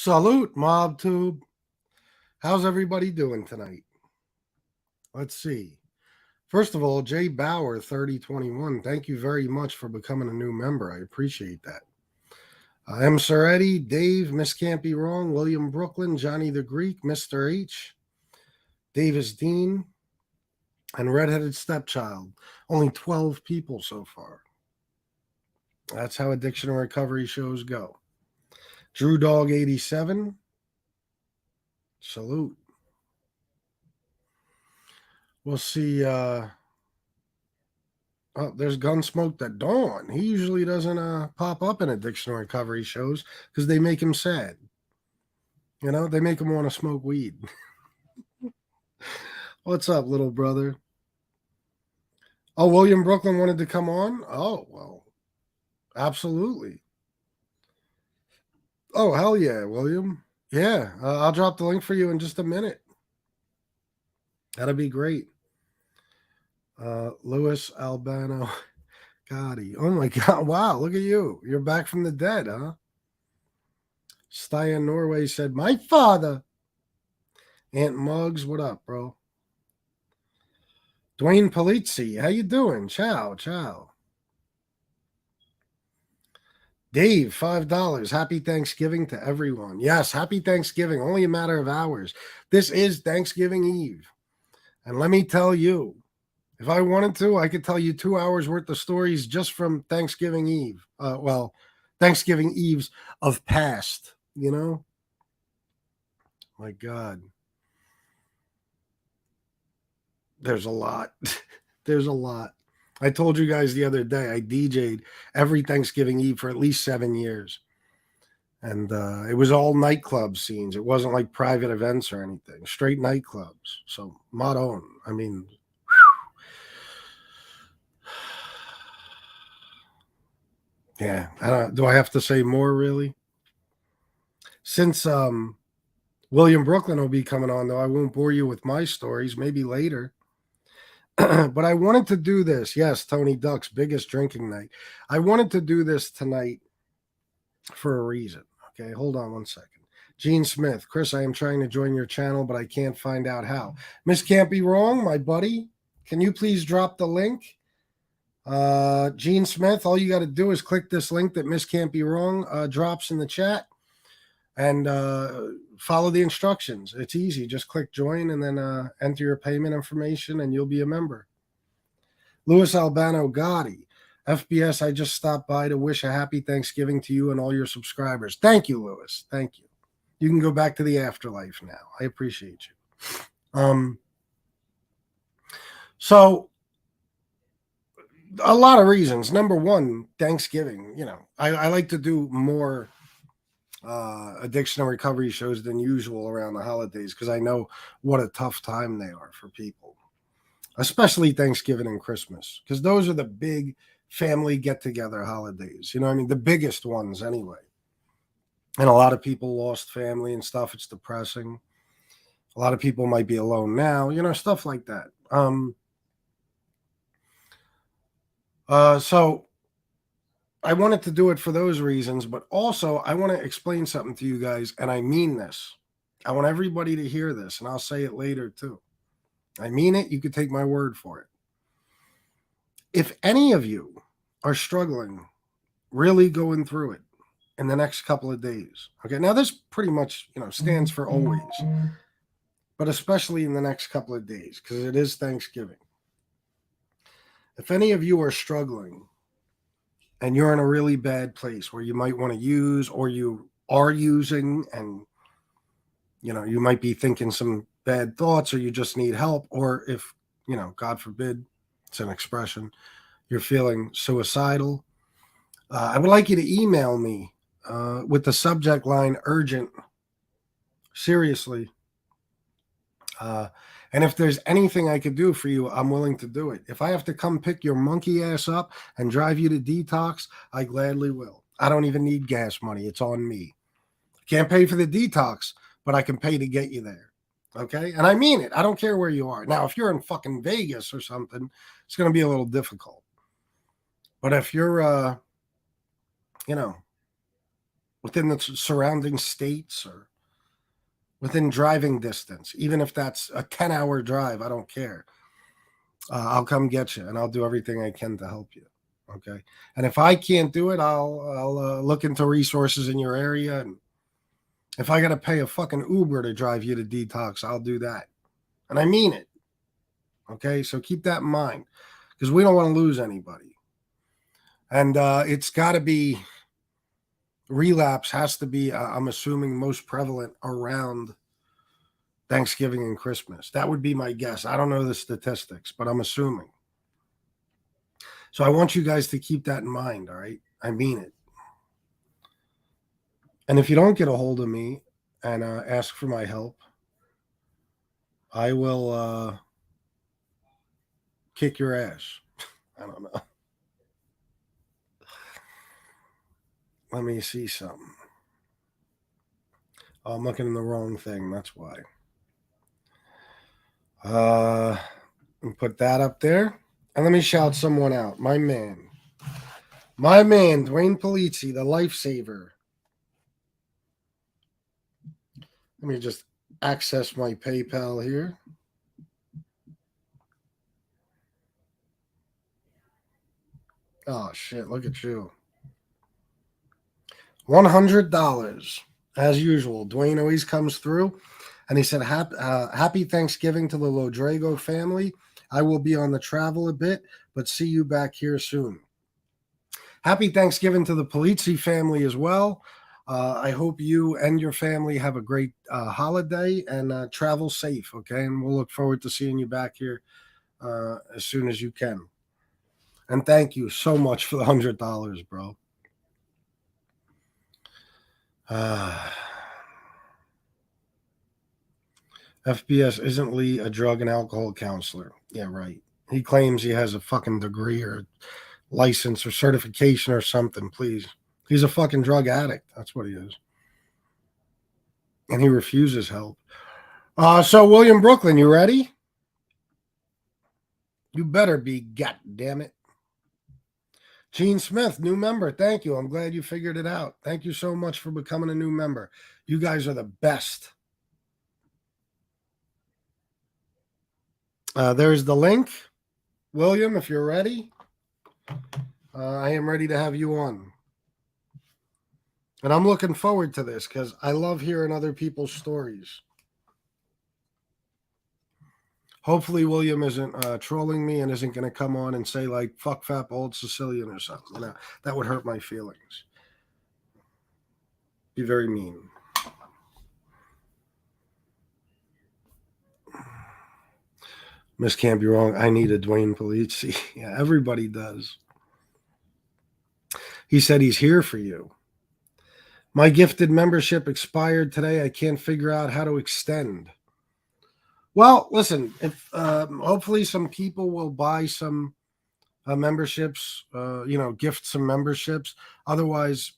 Salute, MobTube. How's everybody doing tonight? Let's see. First of all, Jay Bauer, 3021, thank you very much for becoming a new member. I appreciate that. M. Soretti, Dave, Miss Can't Be Wrong, William Brooklyn, Johnny the Greek, Mr. H, Davis Dean, and Redheaded Stepchild. Only 12 people so far. That's how addiction and recovery shows go. Drew Dog 87. Salute. We'll see. Oh, there's Gunsmoke at Dawn. He usually doesn't pop up in addiction and recovery shows because they make him sad. You know, they make him want to smoke weed. What's up, little brother? Oh, William Brooklyn wanted to come on? Oh, well, absolutely. Oh, hell yeah, William. Yeah, I'll drop the link for you in just a minute. That'd be great. Louis Albano Gotti. Oh my God. Wow. Look at you. You're back from the dead, huh? Stian Norway said, my father. Aunt Muggs, what up, bro? Dwayne Polizzi, how you doing? Ciao, ciao. Dave, $5. Happy Thanksgiving to everyone. Yes, happy Thanksgiving. Only a matter of hours. This is Thanksgiving Eve. And let me tell you, if I wanted to, I could tell you 2 hours worth of stories just from Thanksgiving Eve. Thanksgiving Eves of past, you know? My God. There's a lot. There's a lot. I told you guys the other day, I DJ'd every Thanksgiving Eve for at least 7 years. And it was all nightclub scenes. It wasn't like private events or anything. Straight nightclubs. So, mod on. I mean, yeah. Do I have to say more, really? Since William Brooklyn will be coming on, though, I won't bore you with my stories. Maybe later. But I wanted to do this. Yes, Tony Duck's biggest drinking night. I wanted to do this tonight for a reason. Okay, hold on one second. Gene Smith, Chris, I am trying to join your channel, but I can't find out how. Miss Can't Be Wrong, my buddy, can you please drop the link? Gene Smith, all you got to do is click this link that Miss Can't Be Wrong drops in the chat and follow the instructions. It's easy. Just click join and then enter your payment information and you'll be a member. Louis Albano Gotti, FBS, I just stopped by to wish a happy Thanksgiving to you and all your subscribers. Thank you, Louis. Thank you. You can go back to the afterlife now. I appreciate you. So a lot of reasons. Number one, Thanksgiving. You know, I like to do more addiction and recovery shows than usual around the holidays because I know what a tough time they are for people, especially Thanksgiving and Christmas, because those are the big family get-together holidays. You know what I mean? The biggest ones anyway. And a lot of people lost family and stuff. It's depressing. A lot of people might be alone now, you know, stuff like that. So I wanted to do it for those reasons, but also I want to explain something to you guys, and I mean this. I want everybody to hear this, and I'll say it later too. I mean it. You could take my word for it. If any of you are struggling, really going through it in the next couple of days, okay, now this pretty much, you know, stands for always, but especially in the next couple of days because it is Thanksgiving. If any of you are struggling and you're in a really bad place where you might want to use or you are using and, you know, you might be thinking some bad thoughts or you just need help, or if, you know, God forbid, it's an expression, you're feeling suicidal, I would like you to email me with the subject line urgent. Seriously. And if there's anything I could do for you, I'm willing to do it. If I have to come pick your monkey ass up and drive you to detox, I gladly will. I don't even need gas money. It's on me. Can't pay for the detox, but I can pay to get you there. Okay? And I mean it. I don't care where you are. Now, if you're in fucking Vegas or something, it's going to be a little difficult. But if you're, you know, within the surrounding states or within driving distance, even if that's a 10-hour drive, I don't care. I'll come get you and I'll do everything I can to help you. Okay. And if I can't do it, I'll look into resources in your area. And if I got to pay a fucking Uber to drive you to detox, I'll do that. And I mean it. Okay. So keep that in mind because we don't want to lose anybody. And it's got to be, relapse has to be, I'm assuming, most prevalent around Thanksgiving and Christmas. That would be my guess. I don't know the statistics, but I'm assuming. So I want you guys to keep that in mind, all right? I mean it. And if you don't get a hold of me and ask for my help, I will kick your ass. I don't know. Let me see something. Oh, I'm looking in the wrong thing. That's why. Put that up there. And let me shout someone out. My man, Dwayne Polizzi, the lifesaver. Let me just access my PayPal here. Oh, shit. Look at you. $100. As usual. Dwayne always comes through. And he said, happy Thanksgiving to the Lodrago family. I will be on the travel a bit, but see you back here soon. Happy Thanksgiving to the Polizzi family as well. I hope you and your family have a great holiday and travel safe, okay? And we'll look forward to seeing you back here as soon as you can. And thank you so much for the $100, bro. FBS, isn't Lee a drug and alcohol counselor? Yeah, right. He claims he has a fucking degree or license or certification or something, please. He's a fucking drug addict. That's what he is. And he refuses help. So William Brooklyn, you ready? You better be, goddammit. Gene Smith, new member. Thank you. I'm glad you figured it out. Thank you so much for becoming a new member. You guys are the best. There's the link. William, if you're ready, I am ready to have you on. And I'm looking forward to this because I love hearing other people's stories. Hopefully William isn't trolling me and isn't going to come on and say like, fuck fap old Sicilian or something. You know, that would hurt my feelings. Be very mean. Miss can't be wrong. I need a Dwayne Polizzi. Yeah, everybody does. He said he's here for you. My gifted membership expired today. I can't figure out how to extend. Well, listen, if hopefully some people will buy some memberships, gift some memberships. Otherwise,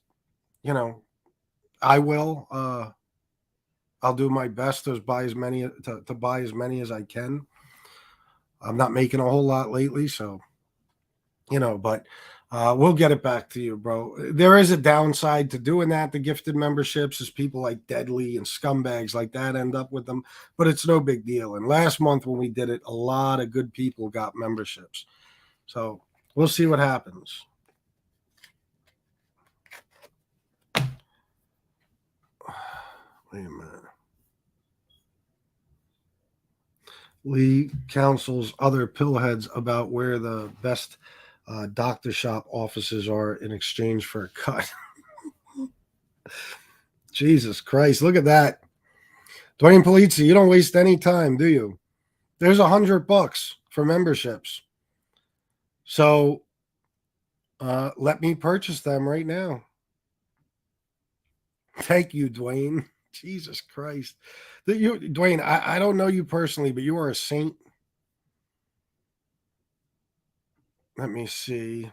I will. I'll do my best to buy as many as I can. I'm not making a whole lot lately, so but we'll get it back to you, bro. There is a downside to doing that. The gifted memberships is people like Deadly and scumbags like that end up with them, but it's no big deal. And last month when we did it, a lot of good people got memberships. So we'll see what happens. Wait a minute. Lee counsels other pillheads about where the best doctor shop offices are in exchange for a cut. Jesus Christ, look at that. Dwayne Polizzi, you don't waste any time, do you? There's $100 for memberships. So let me purchase them right now. Thank you, Dwayne. Jesus Christ. Dwayne, I don't know you personally, but you are a saint. Let me see.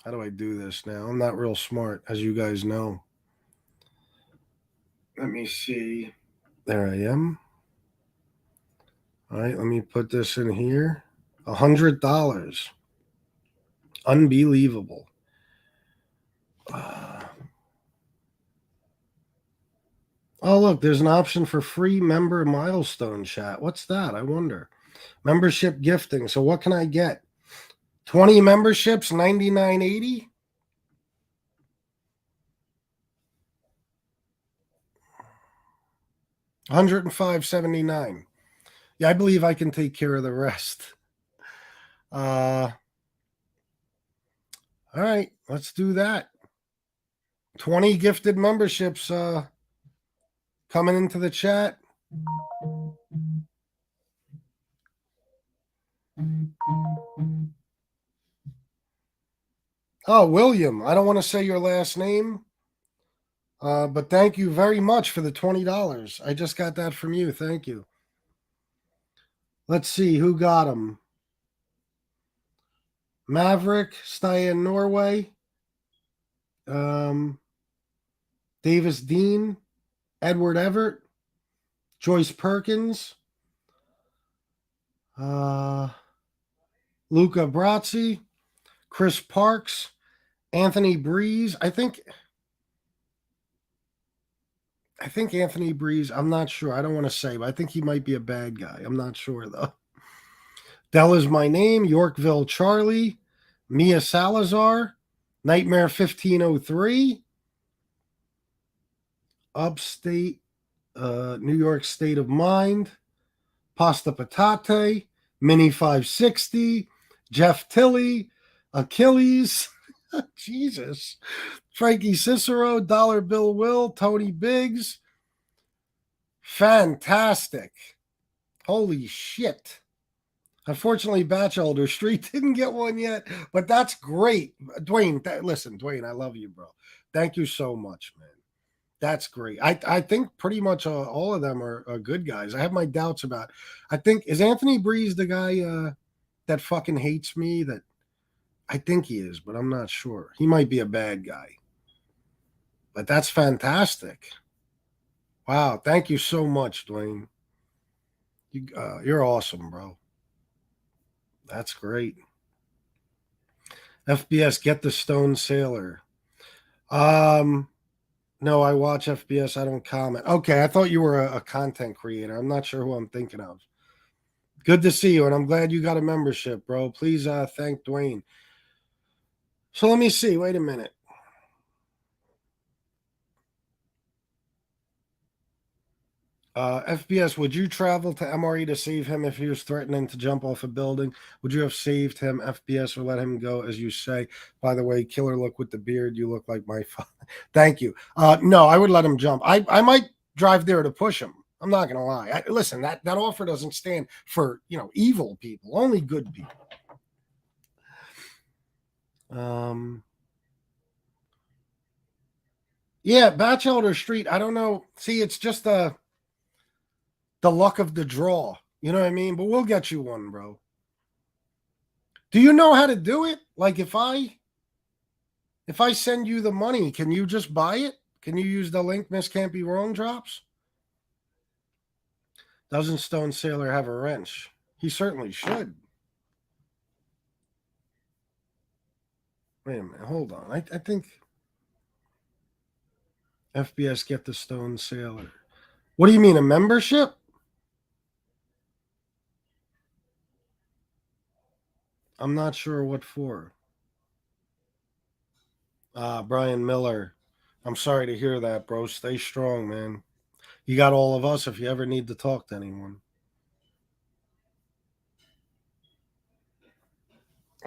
How do I do this now? I'm not real smart, as you guys know. Let me see. There I am. All right, let me put this in here. $100. Unbelievable. Oh, look, there's an option for free member milestone chat. What's that? I wonder. Membership gifting. So what can I get? 20 memberships, $99.80. $105.79. Yeah, I believe I can take care of the rest. All right, let's do that. 20 gifted memberships coming into the chat. Oh, William, I don't want to say your last name, but thank you very much for the $20. I just got that from you. Thank you. Let's see who got them. Maverick, Styan Norway, Davis Dean, Edward Everett, Joyce Perkins, Luca Brazzi, Chris Parks, Anthony Breeze. I think Anthony Breeze, I'm not sure. I don't want to say, but I think he might be a bad guy. I'm not sure, though. Dell is my name. Yorkville Charlie. Mia Salazar. Nightmare 1503. Upstate New York State of Mind. Pasta Patate. Mini 560. Jeff Tilley. Achilles. Jesus. Frankie Cicero. Dollar Bill Will. Tony Biggs. Fantastic. Holy shit. Unfortunately, Batchelder Street didn't get one yet, but that's great. Dwayne, listen, Dwayne, I love you, bro. Thank you so much, man. That's great. I think pretty much all of them are good guys. I have my doubts about. I think is Anthony Breeze the guy that fucking hates me? That I think he is, but I'm not sure. He might be a bad guy. But that's fantastic. Wow, thank you so much, Dwayne. You're awesome, bro. That's great. FBS, get the Stone Sailor. No, I watch FBS. I don't comment. Okay, I thought you were a content creator. I'm not sure who I'm thinking of. Good to see you, and I'm glad you got a membership, bro. Please thank Dwayne. So let me see. Wait a minute. FBS, would you travel to MRE to save him if he was threatening to jump off a building? Would you have saved him, FBS, or let him go, as you say? By the way, killer look with the beard. You look like my father. Thank you. No, I would let him jump. I might drive there to push him. I'm not going to lie. Listen, that offer doesn't stand for, evil people, only good people. Yeah, Batchelder Street. I don't know. See, it's just the luck of the draw. You know what I mean? But we'll get you one, bro. Do you know how to do it? Like if I send you the money, can you just buy it? Can you use the link Miss Can't Be Wrong drops? Doesn't Stone Sailor have a wrench? He certainly should. Wait a minute, hold on. I think FBS get the Stone Sailor. What do you mean, a membership? I'm not sure what for. Brian Miller. I'm sorry to hear that, bro. Stay strong, man. You got all of us if you ever need to talk to anyone.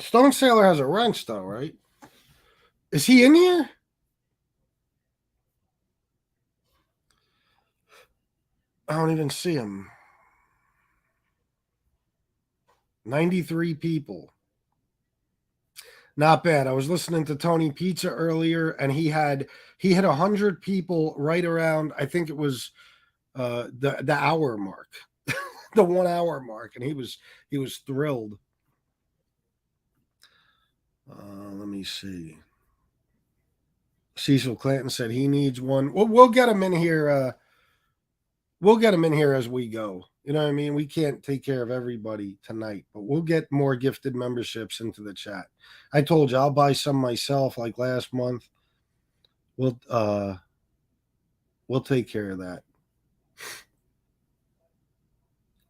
Stone Sailor has a wrench, though, right? Is he in here? I don't even see him. 93 people. Not bad. I was listening to Tony Pizza earlier, and he hit 100 people right around. I think it was the hour mark, the 1 hour mark, and he was thrilled. Let me see. Cecil Clanton said he needs one. We'll get him in here. We'll get him in here as we go. You know what I mean? We can't take care of everybody tonight, but we'll get more gifted memberships into the chat. I told you I'll buy some myself like last month. We'll We'll take care of that.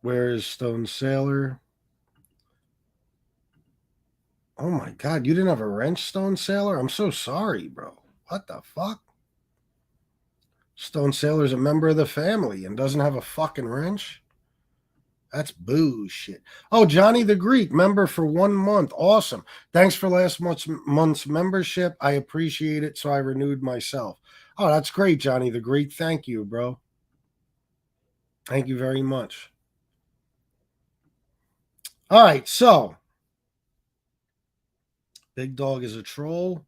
Where is Stone Sailor? Oh my God, you didn't have a wrench, Stone Sailor? I'm so sorry, bro. What the fuck? Stone Sailor's a member of the family and doesn't have a fucking wrench? That's bullshit. Oh, Johnny the Greek, member for 1 month. Awesome. Thanks for last month's membership. I appreciate it, so I renewed myself. Oh, that's great, Johnny the Greek. Thank you, bro. Thank you very much. All right, so Big Dog is a troll.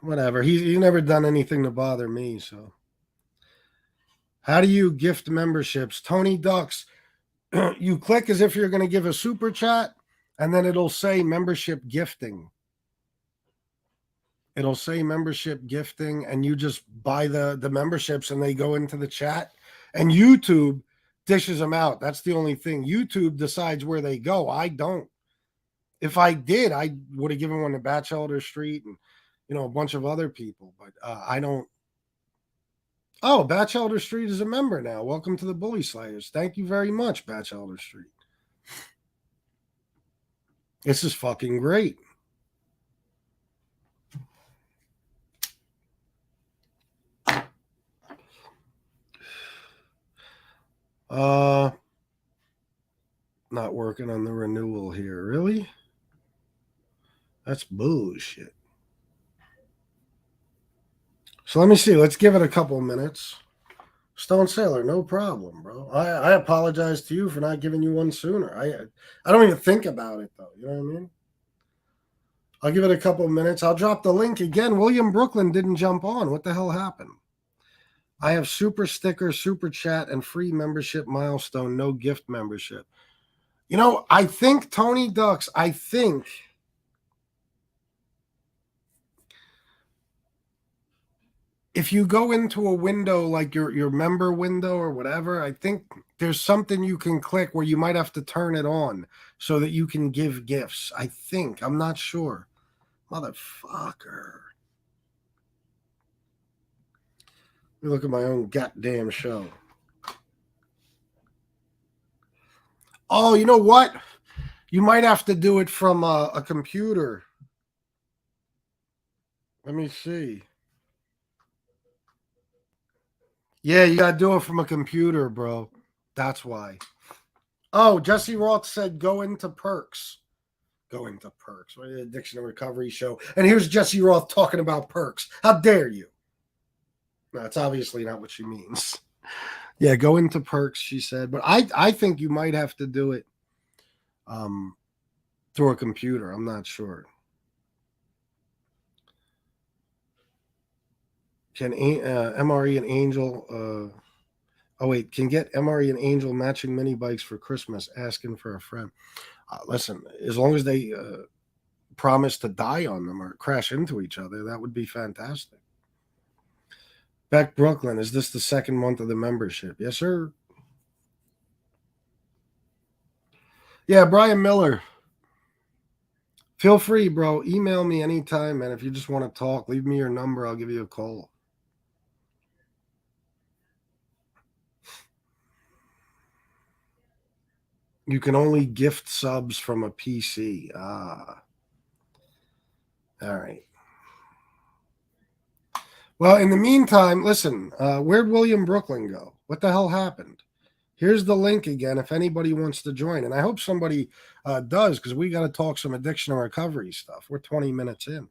Whatever. He's never done anything to bother me, so. How do you gift memberships? Tony Ducks, you click as if you're going to give a super chat, and then it'll say membership gifting. It'll say membership gifting, and you just buy the memberships and they go into the chat. And YouTube dishes them out. That's the only thing. YouTube decides where they go. I don't. If I did, I would have given one to Batchelder Street and a bunch of other people, but I don't. Oh, Batchelder Street is a member now. Welcome to the Bully Slayers. Thank you very much, Batchelder Street. This is fucking great. Not working on the renewal here. Really? That's bullshit. So let me see. Let's give it a couple minutes. Stone Sailor, no problem, bro. I apologize to you for not giving you one sooner. I don't even think about it, though. You know what I mean? I'll give it a couple minutes. I'll drop the link again. William Brooklyn didn't jump on. What the hell happened? I have super sticker, super chat, and free membership milestone, no gift membership. I think, Tony Ducks, if you go into a window like your member window or whatever, I think there's something you can click where you might have to turn it on so that you can give gifts. I think. I'm not sure. Motherfucker. Let me look at my own goddamn show. Oh, you know what? You might have to do it from a computer. Let me see. Yeah, you got to do it from a computer, bro. That's why. Oh, Jesse Roth said go into perks. Go into perks. What is Addiction and Recovery show? And here's Jesse Roth talking about perks. How dare you? No, it's obviously not what she means. Yeah, go into perks, she said. But I think you might have to do it through a computer. I'm not sure. Can MRE and Angel can get MRE and Angel matching mini bikes for Christmas, asking for a friend. Listen, as long as they promise to die on them or crash into each other, that would be fantastic. Beck Brooklyn, is this the second month of the membership? Yes, sir. Yeah, Brian Miller. Feel free, bro. Email me anytime, man. If you just want to talk, leave me your number. I'll give you a call. You can only gift subs from a PC. All right. Well, in the meantime, listen, where'd William Brooklyn go? What the hell happened? Here's the link again if anybody wants to join. And I hope somebody does, because we got to talk some addiction and recovery stuff. We're 20 minutes in.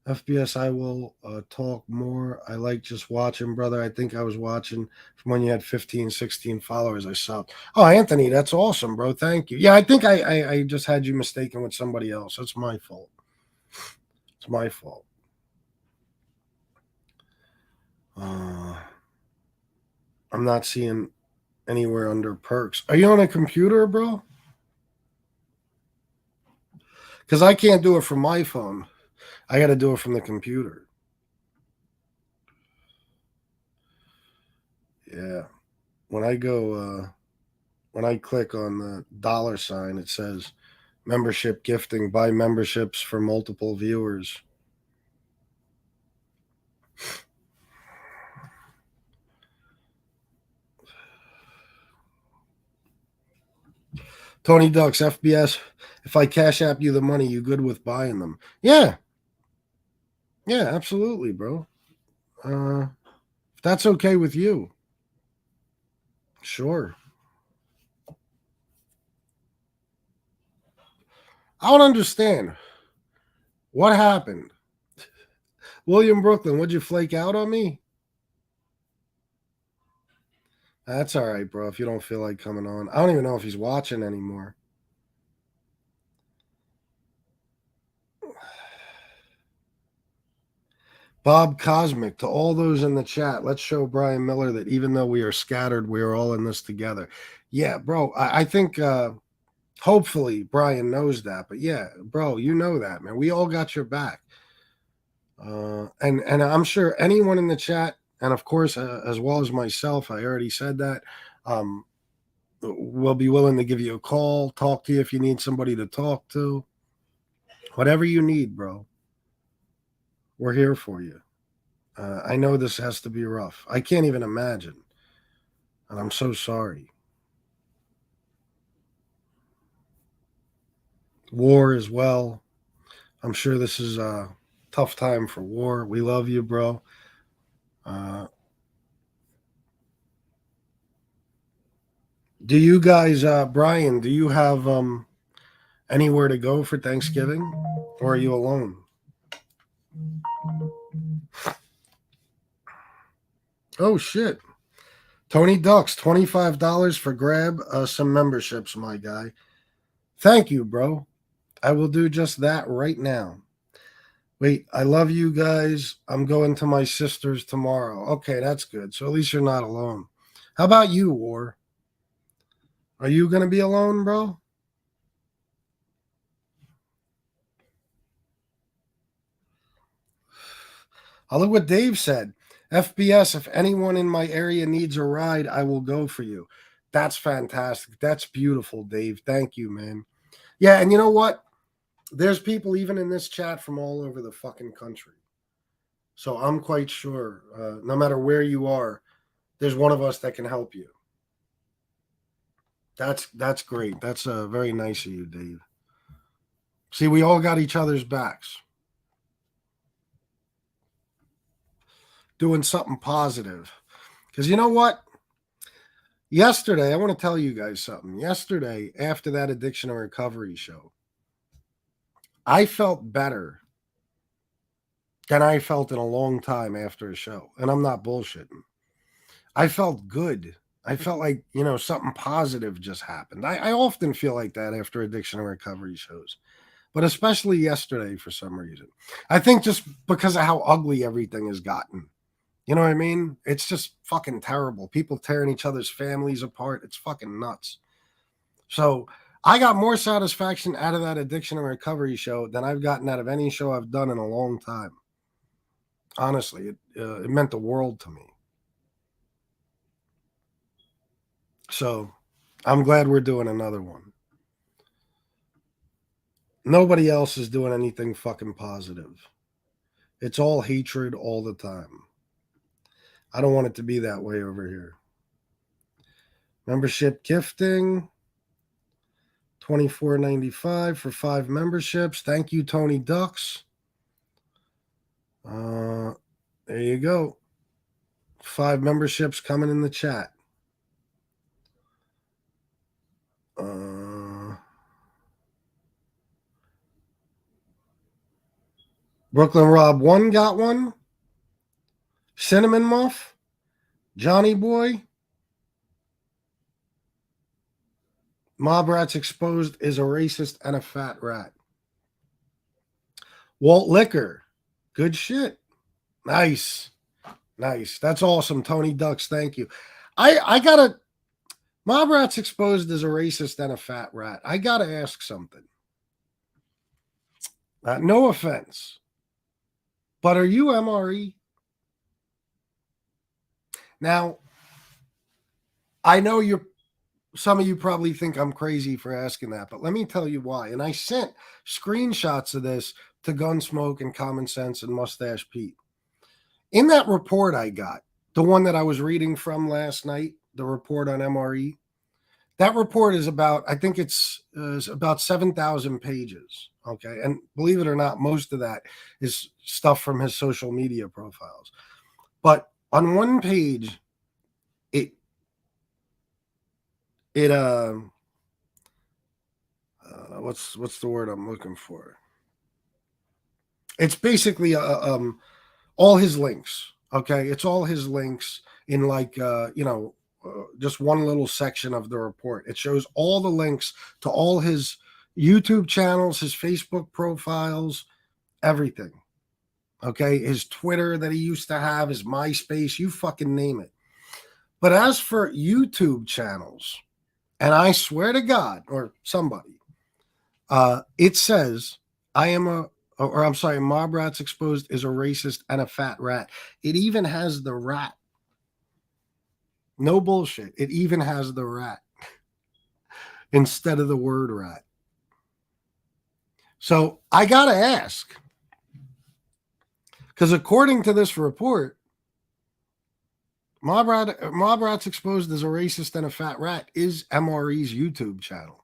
FBS, I will talk more. I like just watching, brother. I think I was watching from when you had 15, 16 followers. I saw. Oh, Anthony, that's awesome, bro. Thank you. Yeah, I think I just had you mistaken with somebody else. That's my fault. It's my fault. I'm not seeing anywhere under perks. Are you on a computer, bro? Because I can't do it from my phone. I got to do it from the computer. Yeah. When I click on the dollar sign, it says Membership gifting, buy memberships for multiple viewers. Tony Ducks, FBS, if I cash app you the money, you good with buying them? Yeah. Yeah, absolutely, bro. If that's okay with you. Sure. I don't understand. What happened? William Brooklyn, would you flake out on me? That's all right, bro, if you don't feel like coming on. I don't even know if he's watching anymore. Bob Cosmic, to all those in the chat, let's show Brian Miller that even though we are scattered, we are all in this together. Yeah, bro, I think hopefully Brian knows that. But yeah, bro, you know that, man. We all got your back. And I'm sure anyone in the chat, and of course, as well as myself, I already said that, will be willing to give you a call, talk to you if you need somebody to talk to. Whatever you need, bro. We're here for you. I know this has to be rough. I can't even imagine. And I'm so sorry. War as well. I'm sure this is a tough time for War. We love you, bro. Do you guys, Brian, do you have anywhere to go for Thanksgiving? Or are you alone? Oh, shit. Tony Ducks, $25 for grab some memberships, my guy. Thank you, bro. I will do just that right now. Wait, I love you guys. I'm going to my sister's tomorrow. Okay, that's good. So at least you're not alone. How about you, War? Are you going to be alone, bro? I'll look what Dave said. FBS, if anyone in my area needs a ride, I will go for you. That's fantastic. That's beautiful, Dave. Thank you, man. Yeah, and you know what? There's people even in this chat from all over the fucking country. So I'm quite sure, no matter where you are, there's one of us that can help you. That's great. That's very nice of you, Dave. See, we all got each other's backs. Doing something positive. Because you know what? Yesterday, I want to tell you guys something. Yesterday, after that addiction and recovery show, I felt better than I felt in a long time after a show. And I'm not bullshitting. I felt good. I felt like, something positive just happened. I often feel like that after addiction and recovery shows, but especially yesterday for some reason. I think just because of how ugly everything has gotten. You know what I mean? It's just fucking terrible. People tearing each other's families apart. It's fucking nuts. So I got more satisfaction out of that addiction and recovery show than I've gotten out of any show I've done in a long time. Honestly, it meant the world to me. So I'm glad we're doing another one. Nobody else is doing anything fucking positive. It's all hatred all the time. I don't want it to be that way over here. Membership gifting, $24.95 for 5 memberships. Thank you, Tony Ducks. There you go. 5 memberships coming in the chat. Brooklyn Rob 1 got one. Cinnamon Muff. Johnny Boy. Mob Rats Exposed is a racist and a fat rat. Walt Liquor. Good shit. Nice. Nice. That's awesome, Tony Ducks. Thank you. I gotta. Mob Rats Exposed is a racist and a fat rat. I gotta ask something. No offense, but are you MRE? Now, I know you're some of you probably think I'm crazy for asking that, but let me tell you why. And I sent screenshots of this to Gunsmoke and Common Sense and Mustache Pete. In that report I got, the one that I was reading from last night, the report on MRE, that report is about, I think it's about 7,000 pages. Okay. And believe it or not, most of that is stuff from his social media profiles. But on one page, what's the word I'm looking for? It's basically all his links. Okay. It's all his links in like, just one little section of the report. It shows all the links to all his YouTube channels, his Facebook profiles, everything. Okay. His Twitter that he used to have, his MySpace, you fucking name it. But as for YouTube channels, and I swear to God, or somebody, it says, Mob Rats Exposed is a racist and a fat rat. It even has the rat. No bullshit. It even has the rat instead of the word rat. So I got to ask, because according to this report, Mob Rats Exposed as a racist and a fat rat is MRE's YouTube channel.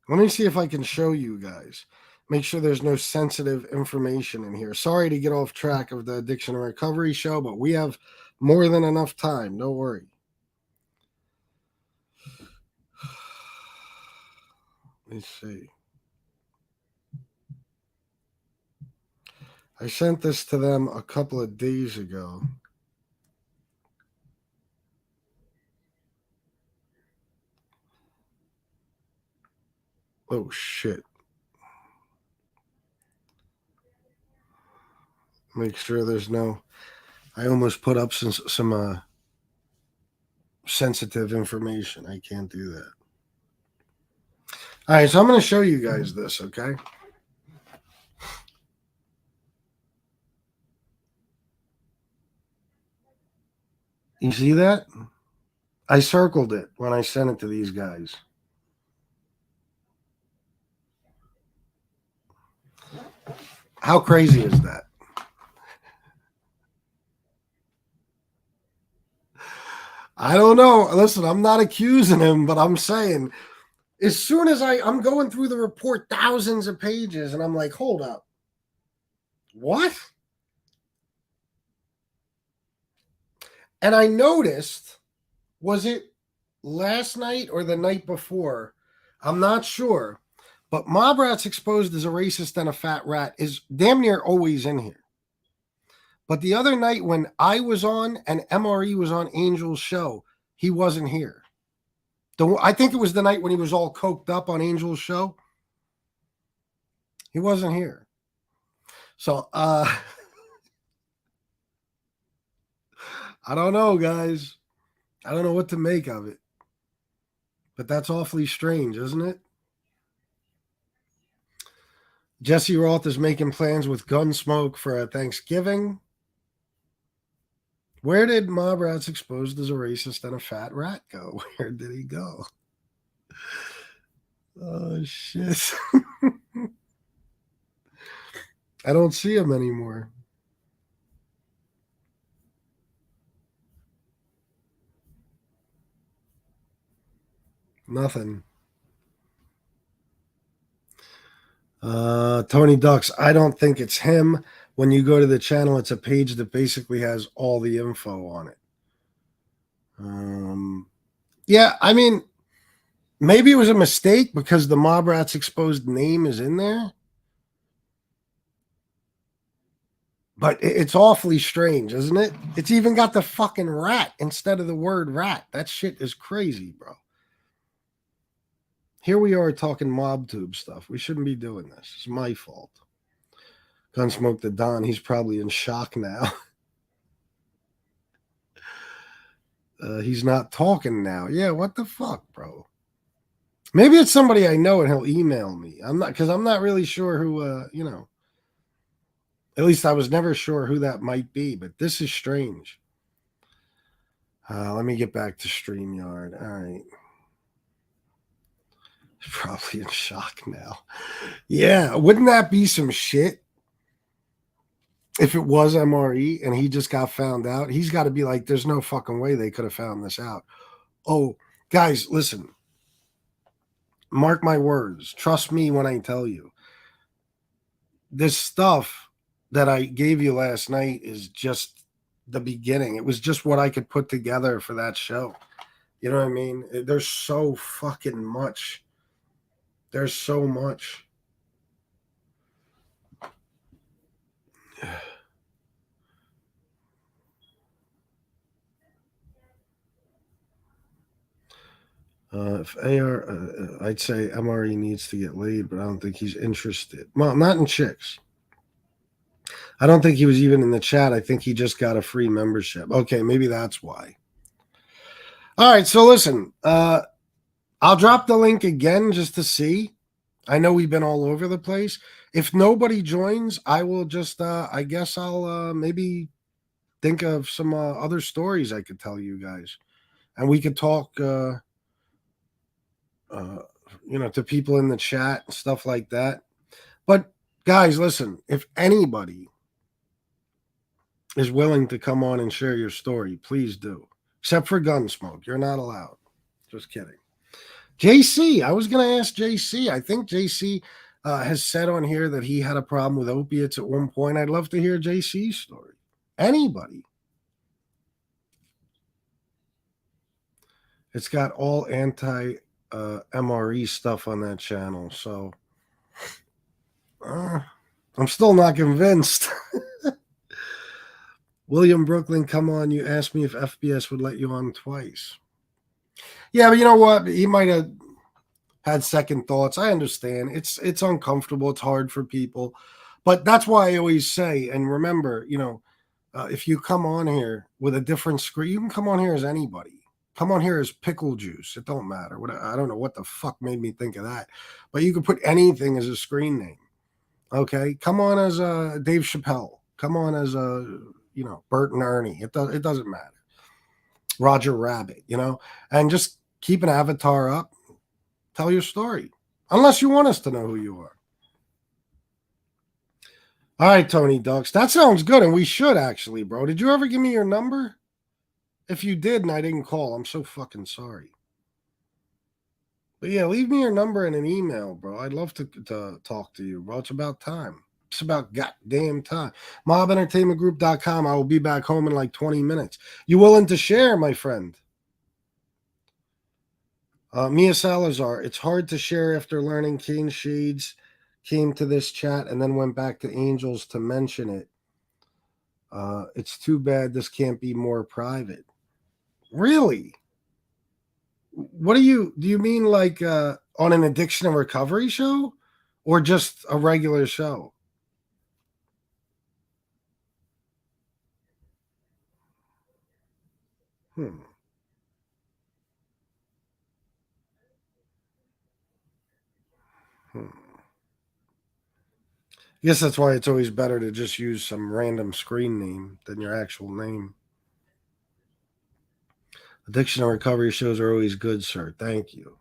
Let me see if I can show you guys. Make sure there's no sensitive information in here. Sorry to get off track of the Addiction and Recovery show, but we have more than enough time. Don't worry. Let me see. I sent this to them a couple of days ago. Oh, shit. Make sure there's no... I almost put up some sensitive information. I can't do that. All right, so I'm going to show you guys this, okay? You see that? I circled it when I sent it to these guys. How crazy is that? I don't know. Listen, I'm not accusing him, but I'm saying as soon as I'm going through the report, thousands of pages, and I'm like, hold up. What? And I noticed, was it last night or the night before? I'm not sure. But Mob Rats Exposed as a racist and a fat rat is damn near always in here. But the other night when I was on and MRE was on Angel's show, he wasn't here. I think it was the night when he was all coked up on Angel's show. He wasn't here. So, I don't know, guys. I don't know what to make of it. But that's awfully strange, isn't it? Jesse Roth is making plans with Gunsmoke for a Thanksgiving. Where did Mob Rats Exposed as a racist and a fat rat go? Where did he go? Oh, shit. I don't see him anymore. Nothing. Tony Ducks, I don't think it's him. When you go to the channel, it's a page that basically has all the info on it. Yeah, I mean, maybe it was a mistake because the Mob Rats Exposed name is in there. But it's awfully strange, isn't it? It's even got the fucking rat instead of the word rat. That shit is crazy, bro. Here we are talking MobTube stuff. We shouldn't be doing this. It's my fault. Gunsmoke the Don, he's probably in shock now. He's not talking now. Yeah, what the fuck, bro? Maybe it's somebody I know and he'll email me. I'm not really sure who, at least I was never sure who that might be, but this is strange. Let me get back to StreamYard. All right. He's probably in shock now. Yeah, wouldn't that be some shit? If it was MRE and he just got found out, he's got to be like, there's no fucking way they could have found this out. Oh, guys, listen. Mark my words. Trust me when I tell you. This stuff that I gave you last night is just the beginning. It was just what I could put together for that show. You know what I mean? There's so fucking much. There's so much. If AR, I'd say MRE needs to get laid, but I don't think he's interested. Well, not in chicks. I don't think he was even in the chat. I think he just got a free membership. Okay, maybe that's why. All right, so listen, I'll drop the link again just to see. I know we've been all over the place. If nobody joins, I will just, I guess I'll maybe think of some other stories I could tell you guys. And we could talk, to people in the chat and stuff like that. But guys, listen, if anybody is willing to come on and share your story, please do. Except for Gunsmoke. You're not allowed. Just kidding. JC, I was going to ask JC. I think JC has said on here that he had a problem with opiates at one point. I'd love to hear JC's story. Anybody. It's got all anti MRE stuff on that channel. So I'm still not convinced. William Brooklyn, come on. You asked me if FBS would let you on twice. Yeah, but you know what? He might have had second thoughts. I understand. It's uncomfortable. It's hard for people. But that's why I always say, and remember, if you come on here with a different screen, you can come on here as anybody. Come on here as pickle juice. It don't matter. I don't know what the fuck made me think of that. But you can put anything as a screen name. Okay? Come on as Dave Chappelle. Come on as Bert and Ernie. It doesn't matter. Roger Rabbit, and just keep an avatar up. Tell your story. Unless you want us to know who you are. All right, Tony Ducks. That sounds good. And we should actually, bro. Did you ever give me your number? If you did and I didn't call, I'm so fucking sorry. But yeah, leave me your number and an email, bro. I'd love to talk to you, bro. It's about time. It's about goddamn time. MobEntertainmentGroup.com. I will be back home in like 20 minutes. You willing to share, my friend? Mia Salazar. It's hard to share after learning Kane Shades came to this chat and then went back to Angels to mention it. It's too bad this can't be more private. Really? What do you mean like on an addiction and recovery show or just a regular show? I guess that's why it's always better to just use some random screen name than your actual name. Addiction and recovery shows are always good, sir. Thank you.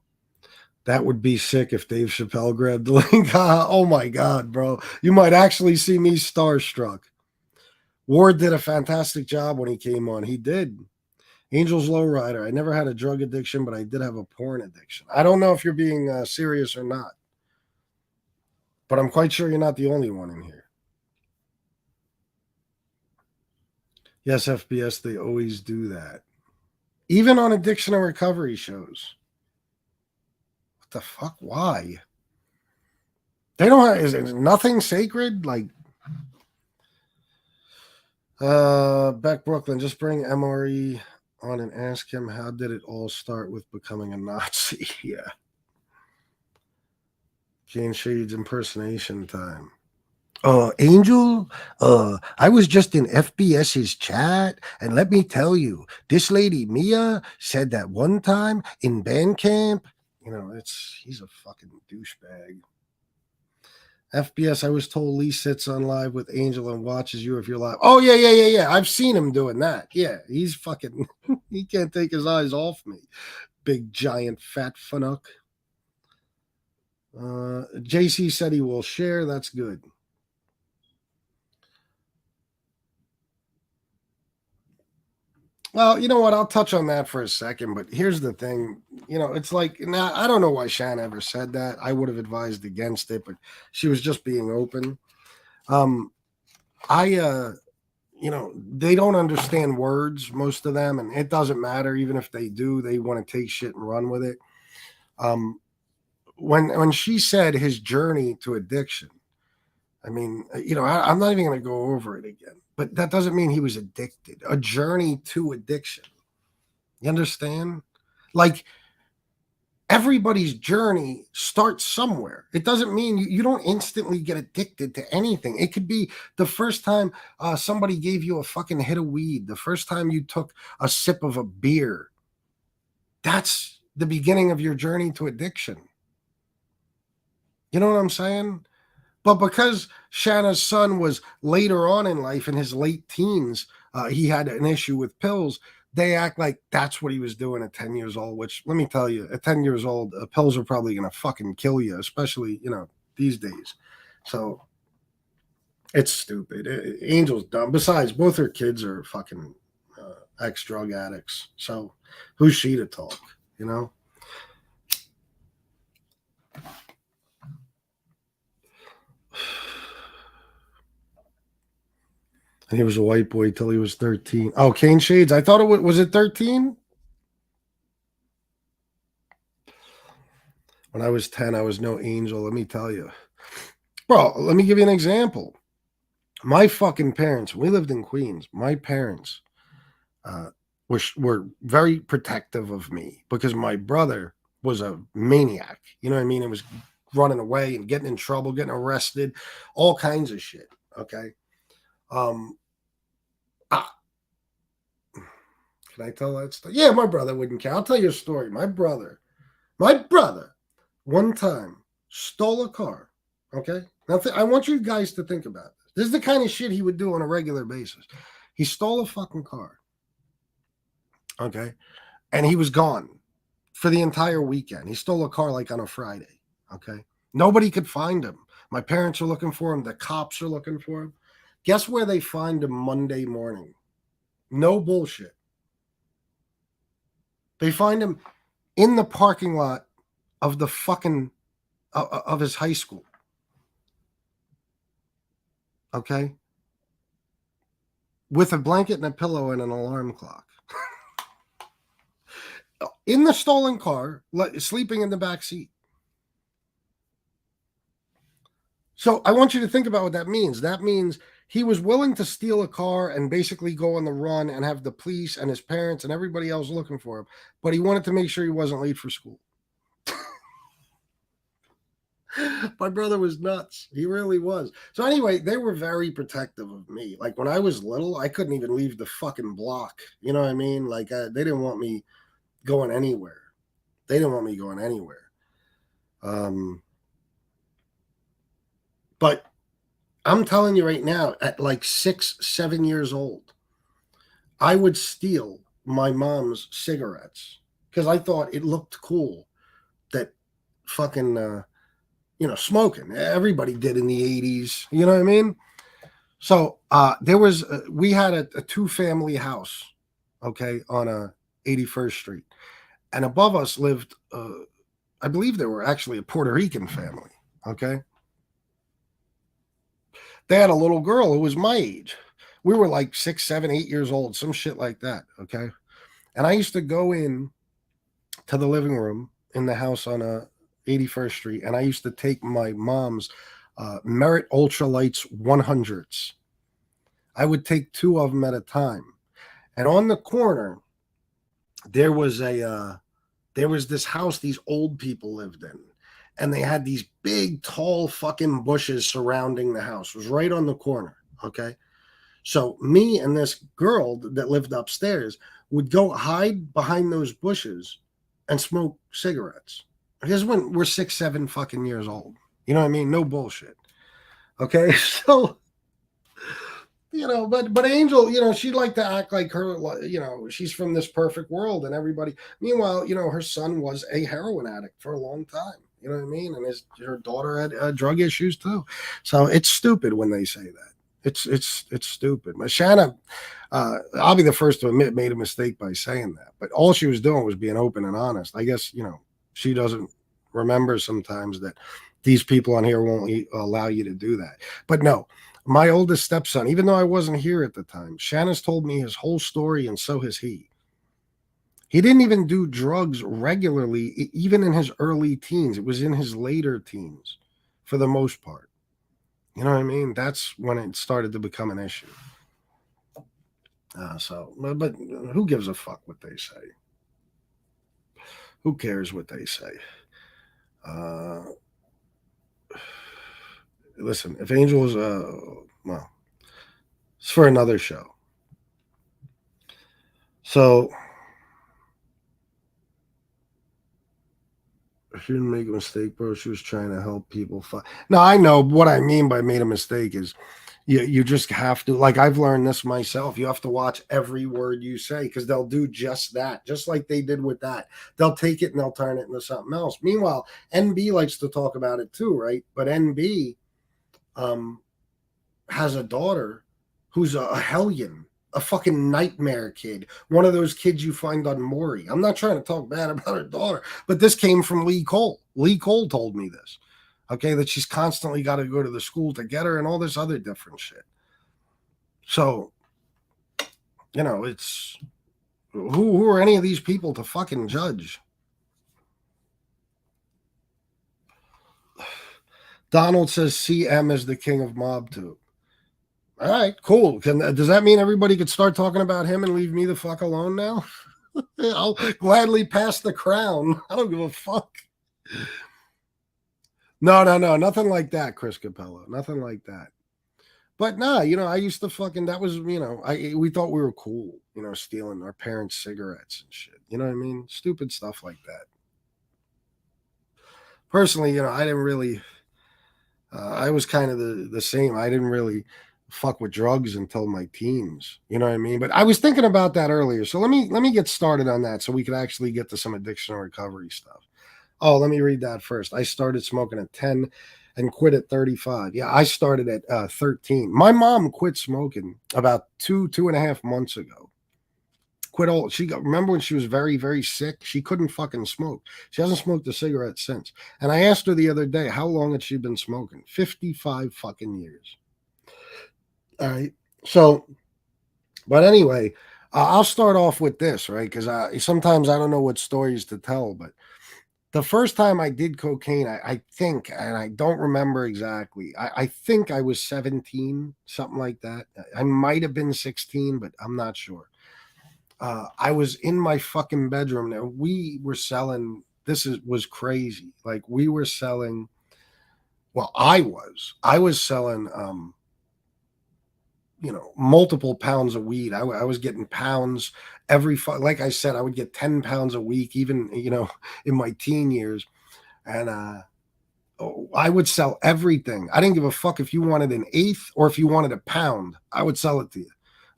That would be sick if Dave Chappelle grabbed the link. Oh my God, bro. You might actually see me starstruck. Ward did a fantastic job when he came on. He did. Angels Lowrider. I never had a drug addiction, but I did have a porn addiction. I don't know if you're being serious or not, but I'm quite sure you're not the only one in here. Yes, FBS, they always do that. Even on addiction and recovery shows. What the fuck? Why? They don't have, is it nothing sacred? Like, Beck Brooklyn, just bring MRE on and ask him how did it all start with becoming a Nazi? Yeah. Kane Shades impersonation time. Angel, I was just in FBS's chat, and let me tell you, this lady Mia said that one time in band camp, he's a fucking douchebag. FBS, I was told Lee sits on live with Angel and watches you if you're live. Oh, yeah. I've seen him doing that. Yeah, he's fucking, He can't take his eyes off me. Big, giant, fat funuck. JC said he will share. That's good. Well, you know what? I'll touch on that for a second, but here's the thing. It's like, now I don't know why Shan ever said that. I would have advised against it, but she was just being open. I they don't understand words, most of them, and it doesn't matter. Even if they do, they want to take shit and run with it. When she said his journey to addiction, I mean, I'm not even going to go over it again, but that doesn't mean he was addicted. A journey to addiction. You understand? Like, everybody's journey starts somewhere. It doesn't mean you don't instantly get addicted to anything. It could be the first time somebody gave you a fucking hit of weed, the first time you took a sip of a beer. That's the beginning of your journey to addiction. You know what I'm saying? But because Shanna's son was later on in life, in his late teens, he had an issue with pills. They act like that's what he was doing at 10 years old, which, let me tell you, at 10 years old, pills are probably going to fucking kill you, especially, these days. So it's stupid. Angel's dumb. Besides, both her kids are fucking ex-drug addicts. So who's she to talk, And he was a white boy till he was 13. Oh, Cane Shades. I thought was it 13? When I was 10, I was no angel, let me tell you. Bro, let me give you an example. My fucking parents, we lived in Queens. My parents were very protective of me because my brother was a maniac. You know what I mean? It was running away and getting in trouble, getting arrested, all kinds of shit. Okay. Can I tell that story? Yeah, my brother wouldn't care. I'll tell you a story. My brother, one time stole a car. Okay. Now, I want you guys to think about this. This is the kind of shit he would do on a regular basis. He stole a fucking car. Okay. And he was gone for the entire weekend. He stole a car like on a Friday. Okay. Nobody could find him. My parents are looking for him. The cops are looking for him. Guess where they find him Monday morning? No bullshit. They find him in the parking lot of the fucking of his high school. Okay. With a blanket and a pillow and an alarm clock. In the stolen car, sleeping in the back seat. So I want you to think about what that means. That means he was willing to steal a car and basically go on the run and have the police and his parents and everybody else looking for him. But he wanted to make sure he wasn't late for school. My brother was nuts. He really was. So anyway, they were very protective of me. Like when I was little, I couldn't even leave the fucking block. You know what I mean? Like they didn't want me going anywhere. They didn't want me going anywhere. But I'm telling you right now, at like 6, 7 years old, I would steal my mom's cigarettes because I thought it looked cool that fucking, smoking. Everybody did in the 80s. You know what I mean? So we had a 2-family house, okay, on 81st Street. And above us lived, I believe they were actually a Puerto Rican family, okay? They had a little girl who was my age. We were like 6, 7, 8 years old, some shit like that, okay? And I used to go in to the living room in the house on 81st Street, and I used to take my mom's Merit Ultralights 100s. I would take 2 of them at a time. And on the corner, there was this house these old people lived in. And they had these big, tall fucking bushes surrounding the house. It was right on the corner, okay? So me and this girl that lived upstairs would go hide behind those bushes and smoke cigarettes. Because when we're 6, 7 fucking years old. You know what I mean? No bullshit. Okay? So But Angel, she'd like to act like her, she's from this perfect world and everybody. Meanwhile, her son was a heroin addict for a long time. You know what I mean? And her daughter had drug issues too. So it's stupid when they say that. It's stupid. But Shanna, I'll be the first to admit, made a mistake by saying that. But all she was doing was being open and honest. I guess she doesn't remember sometimes that these people on here won't allow you to do that. But no, my oldest stepson, even though I wasn't here at the time, Shanna's told me his whole story, and so has he. He didn't even do drugs regularly, even in his early teens. It was in his later teens for the most part. You know what I mean? That's when it started to become an issue. But who gives a fuck what they say? Who cares what they say? Listen, if Angel is, well, it's for another show. So, she didn't make a mistake, bro. She was trying to help people. No, I know what I mean by made a mistake is you just have to, like, I've learned this myself. You have to watch every word you say because they'll do just that, just like they did with that. They'll take it and they'll turn it into something else. Meanwhile, NB likes to talk about it too, right? But NB has a daughter who's a hellion, a fucking nightmare kid, one of those kids you find on Maury. I'm not trying to talk bad about her daughter, but this came from Lee Cole. Lee Cole told me this. Okay, that she's constantly got to go to the school to get her and all this other different shit. So, it's who are any of these people to fucking judge? Donald says CM is the king of MobTube. All right, cool. Does that mean everybody could start talking about him and leave me the fuck alone now? I'll gladly pass the crown. I don't give a fuck. No, nothing like that, Chris Capello. Nothing like that. But nah, I used to fucking, that was, we thought we were cool, stealing our parents' cigarettes and shit. You know what I mean? Stupid stuff like that. Personally, I didn't really, I was kind of the same. I didn't really fuck with drugs until my teens. You know what I mean? But I was thinking about that earlier. So let me get started on that so we could actually get to some addiction recovery stuff. Oh, let me read that first. I started smoking at 10 and quit at 35. Yeah, I started at 13. My mom quit smoking about 2.5 months ago. Quit all. Remember when she was very, very sick? She couldn't fucking smoke. She hasn't smoked a cigarette since. And I asked her the other day, how long had she been smoking? 55 fucking years. All right. So, but anyway, I'll start off with this, right? Because sometimes I don't know what stories to tell, but the first time I did cocaine, I think, and I don't remember exactly, I think I was 17, something like that. I might have been 16, but I'm not sure. I was in my fucking bedroom. Now we were selling, was crazy. Like we were selling, well, I was selling, multiple pounds of weed. I was getting pounds like I said, I would get 10 pounds a week, even, in my teen years. And I would sell everything. I didn't give a fuck if you wanted an eighth or if you wanted a pound. I would sell it to you.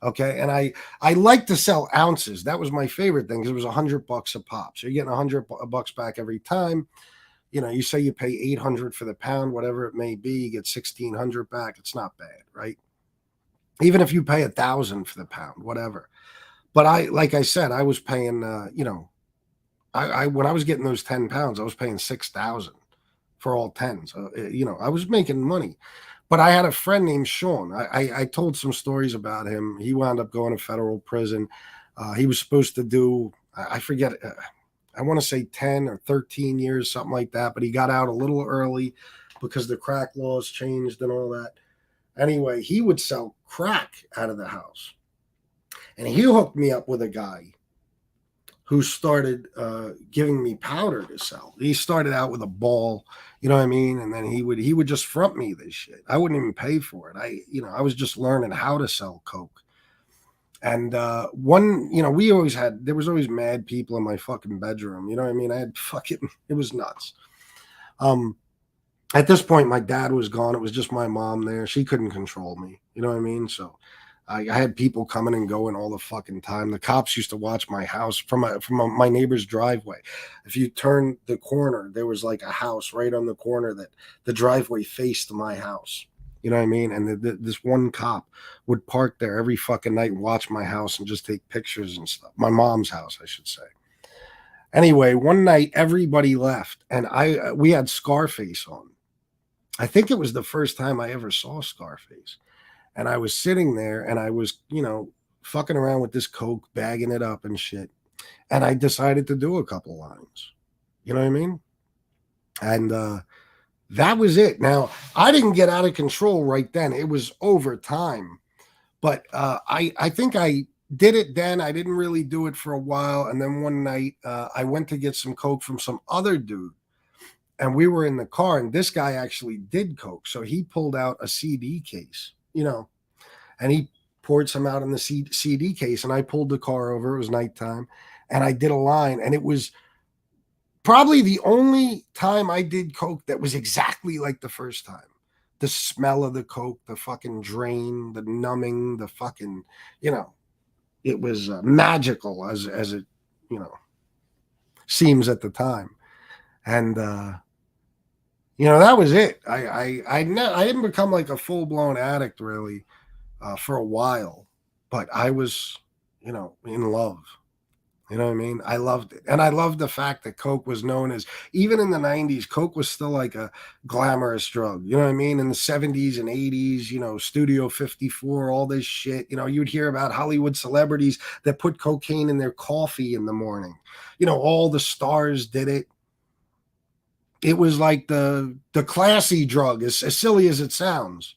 Okay. And I like to sell ounces. That was my favorite thing because it was $100 a pop. So you're getting $100 back every time. You say you pay 800 for the pound, whatever it may be, you get 1,600 back. It's not bad, right? Even if you pay 1,000 for the pound, whatever. But like I said, I was paying, I when I was getting those 10 pounds, I was paying 6,000 for all 10. So, I was making money. But I had a friend named Sean. I told some stories about him. He wound up going to federal prison. He was supposed to do, I forget, I want to say 10 or 13 years, something like that. But he got out a little early because the crack laws changed and all that. Anyway, he would sell crack out of the house. And he hooked me up with a guy who started giving me powder to sell. He started out with a ball, you know what I mean? And then he would just front me this shit. I wouldn't even pay for it. I was just learning how to sell coke. And there was always mad people in my fucking bedroom. You know what I mean? It was nuts. At this point, my dad was gone. It was just my mom there. She couldn't control me. You know what I mean? So I had people coming and going all the fucking time. The cops used to watch my house from my neighbor's driveway. If you turned the corner, there was like a house right on the corner that the driveway faced my house. You know what I mean? And this one cop would park there every fucking night and watch my house and just take pictures and stuff. My mom's house, I should say. Anyway, one night everybody left, and we had Scarface on. I think it was the first time I ever saw Scarface. And I was sitting there and I was, fucking around with this Coke, bagging it up and shit. And I decided to do a couple lines. You know what I mean? And that was it. Now, I didn't get out of control right then. It was over time. But I think I did it then. I didn't really do it for a while. And then one night I went to get some Coke from some other dude. And we were in the car, and this guy actually did Coke. So he pulled out a CD case, and he poured some out in the CD case. And I pulled the car over. It was nighttime. And I did a line. And it was probably the only time I did Coke that was exactly like the first time. The smell of the Coke, the fucking drain, the numbing, the fucking, it was magical as it, seems at the time. And, that was it. I didn't become like a full blown addict really for a while, but I was, in love. You know what I mean? I loved it. And I loved the fact that Coke was known as, even in the 90s, Coke was still like a glamorous drug. You know what I mean? In the 70s and 80s, Studio 54, all this shit. You'd hear about Hollywood celebrities that put cocaine in their coffee in the morning. All the stars did it. It was like the classy drug, as silly as it sounds.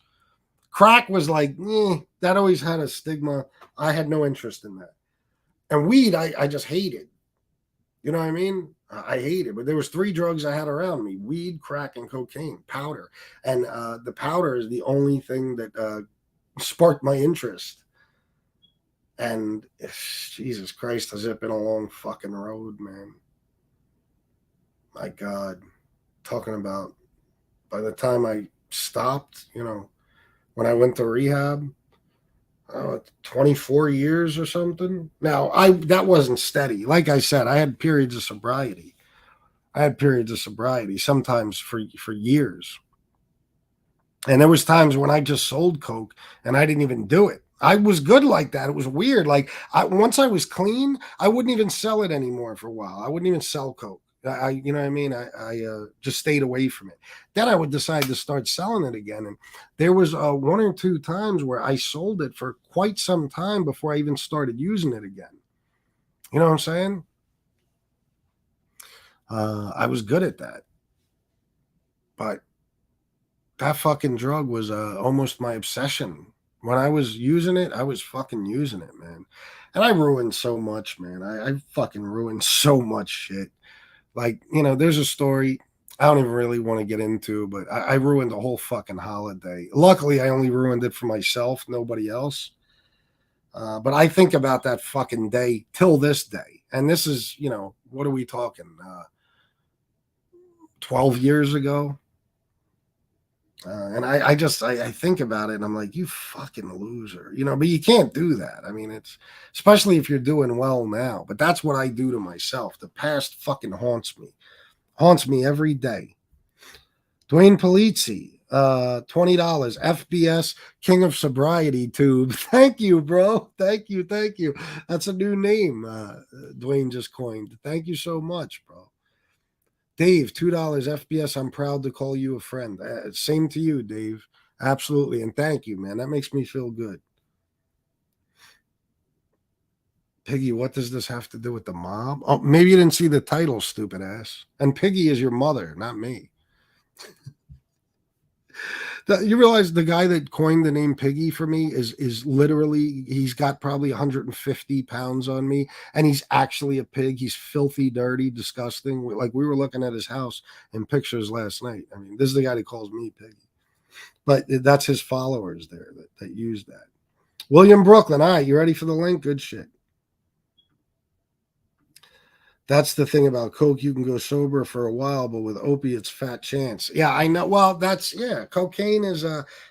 Crack was like, that always had a stigma. I had no interest in that. And weed, I just hated. You know what I mean? I hated. But there was 3 drugs I had around me: weed, crack, and cocaine, powder. And the powder is the only thing that sparked my interest. And Jesus Christ, has it been a long fucking road, man. My God. Talking about by the time I stopped, when I went to rehab, 24 years or something. Now, that wasn't steady. Like I said, I had periods of sobriety. Sometimes for years. And there was times when I just sold Coke and I didn't even do it. I was good like that. It was weird. Like once I was clean, I wouldn't even sell it anymore for a while. I wouldn't even sell Coke. You know what I mean? I just stayed away from it. Then I would decide to start selling it again. And there was 1 or 2 times where I sold it for quite some time before I even started using it again. You know what I'm saying? I was good at that. But that fucking drug was almost my obsession. When I was using it, I was fucking using it, man. And I ruined so much, man. I fucking ruined so much shit. Like, there's a story I don't even really want to get into, but I ruined the whole fucking holiday. Luckily, I only ruined it for myself, nobody else. But I think about that fucking day till this day. And this is, what are we talking? 12 years ago? And I think about it and I'm like, you fucking loser, but you can't do that. I mean, it's especially if you're doing well now, but that's what I do to myself. The past fucking haunts me every day. Dwayne Polizzi, $20, FBS King of Sobriety Tube. Thank you, bro. Thank you. That's a new name Dwayne just coined. Thank you so much, bro. Dave, $2 FBS. I'm proud to call you a friend. Same to you, Dave. Absolutely. And thank you, man. That makes me feel good. Piggy, what does this have to do with the mob? Oh, maybe you didn't see the title, stupid ass. And Piggy is your mother, not me. You realize the guy that coined the name Piggy for me is literally, he's got probably 150 pounds on me, and he's actually a pig. He's filthy, dirty, disgusting. Like, we were looking at his house in pictures last night. I mean, this is the guy that calls me Piggy. But that's his followers there that use that. William Brooklyn, all right, you ready for the link? Good shit. That's the thing about coke. You can go sober for a while, but with opiates, fat chance. Yeah, I know. Well, that's yeah. Cocaine is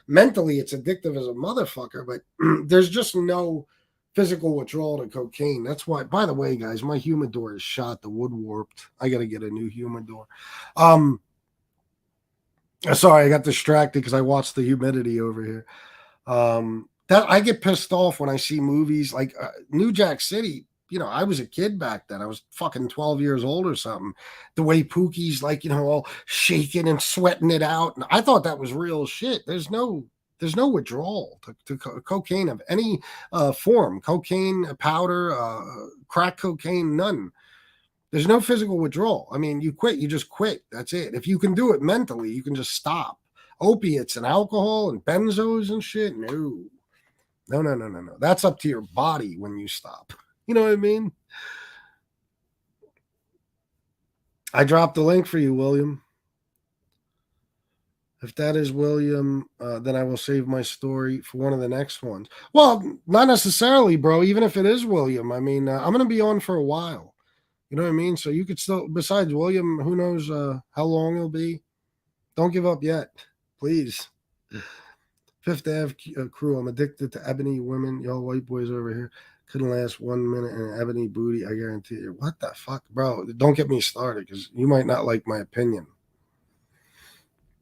mentally it's addictive as a motherfucker, but there's just no physical withdrawal to cocaine. That's why. By the way, guys, my humidor is shot. The wood warped. I got to get a new humidor. Sorry, I got distracted because I watched the humidity over here. That I get pissed off when I see movies like New Jack City. You know, I was a kid back then. I was fucking 12 years old or something. The way Pookie's like, you know, all shaking and sweating it out. And I thought that was real shit. There's no withdrawal to cocaine of any form. Cocaine, powder, crack cocaine, none. There's no physical withdrawal. I mean, you quit, you just quit. That's it. If you can do it mentally, you can just stop. Opiates and alcohol and benzos and shit. No. No. That's up to your body when you stop. You know what I mean? I dropped the link for you, William. If that is William, then I will save my story for one of the next ones. Well, not necessarily, bro. Even if it is William, I mean, I'm going to be on for a while. You know what I mean? So you could still, besides William, who knows how long it'll be. Don't give up yet, please. Fifth Ave crew, I'm addicted to ebony women. Y'all white boys over here couldn't last 1 minute in an ebony booty. I guarantee you. What the fuck, bro? Don't get me started because you might not like my opinion.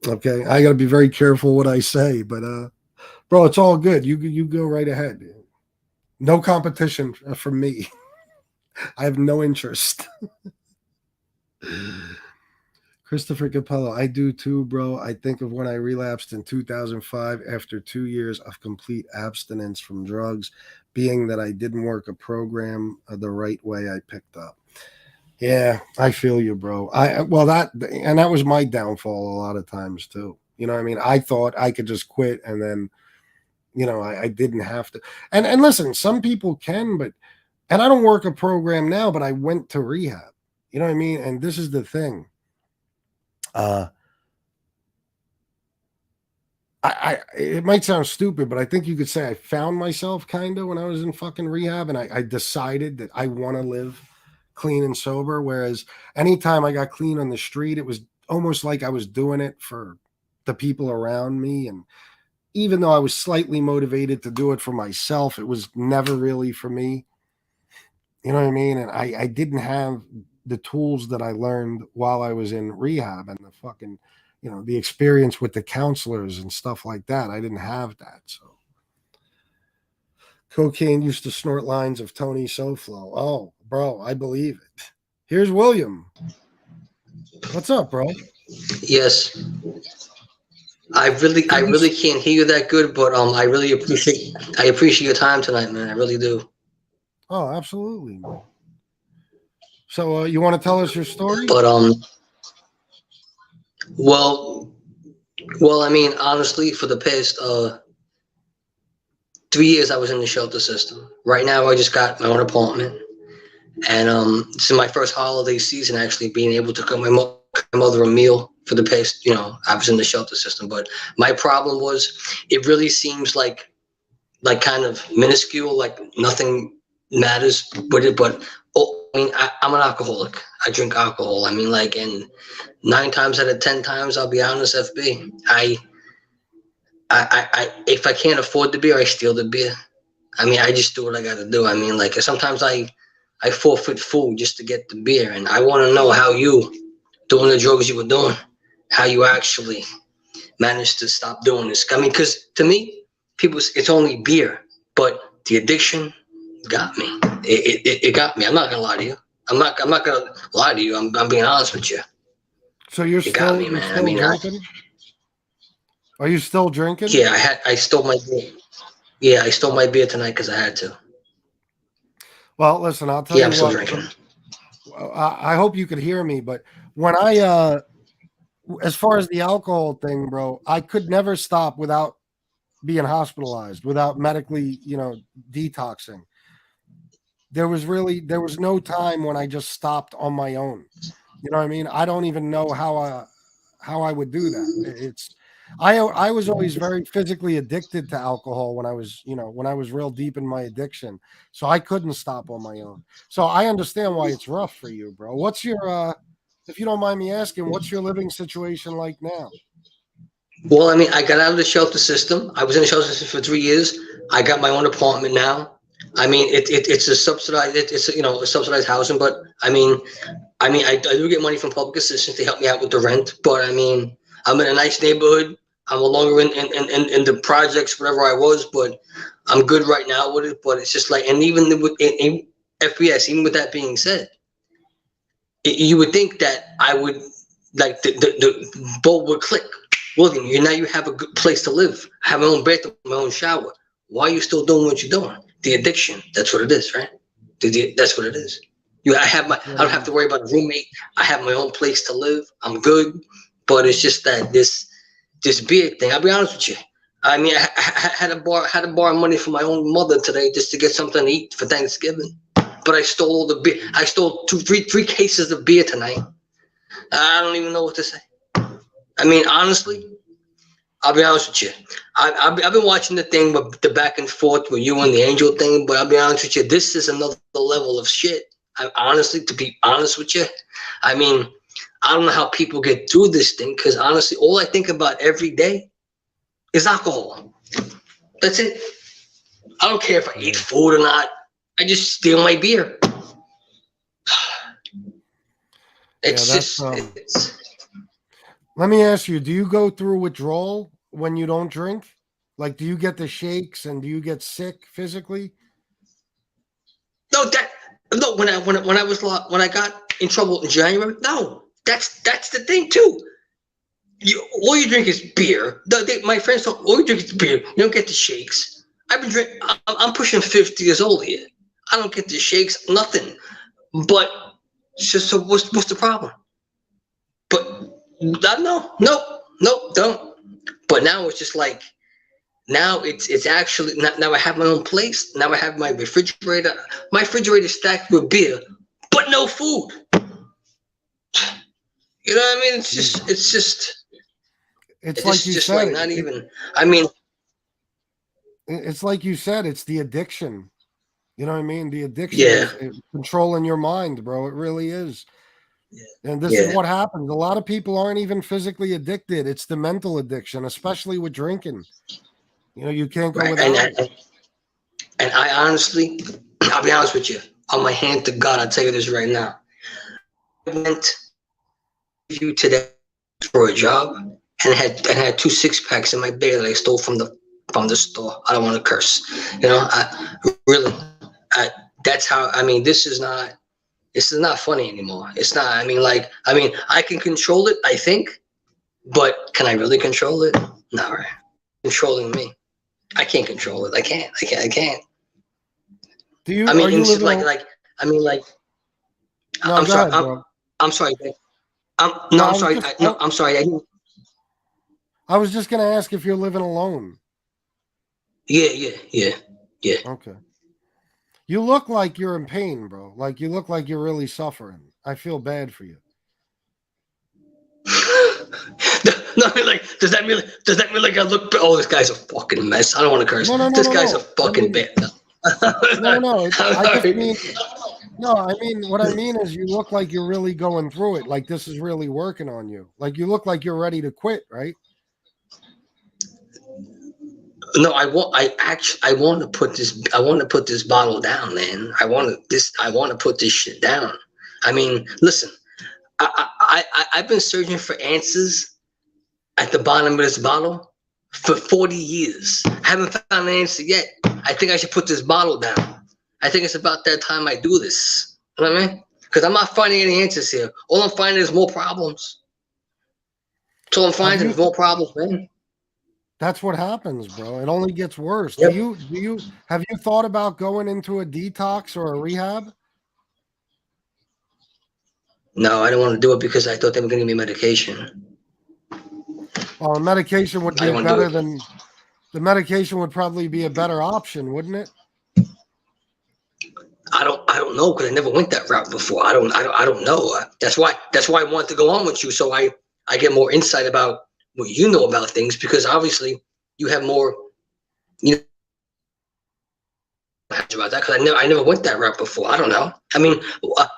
Okay, I got to be very careful what I say, but bro, it's all good. You go right ahead. No competition from me. I have no interest. Christopher Capello, I do too, bro. I think of when I relapsed in 2005 after 2 years of complete abstinence from drugs, being that I didn't work a program the right way I picked up. Yeah, I feel you, bro. That was my downfall a lot of times too. You know what I mean? I thought I could just quit and then, you know, I didn't have to. And listen, some people can, but and I don't work a program now, but I went to rehab. You know what I mean? And this is the thing. It might sound stupid, but I think you could say I found myself kind of when I was in fucking rehab, and I decided that I want to live clean and sober. Whereas anytime I got clean on the street, it was almost like I was doing it for the people around me. And even though I was slightly motivated to do it for myself, it was never really for me. You know what I mean? And I didn't have the tools that I learned while I was in rehab and the fucking, you know, the experience with the counselors and stuff like that. I didn't have that. So cocaine used to snort lines of Tony Soflo. Oh, bro, I believe it. Here's William. What's up, bro? Yes. I really can't hear you that good, but I appreciate your time tonight, man. I really do. Oh, absolutely. So you want to tell us your story? But well, I mean, honestly, for the past 3 years, I was in the shelter system. Right now, I just got my own apartment, and this is my first holiday season actually being able to cook my mother a meal. For the past, you know, I was in the shelter system, but my problem was it really seems like kind of minuscule, like nothing matters with it. But I mean, I'm an alcoholic. I drink alcohol. I mean, like, and 9 times out of 10 times, I'll be honest, FB. I if I can't afford the beer, I steal the beer. I mean, I just do what I got to do. I mean, like, sometimes I forfeit food just to get the beer, and I want to know how you, doing the drugs you were doing, how you actually managed to stop doing this. I mean, because to me, it's only beer, but the addiction got me. It got me. I'm not gonna lie to you. I'm not gonna lie to you. I'm being honest with you. So you're it got me, man. I mean, are you still drinking? Yeah, I stole my beer. Yeah, I stole my beer tonight because I had to. Well, listen, I'll tell you I'm what. still drinking. I hope you could hear me, but when I as far as the alcohol thing, bro, I could never stop without being hospitalized, without medically, you know, detoxing. There was no time when I just stopped on my own. You know what I mean? I don't even know how I would do that. I was always very physically addicted to alcohol when I was, when I was real deep in my addiction. So I couldn't stop on my own. So I understand why it's rough for you, bro. What's your if you don't mind me asking, what's your living situation like now? Well, I mean, I got out of the shelter system. I was in the shelter system for 3 years. I got my own apartment now. I mean, it's a subsidized, it's a subsidized housing, but I do get money from public assistance to help me out with the rent. But I mean, I'm in a nice neighborhood. I'm no longer in the projects, whatever I was, but I'm good right now with it. But it's just like, and even with in FPS, even with that being said, you would think that I would like the bolt would click. William, you have a good place to live. I have my own bathroom, my own shower. Why are you still doing what you're doing? The addiction. That's what it is, right? That's what it is. I don't have to worry about a roommate. I have my own place to live. I'm good. But it's just that this beer thing. I'll be honest with you. I mean, I had to borrow money from my own mother today just to get something to eat for Thanksgiving. But I stole all the beer. I stole three cases of beer tonight. I don't even know what to say. I mean, honestly, I'll be honest with you. I've been watching the thing with the back and forth with you and the Angel thing, but I'll be honest with you. This is another level of shit. Honestly, to be honest with you, I mean, I don't know how people get through this thing because honestly, all I think about every day is alcohol. That's it. I don't care if I eat food or not. I just steal my beer. It's Let me ask you, do you go through withdrawal when you don't drink? Like, do you get the shakes and do you get sick physically? No, when I got in trouble in January, no, that's the thing too. All you drink is beer. My friends told all you drink is beer. You don't get the shakes. I've been drinking. I'm pushing 50 years old here. I don't get the shakes, nothing. But it's just so what's the problem? But no, don't. But now it's just like now it's actually now I have my own place. Now I have my refrigerator. My refrigerator is stacked with beer, but no food. You know what I mean? It's like you just said. Like not even. I mean, it's like you said. It's the addiction. You know what I mean? The addiction is controlling your mind, bro. It really is. Yeah. And this is what happens. A lot of people aren't even physically addicted. It's the mental addiction, especially with drinking. You can't go without it. And I honestly, I'll be honest with you. On my hand to God, I'll tell you this right now. I went to you today for a job and had 2 6-packs in my bag that I stole from the store. I don't want to curse. That's how. I mean, this is not funny anymore. It's not. I mean, I can control it. I think, but can I really control it? No, right? Controlling me. I can't control it. I can't. Do you? I mean, you it's like. No, I'm sorry. ahead, I'm sorry. I'm sorry. I'm sorry. I was just gonna ask if you're living alone. Yeah. Okay. You look like you're in pain, bro. Like you look like you're really suffering. I feel bad for you. No, does that mean like I look? Oh, this guy's a fucking mess. I don't want to curse. This guy's a fucking bad. No. I mean, what I mean is you look like you're really going through it. Like this is really working on you. Like you look like you're ready to quit, right? No, I want to put this bottle down, man. I want to put this shit down. I mean, listen, I've been searching for answers at the bottom of this bottle for 40 years. I haven't found an answer yet. I think I should put this bottle down. I think it's about that time I do this. You know what I mean? Because I'm not finding any answers here. All I'm finding is more problems. That's all I'm finding is more problems, man. That's what happens, bro. It only gets worse. Yep. Have you thought about going into a detox or a rehab? No, I don't want to do it because I thought they were going to give me medication. Well, medication would be better than the medication would probably be a better option, wouldn't it? I don't know because I never went that route before. I don't know. That's why I wanted to go on with you so I get more insight about what you know about things, because obviously you have more, you know, about that, because I never went that route before. I don't know. I mean,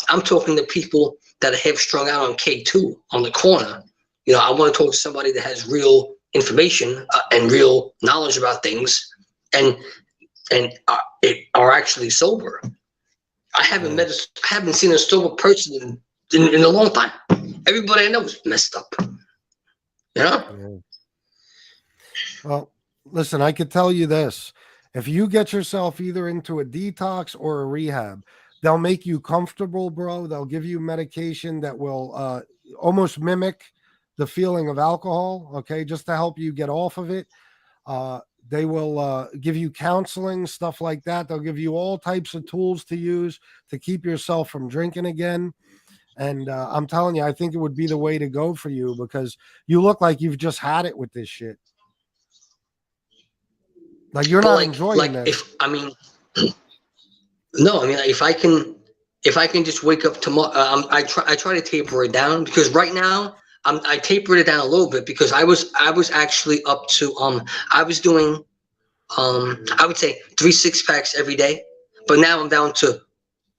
I'm talking to people that have strung out on K2 on the corner. You know, I want to talk to somebody that has real information and real knowledge about things, and are actually sober. I haven't I haven't seen a sober person in a long time. Everybody I know is messed up. You know? Yeah. Well, listen, I could tell you this. If you get yourself either into a detox or a rehab, they'll make you comfortable, bro. They'll give you medication that will almost mimic the feeling of alcohol, okay, just to help you get off of it. They will give you counseling, stuff like that. They'll give you all types of tools to use to keep yourself from drinking again. And I'm telling you, I think it would be the way to go for you, because you look like you've just had it with this shit. Like you're not enjoying this. If I mean, no, I mean, if I can just wake up tomorrow, I try to taper it down, because right now I tapered it down a little bit, because I was actually up to I was doing I would say 3 6-packs every day, but now I'm down to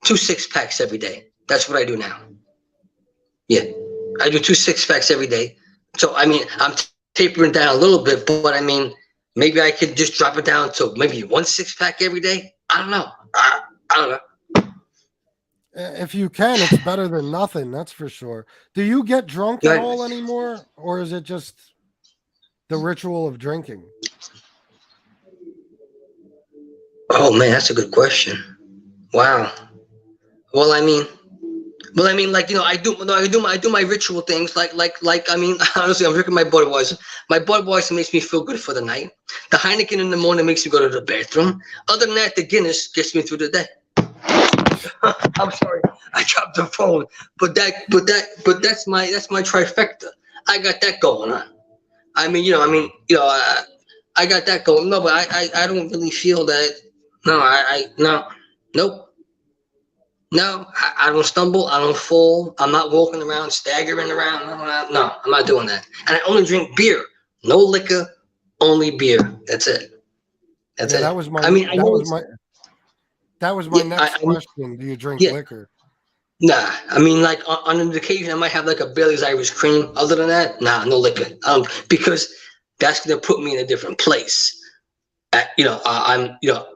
2 6-packs every day. That's what I do now. Yeah, I do 2 6-packs every day. So I mean, I'm tapering down a little bit, but I mean, maybe I could just drop it down to maybe 1 6-pack every day. I don't know. I don't know. If you can, it's better than nothing. That's for sure. Do you get drunk at all anymore, or is it just the ritual of drinking? Oh man, that's a good question. Wow. Well, I mean, like, you know, I do my ritual things. Like, I mean, honestly, I'm drinking my Budweiser. My Budweiser makes me feel good for the night. The Heineken in the morning makes me go to the bathroom. Other than that, the Guinness gets me through the day. I'm sorry, I dropped the phone, but that's my trifecta. I got that going on. I got that going. No, but I don't really feel that. No, nope. No, I don't stumble. I don't fall. I'm not walking around, staggering around. No, I'm not doing that. And I only drink beer. No liquor, only beer. That's it. That's it. That was my. That was my next question. Do you drink liquor? Nah, I mean, like on an occasion, I might have like a Bailey's Irish Cream. Other than that, nah, no liquor. Because that's gonna put me in a different place. This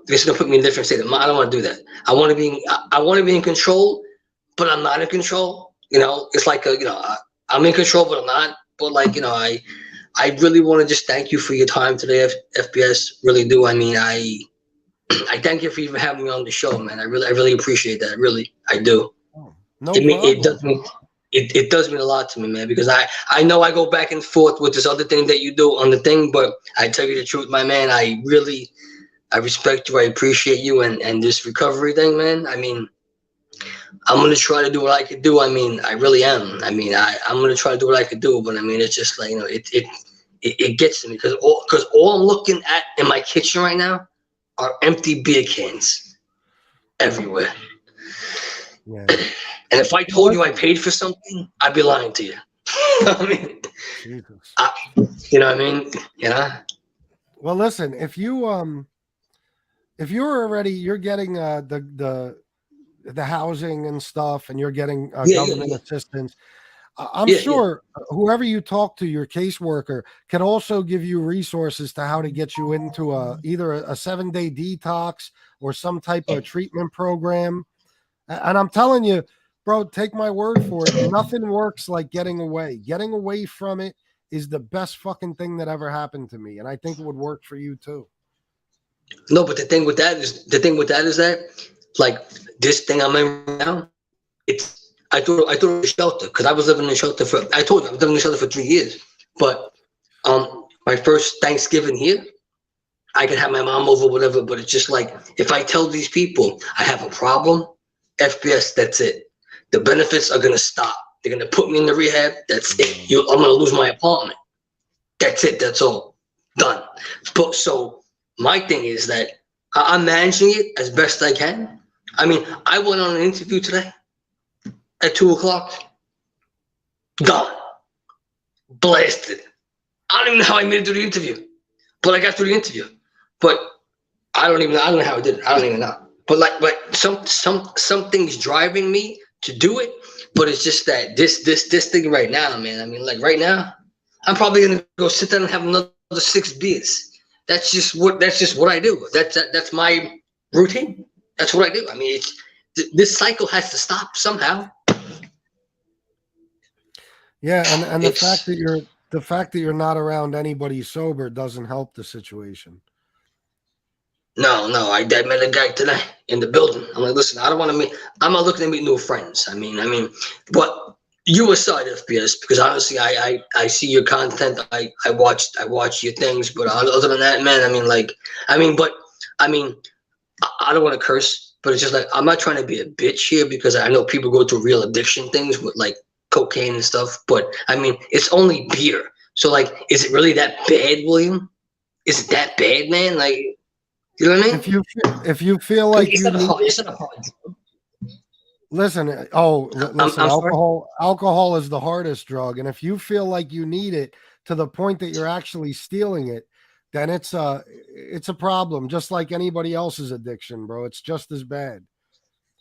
is gonna put me in a different state of mind. I don't want to do that. I want to be in control, but I'm not in control. You know, it's like I'm in control, but I'm not. But like, you know, I really want to just thank you for your time today, FBS. Really do. I mean, I thank you for even having me on the show, man. I really appreciate that. Really, I do. No problem. It does mean a lot to me, man, because I know I go back and forth with this other thing that you do on the thing, but I tell you the truth, my man, I respect you. I appreciate you and this recovery thing, man. I mean, I'm going to try to do what I could do. I mean, I really am. I mean, I'm going to try to do what I could do, but I mean, it's just like, you know, it gets to me because all I'm looking at in my kitchen right now are empty beer cans everywhere. Yeah. And if I told you I paid for something, I'd be lying to you. I mean, you know what I mean? Yeah. Well, listen, if you're getting the housing and stuff, and you're getting government assistance, I'm sure whoever you talk to, your caseworker, can also give you resources to how to get you into either a 7-day detox or some type of treatment program. And I'm telling you, bro, take my word for it. Nothing works like getting away. Getting away from it is the best fucking thing that ever happened to me. And I think it would work for you too. No, but the thing with that is that, like, this thing I'm in right now, I thought it was a shelter, because I was living in a shelter for 3 years. But my first Thanksgiving here, I could have my mom over, whatever, but it's just like, if I tell these people I have a problem, FBS, that's it. The benefits are gonna stop. They're gonna put me in the rehab. That's it. I'm gonna lose my apartment. That's it. That's all. Done. But so my thing is that I'm managing it as best I can. I mean, I went on an interview today at 2:00. Done. Blasted. don't even know how I made it through the interview, but I got through the interview. But I don't know how I did it. I don't even know. But like something's driving me to do it. But it's just that this thing right now, man. I mean, like right now, I'm probably gonna go sit down and have another 6 beers. That's just what I do. That's my routine. That's what I do. I mean, this cycle has to stop somehow. Yeah, and the fact that you're not around anybody sober doesn't help the situation. No, I met a guy today in the building. I'm like, listen, I don't want to meet. I'm not looking to meet new friends. I mean, but you aside FPS, because honestly, I see your content. I watch your things, but other than that, man, I don't want to curse, but it's just like I'm not trying to be a bitch here because I know people go through real addiction things with like cocaine and stuff. But I mean, it's only beer. So like, is it really that bad, William? Is it that bad, man? Like. You know what I mean? If you feel like it's not a hard drug. Listen, alcohol is the hardest drug, and if you feel like you need it to the point that you're actually stealing it, then it's a problem, just like anybody else's addiction, bro. It's just as bad.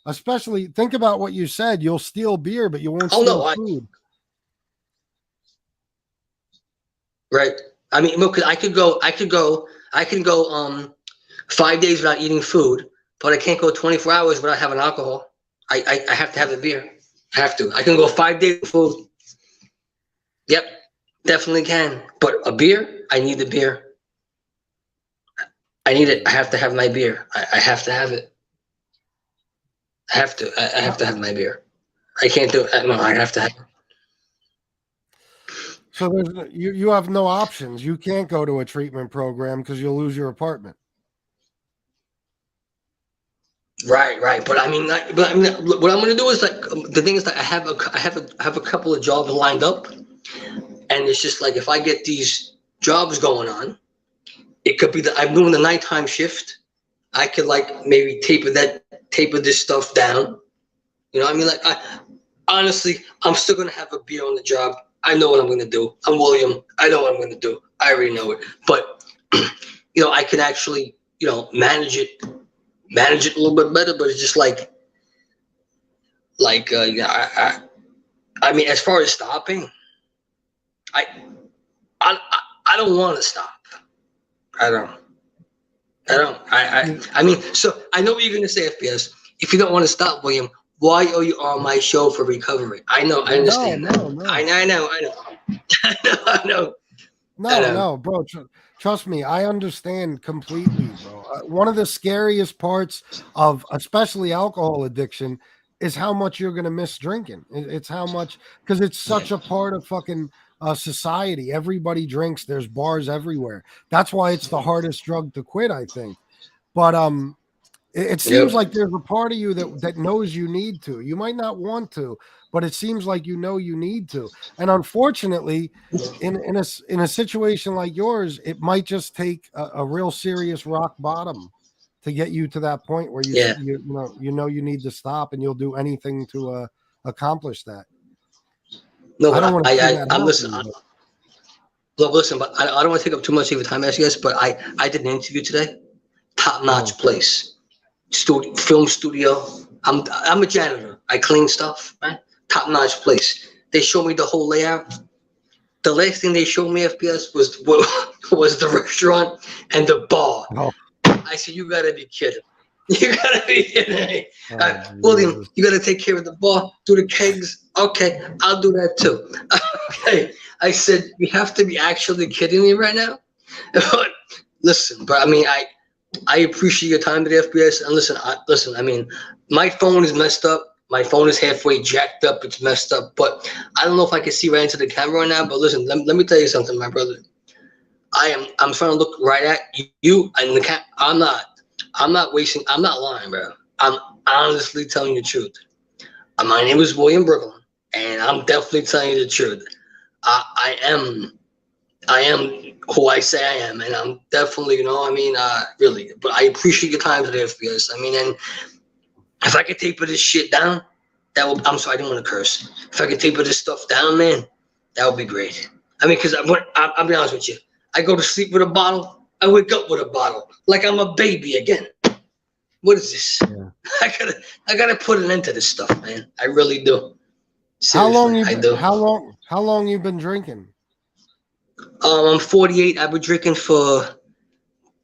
Especially think about what you said. You'll steal beer, but you won't steal food. Right. I mean, look, I can go 5 days without eating food, but I can't go 24 hours without having alcohol. I have to have the beer. I have to. I can go 5 days with food. Yep, definitely can. But a beer, I need the beer. I need it. I have to have my beer. I have to have it. I have to. I have to have my beer. I can't do it. No, I have to have it. So you have no options. You can't go to a treatment program because you'll lose your apartment. Right. But I mean, what I'm gonna do is like the thing is that I have a couple of jobs lined up, and it's just like if I get these jobs going on, it could be that I'm doing the nighttime shift. I could like maybe taper this stuff down. You know what I mean? Like honestly, I'm still gonna have a beer on the job. I know what I'm gonna do. I'm William. I know what I'm gonna do. I already know it. But I can actually manage it a little bit better, but it's just like I mean, as far as stopping, I don't want to stop. I mean, so I know what you're gonna say, FPS. If you don't want to stop, William, why are you on my show for recovery? I understand that. No. I know. No, bro. Trust me, I understand completely, bro. One of the scariest parts of especially alcohol addiction is how much you're going to miss drinking. It's how much, because it's such a part of fucking society. Everybody drinks. There's bars everywhere. That's why it's the hardest drug to quit, I think. But it seems like there's a part of you that knows you need to. You might not want to, but it seems like you need to. And unfortunately, in a situation like yours, it might just take a real serious rock bottom to get you to that point where you need to stop, and you'll do anything to accomplish that. No, I'm listening. Look, listen, but I don't want to take up too much of your time, guys. But I did an interview today, top-notch place. Film studio. I'm a janitor. I clean stuff, right? Top-notch place. They showed me the whole layout. The last thing they showed me, FPS, was the restaurant and the bar. Oh. I said, you gotta be kidding. You gotta be kidding me. William, you gotta take care of the bar, do the kegs. Okay, I'll do that too. Okay. I said, you have to be actually kidding me right now. But listen, I mean, I appreciate your time today, FPS. And listen. I mean, my phone is messed up. My phone is halfway jacked up. It's messed up. But I don't know if I can see right into the camera right now. But listen, let me tell you something, my brother. I'm trying to look right at you and the cat. I'm not wasting. I'm not lying, bro. I'm honestly telling you the truth. My name is William Brooklyn, and I'm definitely telling you the truth. I am who I say I am, and I'm definitely, really. But I appreciate your time today, FPS. I mean, and if I could taper this shit down, I'm sorry, I didn't want to curse. If I could taper this stuff down, man, that would be great. I mean, because I'll be honest with you. I go to sleep with a bottle. I wake up with a bottle, like I'm a baby again. What is this? Yeah. I gotta put an end to this stuff, man. I really do. How long Seriously, you I been, do. how long you been drinking? I'm 48. I've been drinking for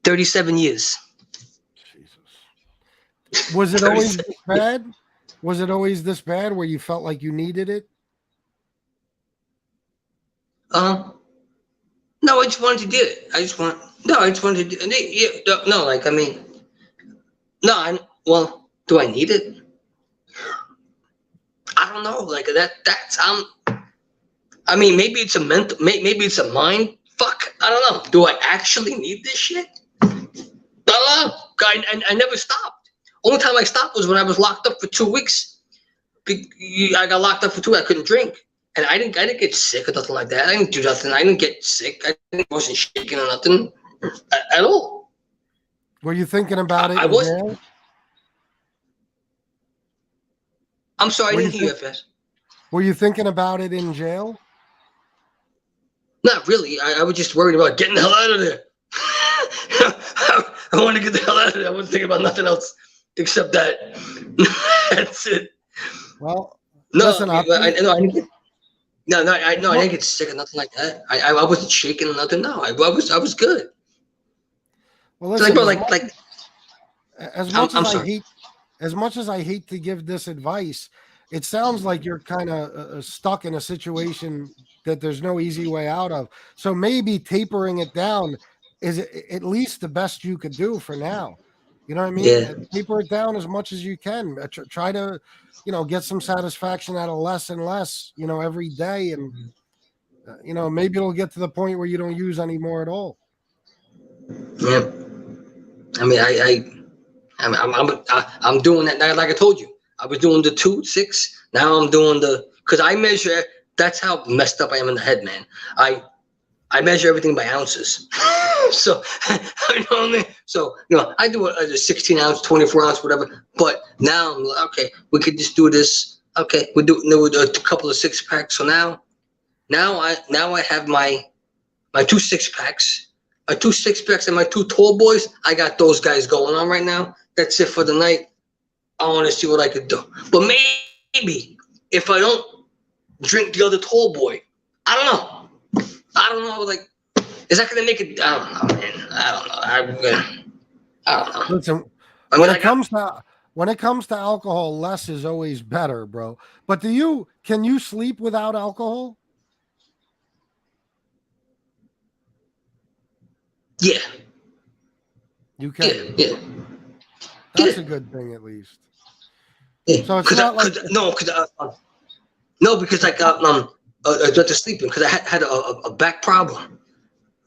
37 years. Jesus. Was it always 37 this bad? Was it always this bad where you felt like you needed it? No, I just wanted to do it. I just wanted to do it. Yeah, no, like, I mean, no, well, do I need it? I don't know. Like, I mean, maybe it's a mental, maybe it's a mind fuck. I don't know. Do I actually need this shit? I don't know. I never stopped. Only time I stopped was when I was locked up for 2 weeks. I got locked up for 2 weeks. I couldn't drink. And I didn't get sick or nothing like that. I didn't do nothing. I didn't get sick. Wasn't shaking or nothing at all. Were you thinking about it I in was. jail? I'm sorry, I Were didn't you hear you at first. Were you thinking about it in jail? Not really. I was just worried about getting the hell out of there. I want to get the hell out of there. I wasn't thinking about nothing else except that. That's it. Well, No, listen, I didn't get. I didn't get sick or nothing like that. I wasn't shaking or nothing. No, I was good. well, Like, listen, bro, like as much I'm as I sorry. hate, as much as I hate to give this advice, it sounds like you're kind of stuck in a situation that there's no easy way out of. So maybe tapering it down is at least the best you could do for now. You know what I mean? Yeah. Taper it down as much as you can. Try to, get some satisfaction out of less and less, every day. And, maybe it'll get to the point where you don't use any more at all. Yeah. I mean, I'm doing that now. Like I told you, I was doing the 2, 6. Now I'm doing because I measure. That's how messed up I am in the head, man. I measure everything by ounces. So you know what I mean. So I do a 16 ounce, 24 ounce, whatever. But now I'm like, okay, we could just do this. Okay, we do a couple of 6-packs. So now I have my 2 6-packs. My 2 6-packs and my 2 tall boys, I got those guys going on right now. That's it for the night. I want to see what I could do. But maybe if I don't drink the other tall boy, I don't know. Like, is that going to make it? I don't know, man. I don't know. Listen, when it comes to alcohol, less is always better, bro. But can you sleep without alcohol? Yeah. You can. Yeah. That's a good thing, at least. Yeah. So it's not like because I went to sleeping because I had a back problem.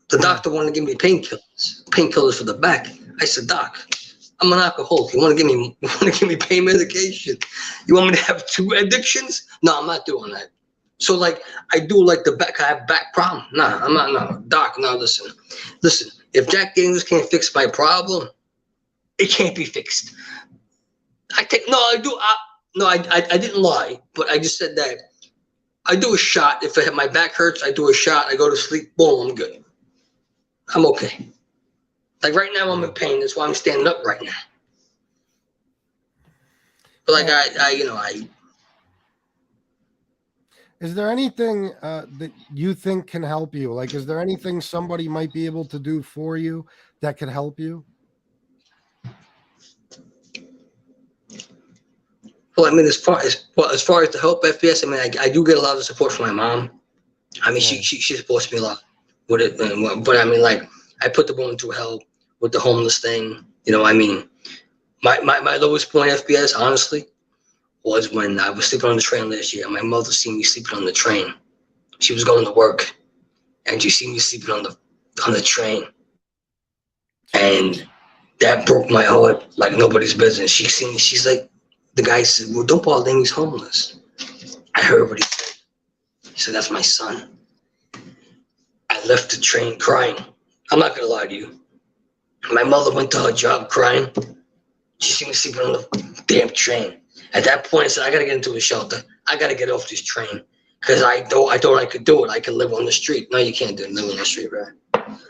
The doctor wanted to give me painkillers for the back. I said, Doc, I'm an alcoholic. You want to give me pain medication? You want me to have 2 addictions? No, I'm not doing that. So like I do like the back. I have back problem. Nah, I'm not. No, Doc. No, listen. If Jack Daniels can't fix my problem, it can't be fixed. I didn't lie, but I just said that I do a shot. If my back hurts, I do a shot. I go to sleep. Boom, I'm good. I'm okay. Like right now, I'm in pain. That's why I'm standing up right now. But like Is there anything that you think can help you? Like, is there anything somebody might be able to do for you that could help you? Well, I mean, as far as the help FPS, I mean, I do get a lot of support from my mom. I mean, she supports me a lot with it. But I mean, like, I put the woman through hell with the homeless thing. I mean, my lowest point FPS, honestly, was when I was sleeping on the train last year. My mother seen me sleeping on the train. She was going to work, and she seen me sleeping on the train, and that broke my heart like nobody's business. She seen me. She's like, the guy said, "Well, don't bother him. He's homeless." I heard what he said. He said, "That's my son." I left the train crying. I'm not gonna lie to you. My mother went to her job crying. She seen me sleeping on the damn train. At that point, I said, I gotta get into a shelter. I gotta get off this train. because I thought I could do it. I could live on the street. No, you can't live on the street, right?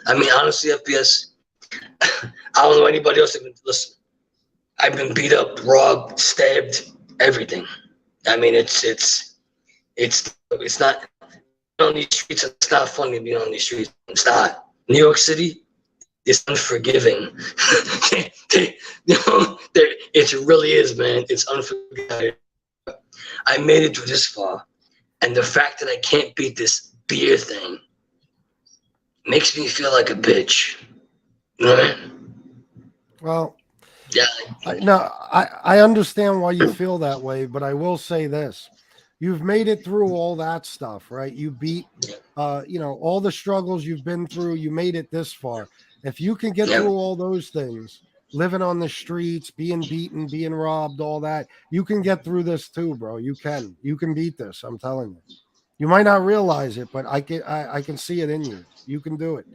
I mean, honestly, FPS, I don't know anybody else that listen. I've been beat up, robbed, stabbed, everything. I mean, it's not on these streets. It's not funny to be on these streets. It's not. New York City is unforgiving. It really is, man. It's unforgiving. I made it through this far, and the fact that I can't beat this beer thing makes me feel like a bitch. You know what I mean? Well, yeah. I understand why you feel that way, but I will say this. You've made it through all that stuff, right? You beat, all the struggles you've been through. You made it this far. If you can get through all those things, living on the streets, being beaten, being robbed, all that, you can get through this too, bro. You can beat this. I'm telling you. You might not realize it, but I can see it in you. You can do it.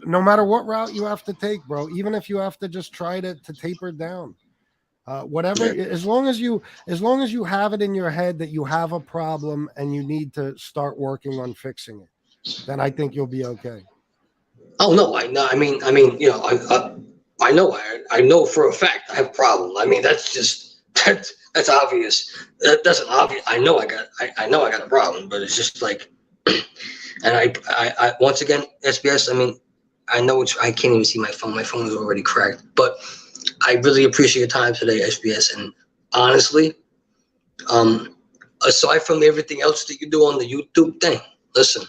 No matter what route you have to take, bro, even if you have to just try to taper it down, whatever, as long as you have it in your head that you have a problem and you need to start working on fixing it, then I think you'll be okay. Oh no, I know. I mean, I know. I know for a fact I have a problem. I mean, that's obvious. That's an obvious. I know I got a problem, but it's just like, and I once again, SBS. I mean, I know I can't even see my phone. My phone is already cracked. But I really appreciate your time today, SBS. And honestly, aside from everything else that you do on the YouTube thing, listen,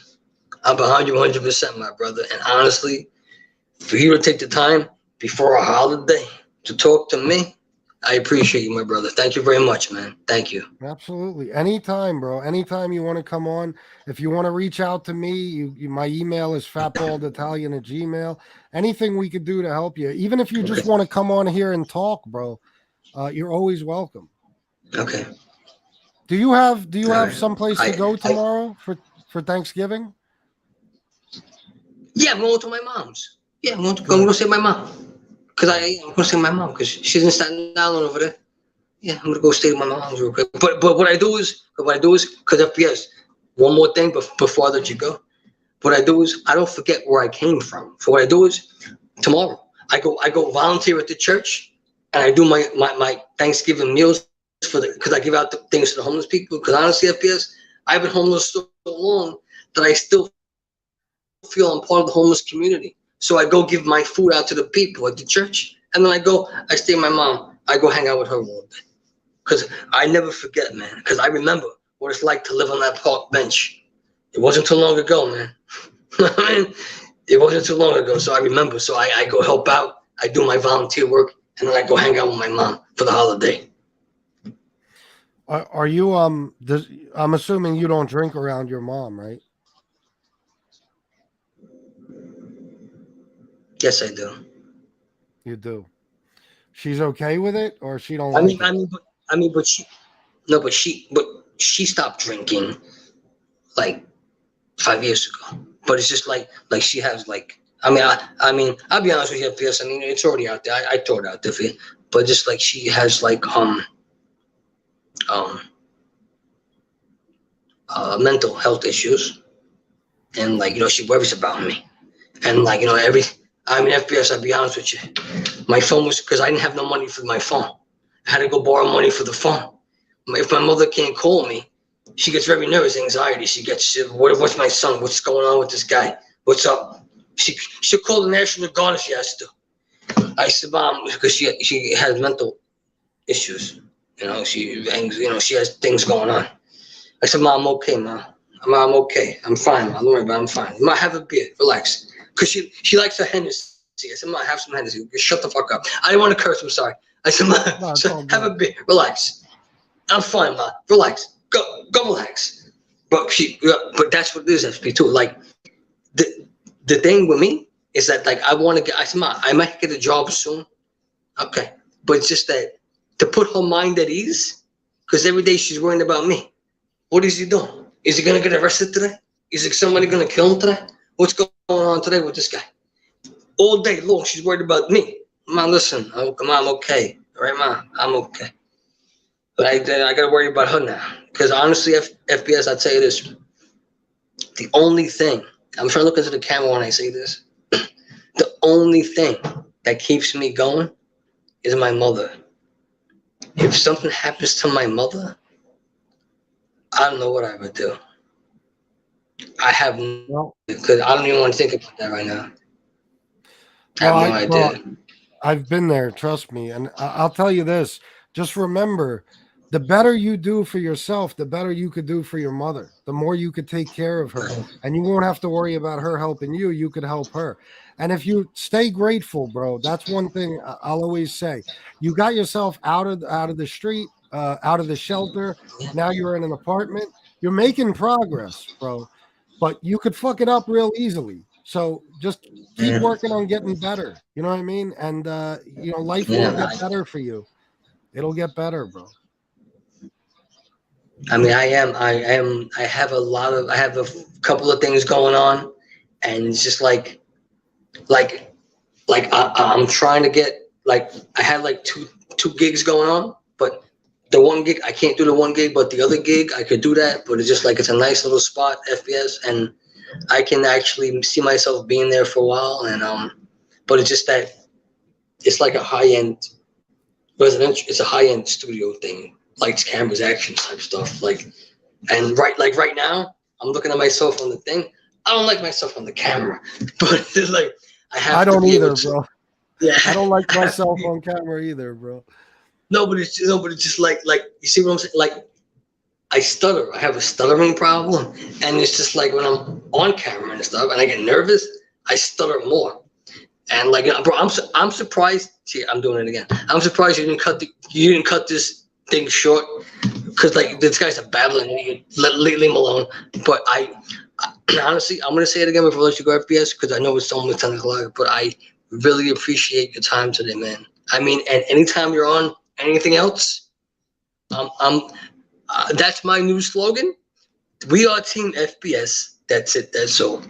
I'm behind you 100%, my brother. And honestly, for you to take the time before a holiday to talk to me, I appreciate you, my brother. Thank you very much, man. Thank you. Absolutely. Anytime, bro. Anytime you want to come on. If you want to reach out to me, my email is fatbalditallion@gmail. Anything we could do to help you. Even if you just want to come on here and talk, bro, you're always welcome. Okay. Do you have someplace to go tomorrow for Thanksgiving? Yeah, I'm going to my mom's. Yeah, I'm going to see my mom. I'm going to see my mom because she's in Staten Island over there. Yeah, I'm going to go stay with my mom's real quick. But what I do is, because FPS, one more thing before I let you go. What I do is, I don't forget where I came from. So what I do is, tomorrow, I go volunteer at the church, and I do my Thanksgiving meals because I give out the things to the homeless people. Because honestly, FPS, I've been homeless so long that I still feel I'm part of the homeless community. So I go give my food out to the people at the church, and then I stay with my mom. I go hang out with her a little bit. Because I never forget, man. Because I remember what it's like to live on that park bench. It wasn't too long ago, man. I mean, it wasn't too long ago, so I remember. So I go help out. I do my volunteer work, and then I go hang out with my mom for the holiday. Are you I'm assuming you don't drink around your mom, right? Yes, I do. You do. She's okay with it, or she don't like it? But she stopped drinking like 5 years ago. But it's just like she has like, I mean, I'll be honest with you, FPS. I mean, it's already out there. I throw it out there for you. But just like she has like mental health issues, and like she worries about me, and like FPS. I'll be honest with you. My phone was because I didn't have no money for my phone. I had to go borrow money for the phone. If my mother can't call me, she gets very nervous, anxiety. She gets, what's my son? What's going on with this guy? What's up? She'll call the National Guard if she has to. I said, Mom, because she has mental issues. She has things going on. I said, Mom, I'm okay, Mom. I'm okay. I'm fine, Mom. Don't worry about it. I'm fine. Mom, have a beer. Relax. Because she likes her Hennessy. I said, Mom, have some Hennessy. Shut the fuck up. I didn't want to curse. I'm sorry. I said, Mom, have a beer. Relax. I'm fine, Mom. Relax. Go relax. But that's what it is, SP too. Like the thing with me is that like I said, Mom, I might get a job soon. Okay. But it's just that to put her mind at ease, because every day she's worrying about me. What is he doing? Is he gonna get arrested today? Is somebody gonna kill him today? What's going on today with this guy? All day long, she's worried about me. Mom, listen, I'm okay. All right, Mom, I'm okay. But I got to worry about her now. Because honestly, FBS, I'll tell you this. The only thing, I'm trying to look into the camera when I say this. The only thing that keeps me going is my mother. If something happens to my mother, I don't know what I would do. I have Well, because I don't even want to think about that right now. I have no idea. I've been there, trust me. And I'll tell you this, just remember, the better you do for yourself, the better you could do for your mother. The more you could take care of her, and you won't have to worry about her helping you. You could help her. And if you stay grateful, bro, that's one thing I'll always say. You got yourself out of the street, out of the shelter. Now you're in an apartment. You're making progress, bro. But you could fuck it up real easily. So just keep Yeah. working on getting better. You know what I mean? And life will get better for you. It'll get better, bro. I mean, I have I have a couple of things going on, and it's just like, I'm trying to get, like, I had like two gigs going on, but the one gig, I can't do the one gig, but the other gig, I could do that, but it's just like, it's a nice little spot, FBS, and I can actually see myself being there for a while, and, but it's just that, it's like a high-end residential, it's a high-end studio thing, lights, cameras, action type stuff, and right now, I'm looking at myself on the thing. I don't like myself on the camera, but it's like I don't either, bro. Yeah, I don't like myself on camera either, bro. No, but it's just like you see what I'm saying? Like, I stutter. I have a stuttering problem, and it's just like when I'm on camera and stuff, and I get nervous, I stutter more. And like, bro, I'm surprised. See, I'm doing it again. I'm surprised you didn't cut this thing short, because like, this guy's a babbling idiot. Leave him alone. But I honestly, I'm gonna say it again before I let you go, FPS, because I know it's almost 10 o'clock. But I really appreciate your time today, man. I mean, and anytime you're on anything else, that's my new slogan. We are Team FBS. That's it. That's all.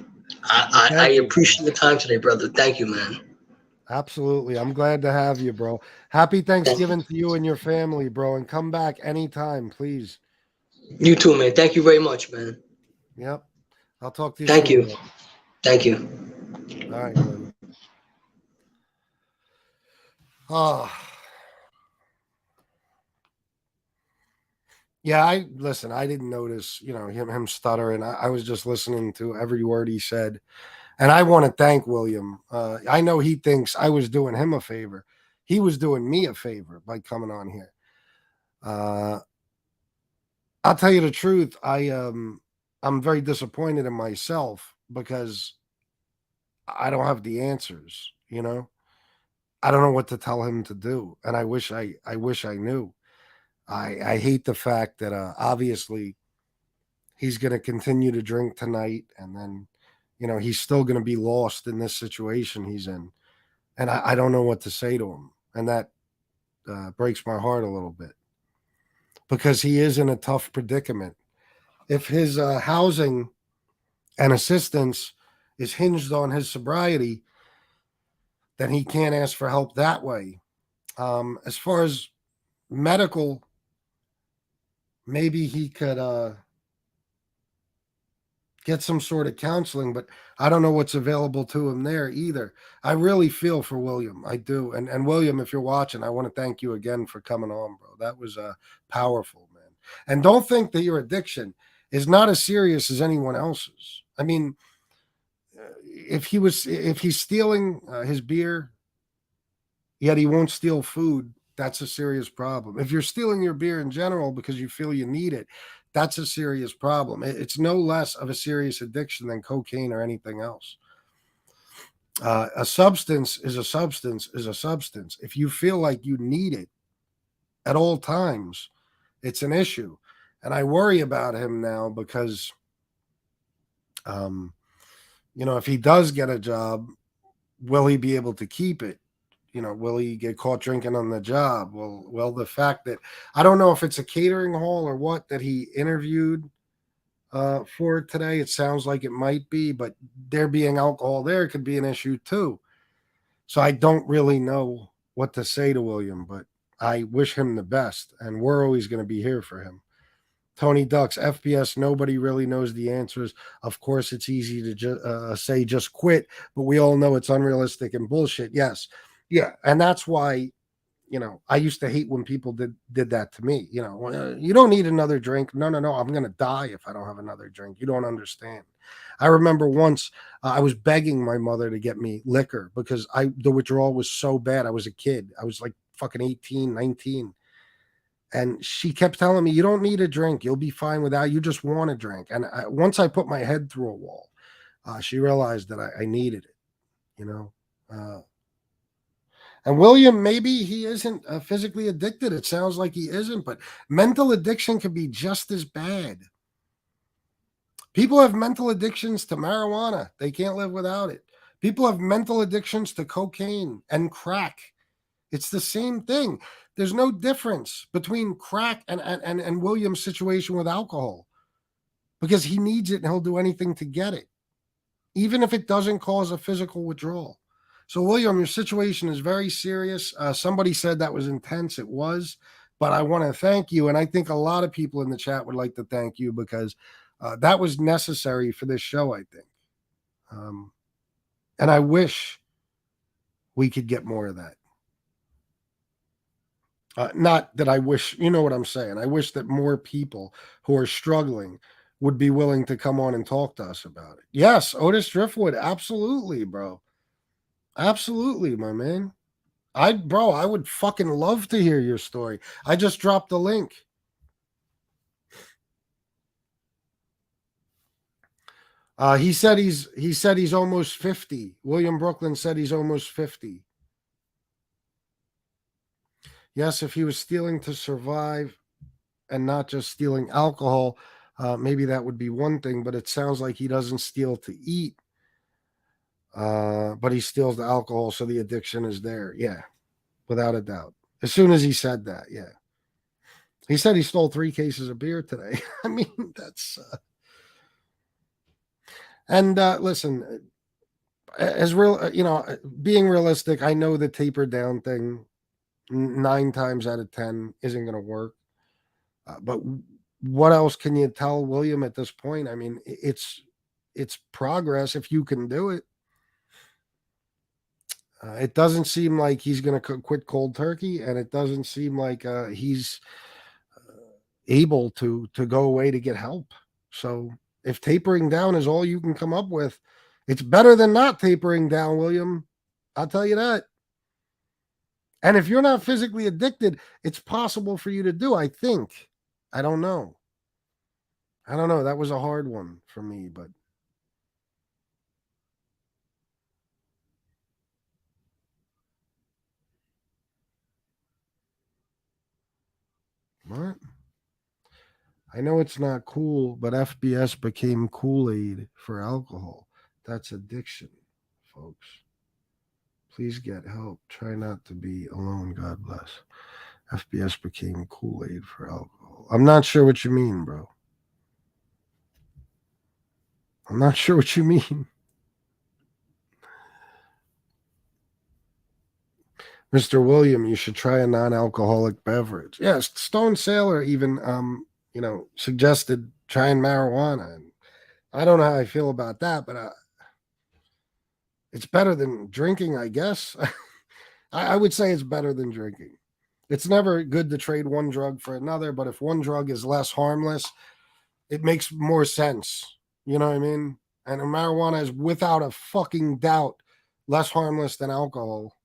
I appreciate the time today, brother. Thank you, man. Absolutely. I'm glad to have you, bro. Happy Thanksgiving to you and your family, bro. And come back anytime, please. You too, man. Thank you very much, man. Yep. I'll talk to you Thank soon. you. Thank you. All right, man. Oh. Yeah, I didn't notice, him stuttering. I was just listening to every word he said. And I want to thank William. I know he thinks I was doing him a favor. He was doing me a favor by coming on here. I'll tell you the truth. I'm very disappointed in myself because I don't have the answers, I don't know what to tell him to do. And I wish I knew. I hate the fact that obviously he's going to continue to drink tonight, and then he's still going to be lost in this situation he's in, and I don't know what to say to him, and that breaks my heart a little bit because he is in a tough predicament. If his housing and assistance is hinged on his sobriety, then he can't ask for help that way. As far as medical, maybe he could get some sort of counseling, but I don't know what's available to him there either. I really feel for William. I do. And William, if you're watching, I want to thank you again for coming on, bro. That was powerful, man. And don't think that your addiction is not as serious as anyone else's. I mean, if he's stealing his beer, yet he won't steal food, that's a serious problem. If you're stealing your beer in general because you feel you need it, that's a serious problem. It's no less of a serious addiction than cocaine or anything else. A substance is a substance is a substance. If you feel like you need it at all times, it's an issue. And I worry about him now because, if he does get a job, will he be able to keep it? Will he get caught drinking on the job? Well, the fact that I don't know if it's a catering hall or what that he interviewed for today. It sounds like it might be, but there being alcohol there could be an issue too. So I don't really know what to say to William, but I wish him the best, and we're always going to be here for him. Tony Ducks, FPS, nobody really knows the answers. Of course, it's easy to say just quit, but we all know it's unrealistic and bullshit. Yes. Yeah. And that's why, I used to hate when people did that to me. You don't need another drink. No, no, no. I'm going to die if I don't have another drink. You don't understand. I remember once I was begging my mother to get me liquor because the withdrawal was so bad. I was a kid. I was like fucking 18, 19. And she kept telling me, you don't need a drink. You'll be fine without. You just want a drink. And once I put my head through a wall, she realized that I needed it, and William, maybe he isn't physically addicted. It sounds like he isn't, but mental addiction can be just as bad. People have mental addictions to marijuana. They can't live without it. People have mental addictions to cocaine and crack. It's the same thing. There's no difference between crack and William's situation with alcohol because he needs it and he'll do anything to get it, even if it doesn't cause a physical withdrawal. So, William, your situation is very serious. Somebody said that was intense. It was, but I want to thank you. And I think a lot of people in the chat would like to thank you because that was necessary for this show, I think. And I wish we could get more of that. Not that I wish, you know what I'm saying. I wish that more people who are struggling would be willing to come on and talk to us about it. Yes, Otis Driftwood. Absolutely, bro. Absolutely, my man. I would fucking love to hear your story. I just dropped the link. He said he's almost 50. William Brooklyn said he's almost 50. Yes, if he was stealing to survive and not just stealing alcohol, maybe that would be one thing, but it sounds like he doesn't steal to eat. But he steals the alcohol, so the addiction is there. Yeah, without a doubt. As soon as he said that, yeah. He said he stole 3 cases of beer today. I mean, that's... And listen, as real, being realistic, I know the taper down thing 9 times out of 10 isn't going to work. But what else can you tell William at this point? I mean, it's progress if you can do it. It doesn't seem like he's going to quit cold turkey, and it doesn't seem like he's able to go away to get help. So if tapering down is all you can come up with, it's better than not tapering down, William. I'll tell you that. And if you're not physically addicted, it's possible for you to do, I think. I don't know. That was a hard one for me, but what? I know it's not cool, but FBS became Kool-Aid for alcohol. That's addiction, folks. Please get help. Try not to be alone. God bless. FBS became Kool-Aid for alcohol. I'm not sure what you mean, bro. I'm not sure what you mean. Mr. William, you should try a non-alcoholic beverage. Yes, Stone Sailor even suggested trying marijuana. And I don't know how I feel about that, but it's better than drinking, I guess. I would say it's better than drinking. It's never good to trade one drug for another, but if one drug is less harmless, it makes more sense. You know what I mean? And marijuana is without a fucking doubt less harmless than alcohol.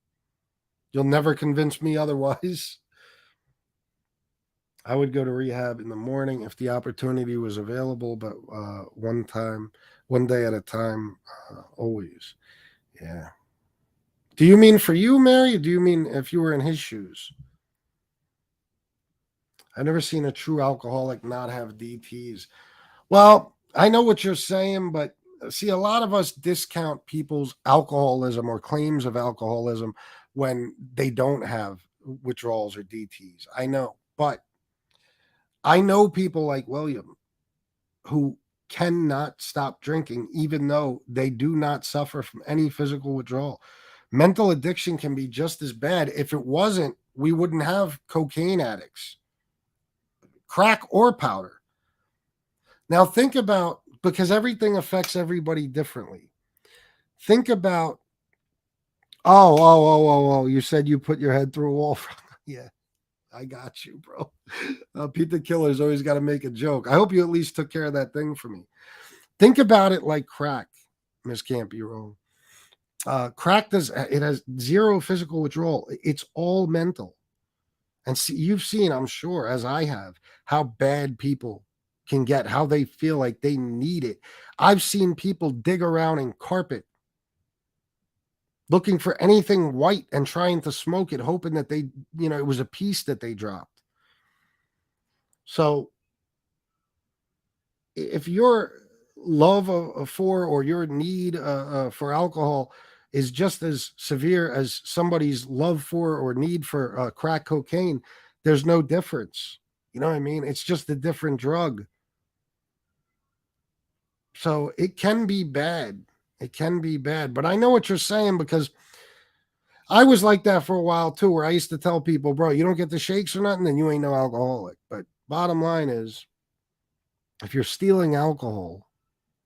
You'll never convince me otherwise. I would go to rehab in the morning if the opportunity was available, but one day at a time, always. Yeah. Do you mean for you, Mary? Or do you mean if you were in his shoes? I've never seen a true alcoholic not have DTs. Well, I know what you're saying, but see, a lot of us discount people's alcoholism or claims of alcoholism when they don't have withdrawals or DTs. I know, but I know people like William who cannot stop drinking, even though they do not suffer from any physical withdrawal. Mental addiction can be just as bad if it wasn't we wouldn't have cocaine addicts, crack or powder. Now think about, because everything affects everybody differently. Think about, oh, you said you put your head through a wall. Yeah, I got you, bro. Pete the Killer's always got to make a joke. I hope you at least took care of that thing for me. Think about it like crack. Miss Can't Be Wrong. Crack has zero physical withdrawal. It's all mental. And see, you've seen, I'm sure, as I have, how bad people can get, how they feel like they need it. I've seen people dig around in carpet looking for anything white and trying to smoke it, hoping that it was a piece that they dropped. So if your love for, or your need for alcohol is just as severe as somebody's love for or need for crack cocaine, there's no difference. You know what I mean? It's just a different drug. So it can be bad. It can be bad. But I know what you're saying, because I was like that for a while too, where I used to tell people, bro, you don't get the shakes or nothing, then you ain't no alcoholic. But bottom line is, if you're stealing alcohol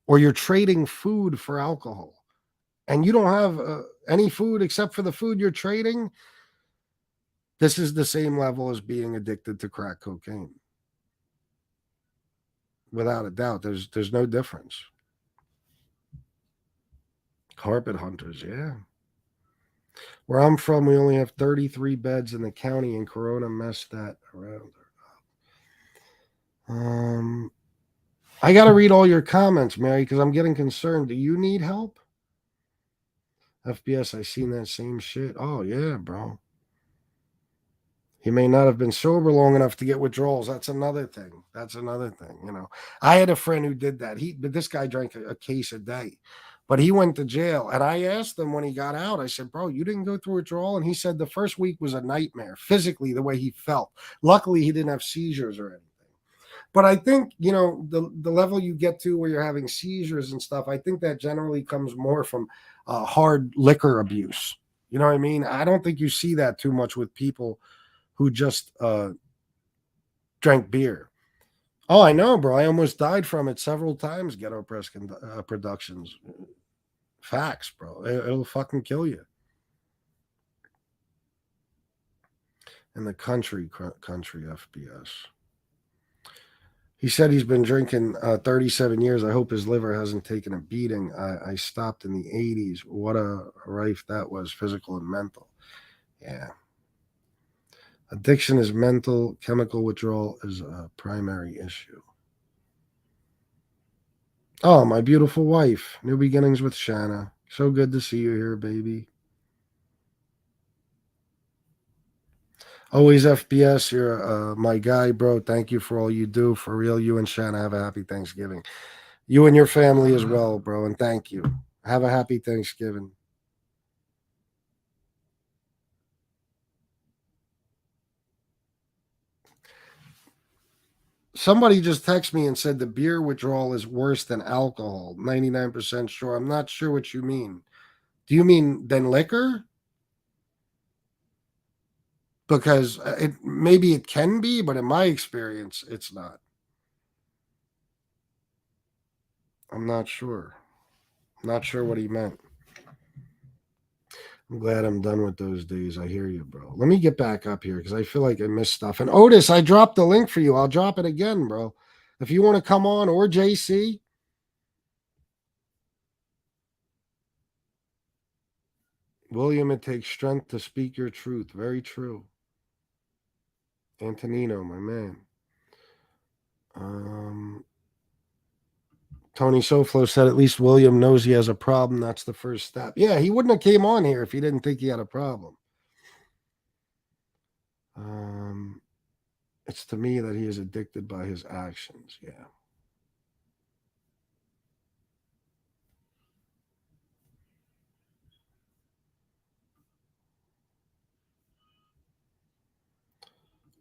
or you're trading food for alcohol and you don't have any food except for the food you're trading, this is the same level as being addicted to crack cocaine. Without a doubt, there's no difference. Carpet hunters, yeah. Where I'm from, we only have 33 beds in the county, and Corona messed that around. I got to read all your comments, Mary, because I'm getting concerned. Do you need help? FBS, I seen that same shit. Oh, yeah, bro. He may not have been sober long enough to get withdrawals. That's another thing. I had a friend who did that. But this guy drank a case a day. But he went to jail. And I asked him when he got out, I said, bro, you didn't go through withdrawal? And he said the first week was a nightmare, physically, the way he felt. Luckily, he didn't have seizures or anything. But I think, the level you get to where you're having seizures and stuff, I think that generally comes more from hard liquor abuse. You know what I mean? I don't think you see that too much with people who just drank beer. Oh, I know, bro. I almost died from it several times, Ghetto Press Productions. Facts, bro. It'll fucking kill you. In the country FBS. He said he's been drinking 37 years. I hope his liver hasn't taken a beating. I stopped in the 80s. What a rife that was, physical and mental. Yeah. Addiction is mental. Chemical withdrawal is a primary issue. Oh, my beautiful wife. New beginnings with Shanna. So good to see you here, baby. Always FBS. You're my guy, bro. Thank you for all you do. For real, you and Shanna have a happy Thanksgiving. You and your family as well, bro. And thank you. Have a happy Thanksgiving. Somebody just texted me and said the beer withdrawal is worse than alcohol. 99% sure. I'm not sure what you mean. Do you mean than liquor? Because maybe it can be, but in my experience, it's not. I'm not sure. Not sure what he meant. I'm glad I'm done with those days. I hear you, bro. Let me get back up here because I feel like I missed stuff. And Otis, I dropped the link for you. I'll drop it again, bro. If you want to come on, or JC. William, it takes strength to speak your truth. Very true. Antonino, my man. Tony Soflo said at least William knows he has a problem. That's the first step. Yeah, he wouldn't have came on here if he didn't think he had a problem. It's to me that he is addicted by his actions. Yeah.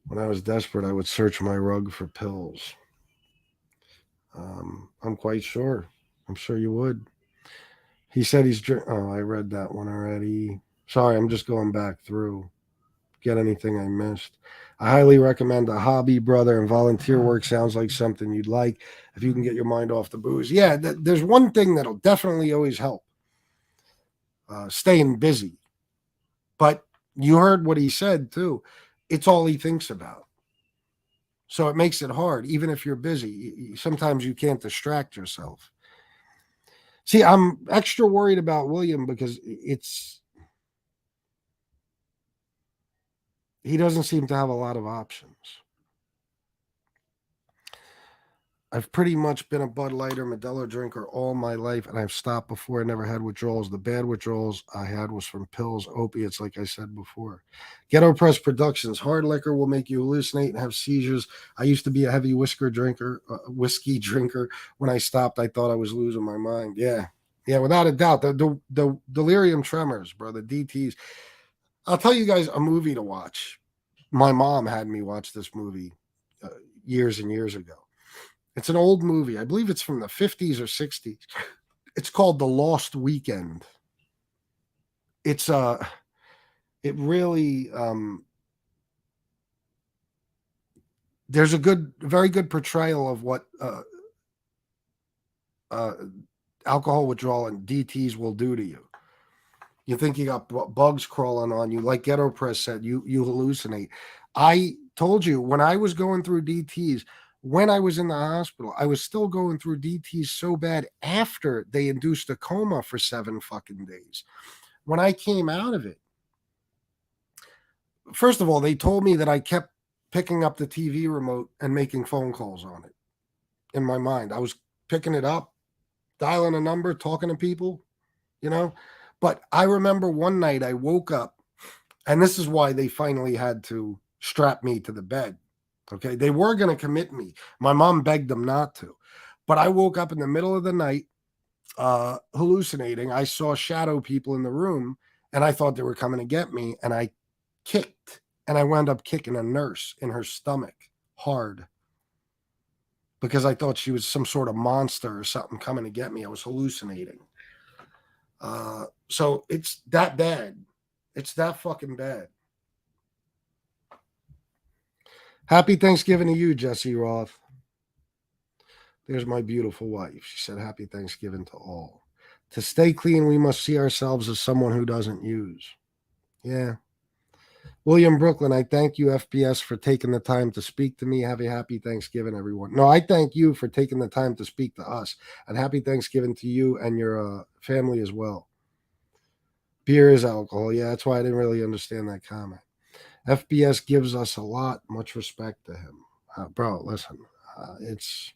When I was desperate, I would search my rug for pills. I'm quite sure. I'm sure you would. He said he's. Oh, I read that one already. Sorry, I'm just going back through. get anything I missed. I highly recommend a hobby, brother, and volunteer work sounds like something you'd like if you can get your mind off the booze. Yeah, there's one thing that'll definitely always help, staying busy. But you heard what he said, too. It's all he thinks about. So it makes it hard, even if you're busy. Sometimes you can't distract yourself. See, I'm extra worried about William because he doesn't seem to have a lot of options. I've pretty much been a Bud Light or Modelo drinker all my life, and I've stopped before. I never had withdrawals. The bad withdrawals I had was from pills, opiates, like I said before. Ghetto Press Productions. Hard liquor will make you hallucinate and have seizures. I used to be a heavy whiskey drinker. When I stopped, I thought I was losing my mind. Yeah, without a doubt. The delirium tremors, bro. The DTs. I'll tell you guys a movie to watch. My mom had me watch this movie years and years ago. It's an old movie. I believe it's from the 50s or 60s. It's called The Lost Weekend. It really, there's a very good portrayal of what alcohol withdrawal and DTs will do to you. You think you got bugs crawling on you. Like Ghetto Press said, you hallucinate. I told you when I was going through DTs, when I was in the hospital, I was still going through DTs so bad after they induced a coma for 7 fucking days. When I came out of it, first of all, they told me that I kept picking up the TV remote and making phone calls on it. In my mind, I was picking it up, dialing a number, talking to people, But I remember one night I woke up, and this is why they finally had to strap me to the bed. Okay, they were going to commit me. My mom begged them not to. But I woke up in the middle of the night hallucinating. I saw shadow people in the room, and I thought they were coming to get me, and I kicked, and I wound up kicking a nurse in her stomach hard because I thought she was some sort of monster or something coming to get me. I was hallucinating. So it's that bad. It's that fucking bad. Happy Thanksgiving to you, Jesse Roth. There's my beautiful wife. She said, Happy Thanksgiving to all. To stay clean, we must see ourselves as someone who doesn't use. Yeah. William Brooklyn, I thank you, FBS, for taking the time to speak to me. Have a happy Thanksgiving, everyone. No, I thank you for taking the time to speak to us. And happy Thanksgiving to you and your family as well. Beer is alcohol. Yeah, that's why I didn't really understand that comment. FBS gives us a lot. Much respect to him. Bro, listen, it's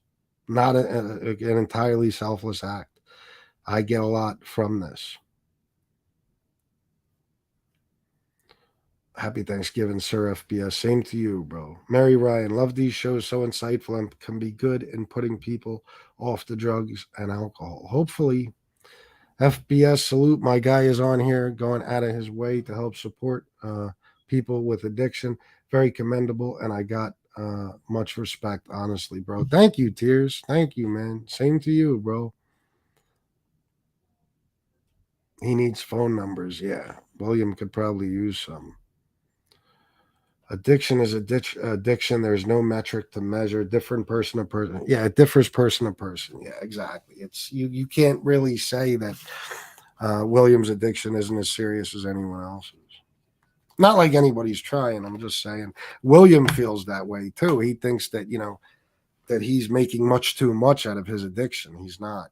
not an entirely selfless act. I get a lot from this. Happy Thanksgiving, sir, FBS. Same to you, bro. Mary Ryan, love these shows. So insightful and can be good in putting people off the drugs and alcohol. Hopefully, FBS, salute. My guy is on here going out of his way to help support people with addiction. Very commendable. And I got much respect, honestly, bro. Thank you, Tears. Thank you, man. Same to you, bro. He needs phone numbers. Yeah. William could probably use some. Addiction is addiction. There's no metric to measure. Different person to person. Yeah, it differs person to person. Yeah, exactly. It's you can't really say that William's addiction isn't as serious as anyone else's. Not like anybody's trying. I'm just saying William feels that way too. He thinks that, that he's making much too much out of his addiction. He's not.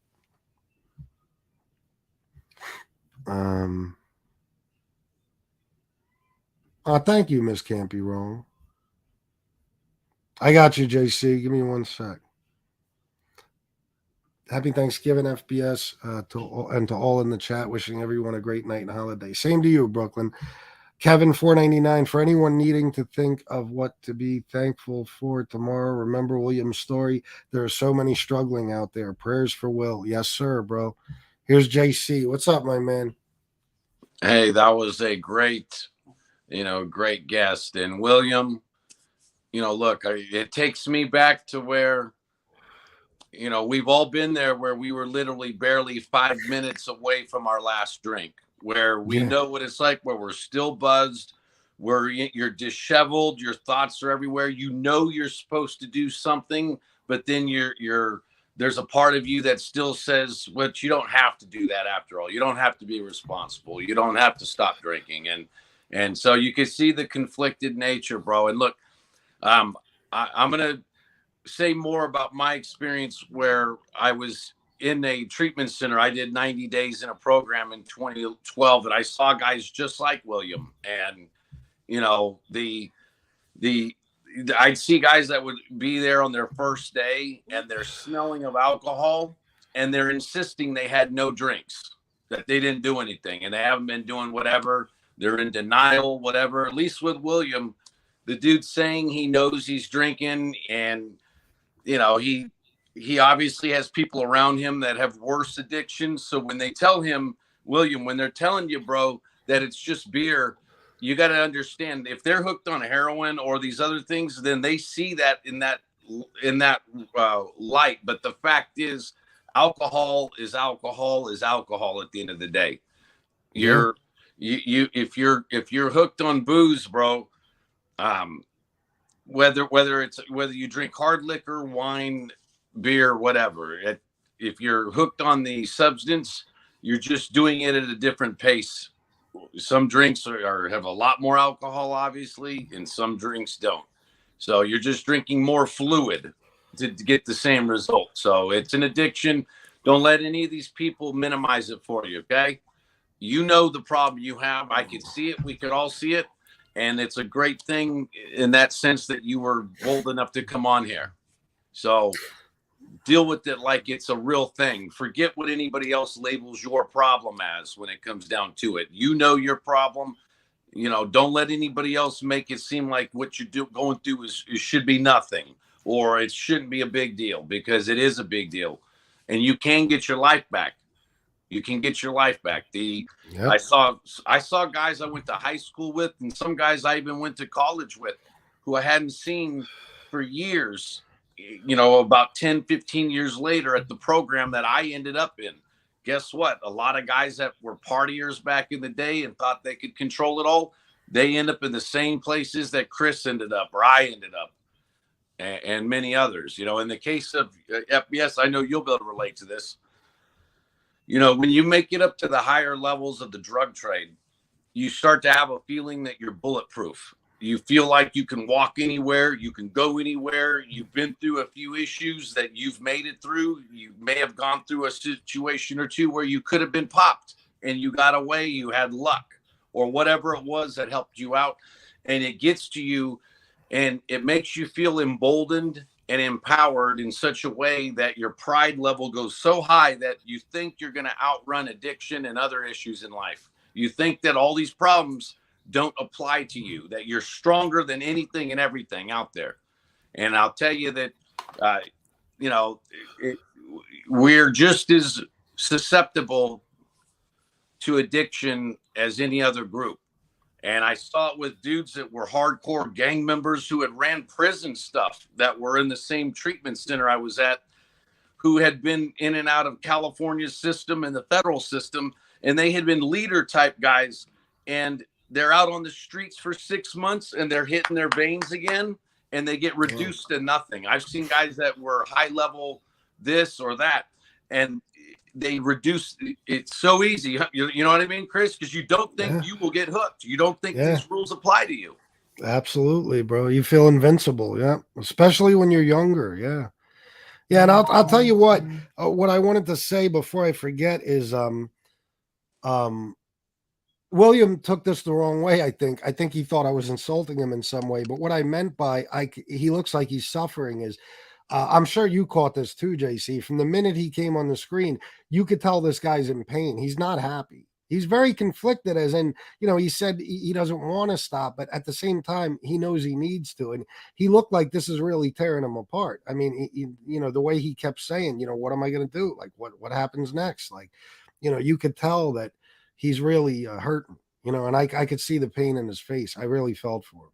Thank you, Miss Can't Be Wrong. I got you, JC. Give me 1 sec. Happy Thanksgiving, FBS, to all in the chat. Wishing everyone a great night and holiday. Same to you, Brooklyn. Kevin, $4.99. For anyone needing to think of what to be thankful for tomorrow, remember William's story. There are so many struggling out there. Prayers for Will. Yes, sir, bro. Here's JC. What's up, my man? Hey, that was a great guest. And William, look, it takes me back to where, we've all been there where we were literally barely 5 minutes away from our last drink, where we know what it's like, where we're still buzzed, where you're disheveled, your thoughts are everywhere. You know you're supposed to do something, but then there's a part of you that still says, well, you don't have to do that after all. You don't have to be responsible. You don't have to stop drinking. And so you can see the conflicted nature, bro. And look, I'm going to say more about my experience where I was in a treatment center. I did 90 days in a program in 2012, and I saw guys just like William. And, you know, I'd see guys that would be there on their first day and they're smelling of alcohol and they're insisting they had no drinks, that they didn't do anything and they haven't been doing whatever. They're in denial, whatever. At least with William, the dude's saying he knows he's drinking, and, you know, he obviously has people around him that have worse addictions. So when they tell him, William, when they're telling you, bro, that it's just beer, you got to understand, if they're hooked on heroin or these other things, then they see that in that light. But the fact is, alcohol is alcohol is alcohol at the end of the day. If you're hooked on booze, bro, whether you drink hard liquor, wine, beer, whatever, if you're hooked on the substance, you're just doing it at a different pace. Some drinks have a lot more alcohol, obviously, and some drinks don't. So you're just drinking more fluid to get the same result. So it's an addiction. Don't let any of these people minimize it for you, okay? You know the problem you have. I can see it. We could all see it. And it's a great thing in that sense that you were bold enough to come on here. So deal with it like it's a real thing. Forget what anybody else labels your problem as when it comes down to it. You know your problem. You know, don't let anybody else make it seem like what you're going through it should be nothing, or it shouldn't be a big deal, because it is a big deal. And you can get your life back. You can get your life back. I saw guys I went to high school with, and some guys I even went to college with, who I hadn't seen for years, you know, about 10, 15 years later at the program that I ended up in. Guess what? A lot of guys that were partiers back in the day and thought they could control it all, they end up in the same places that Chris ended up, or I ended up, and many others. You know, in the case of FBS, I know you'll be able to relate to this. You know, when you make it up to the higher levels of the drug trade, you start to have a feeling that you're bulletproof. You feel like you can walk anywhere, you can go anywhere. You've been through a few issues that you've made it through. You may have gone through a situation or two where you could have been popped and you got away, you had luck, or whatever it was that helped you out. And it gets to you and it makes you feel emboldened and empowered in such a way that your pride level goes so high that you think you're going to outrun addiction and other issues in life. You think that all these problems don't apply to you, that you're stronger than anything and everything out there. And I'll tell you that, you know, we're just as susceptible to addiction as any other group. And I saw it with dudes that were hardcore gang members who had ran prison stuff, that were in the same treatment center I was at, who had been in and out of California's system and the federal system. And they had been leader type guys, and they're out on the streets for 6 months and they're hitting their veins again, and they get reduced to nothing. I've seen guys that were high level this or that, and they reduce. It's so easy. You know what I mean, Chris? Because you don't think you will get hooked. You don't think these rules apply to you. Absolutely, bro. You feel invincible. Yeah. Especially when you're younger. Yeah. Yeah. And I'll tell you what I wanted to say before I forget is, William took this the wrong way. I think he thought I was insulting him in some way, but what I meant by he looks like he's suffering is, I'm sure you caught this too, JC. From the minute he came on the screen, you could tell this guy's in pain. He's not happy. He's very conflicted, as in, you know, he said he doesn't want to stop, but at the same time, he knows he needs to. And he looked like this is really tearing him apart. I mean, you know, the way he kept saying, you know, what am I going to do? Like, what happens next? Like, you know, you could tell that he's really hurting, you know, and I could see the pain in his face. I really felt for him.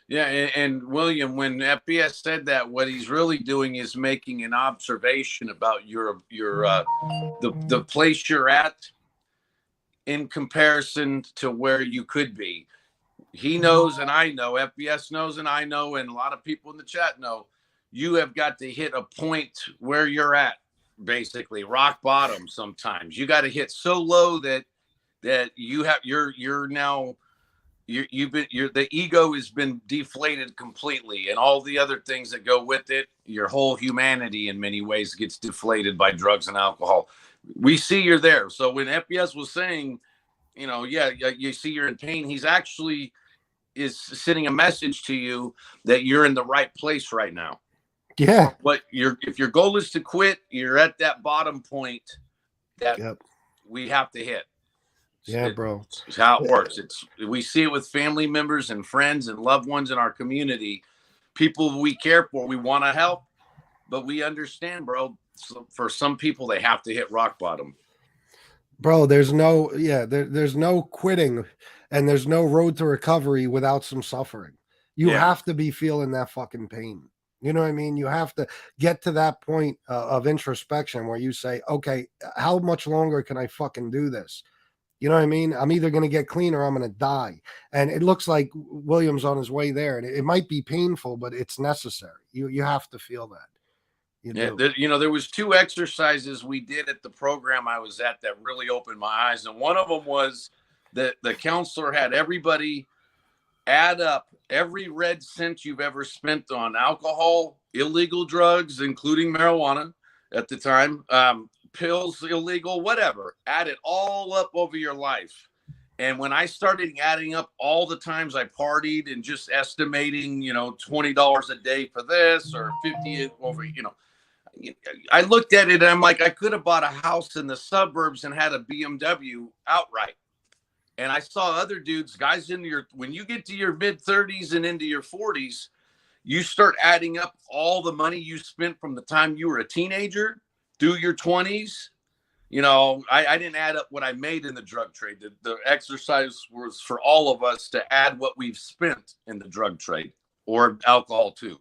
Yeah, and William, when FBS said that, what he's really doing is making an observation about the place you're at in comparison to where you could be. he knows, and I know, FBS knows, and I know, and a lot of people in the chat know, you have got to hit a point where you're at, basically rock bottom. Sometimes you got to hit so low that you're now the ego has been deflated completely, and all the other things that go with it. Your whole humanity in many ways gets deflated by drugs and alcohol. We see you're there. So when FBS was saying, yeah, you see you're in pain, he's actually is sending a message to you that you're in the right place right now. Yeah. But if your goal is to quit, you're at that bottom point that we have to hit. Yeah, bro. It's how it works. We see it with family members and friends and loved ones in our community, people we care for, we want to help, but we understand, bro. So for some people, they have to hit rock bottom. Bro, there's no quitting, and there's no road to recovery without some suffering. You have to be feeling that fucking pain. You know what I mean? You have to get to that point of introspection where you say, okay, how much longer can I fucking do this? You know what I mean? I'm either going to get clean or I'm going to die. And it looks like William's on his way there. And it might be painful, but it's necessary. You have to feel that. There was 2 exercises we did at the program I was at that really opened my eyes. And one of them was that the counselor had everybody add up every red cent you've ever spent on alcohol, illegal drugs, including marijuana at the time, pills, illegal, whatever. Add it all up over your life. And when I started adding up all the times I partied and just estimating, $20 a day for this or 50 over, I looked at it and I'm like, I could have bought a house in the suburbs and had a BMW outright. And I saw other dudes, guys when you get to your mid 30s and into your 40s, you start adding up all the money you spent from the time you were a teenager through your 20s. I didn't add up what I made in the drug trade. The exercise was for all of us to add what we've spent in the drug trade or alcohol too.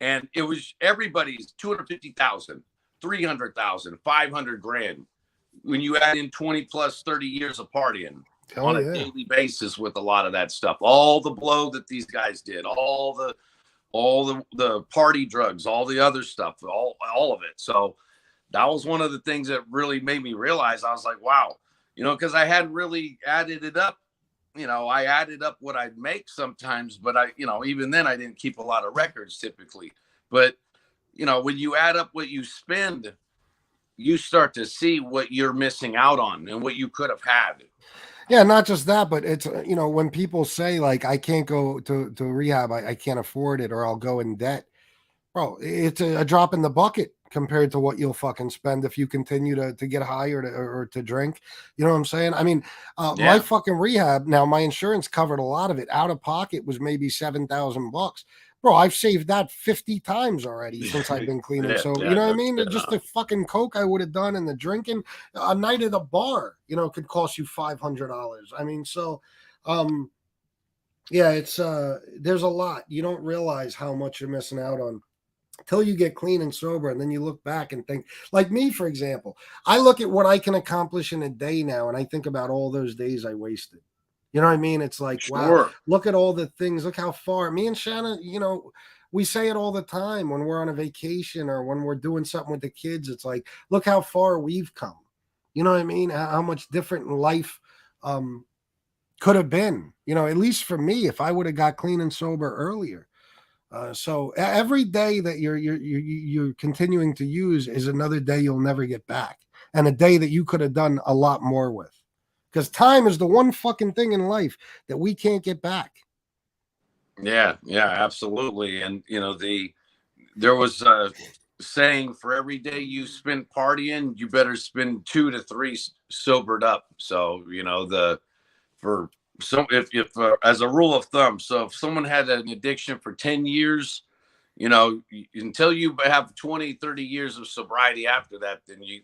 And it was everybody's 250,000, 300,000, 500 grand when you add in 20 plus 30 years of partying on a daily basis with a lot of that stuff. All the blow that these guys did, all the party drugs, all the other stuff, all of it. So that was one of the things that really made me realize. I was like, wow, because I hadn't really added it up. I added up what I'd make sometimes, but even then I didn't keep a lot of records typically. But, when you add up what you spend, you start to see what you're missing out on and what you could have had. Yeah, not just that, but it's, when people say like, I can't go to rehab, I can't afford it, or I'll go in debt. Bro, it's a drop in the bucket compared to what you'll fucking spend if you continue to get high or to drink. You know what I'm saying? I mean, my fucking rehab, now my insurance covered a lot of it. Out of pocket was maybe $7,000. Bro, I've saved that 50 times already since I've been cleaning. So, you know what I mean? Just the fucking coke I would have done and the drinking, a night at a bar, could cost you $500. I mean, so, yeah, it's, there's a lot. You don't realize how much you're missing out on till you get clean and sober, and then you look back and think, like me, for example, I look at what I can accomplish in a day now, and I think about all those days I wasted. You know what I mean? It's like, wow, look at all the things. Look how far. Me and Shannon, we say it all the time when we're on a vacation or when we're doing something with the kids. It's like, look how far we've come. You know what I mean? How much different life could have been. At least for me, if I would have got clean and sober earlier. So every day that you're continuing to use is another day you'll never get back, and a day that you could have done a lot more with, because time is the one fucking thing in life that we can't get back. Yeah, absolutely. And there was a saying, for every day you spend partying, you better spend 2 to 3 sobered up. So if as a rule of thumb, so if someone had an addiction for 10 years, until you have 20, 30 years of sobriety after that, then you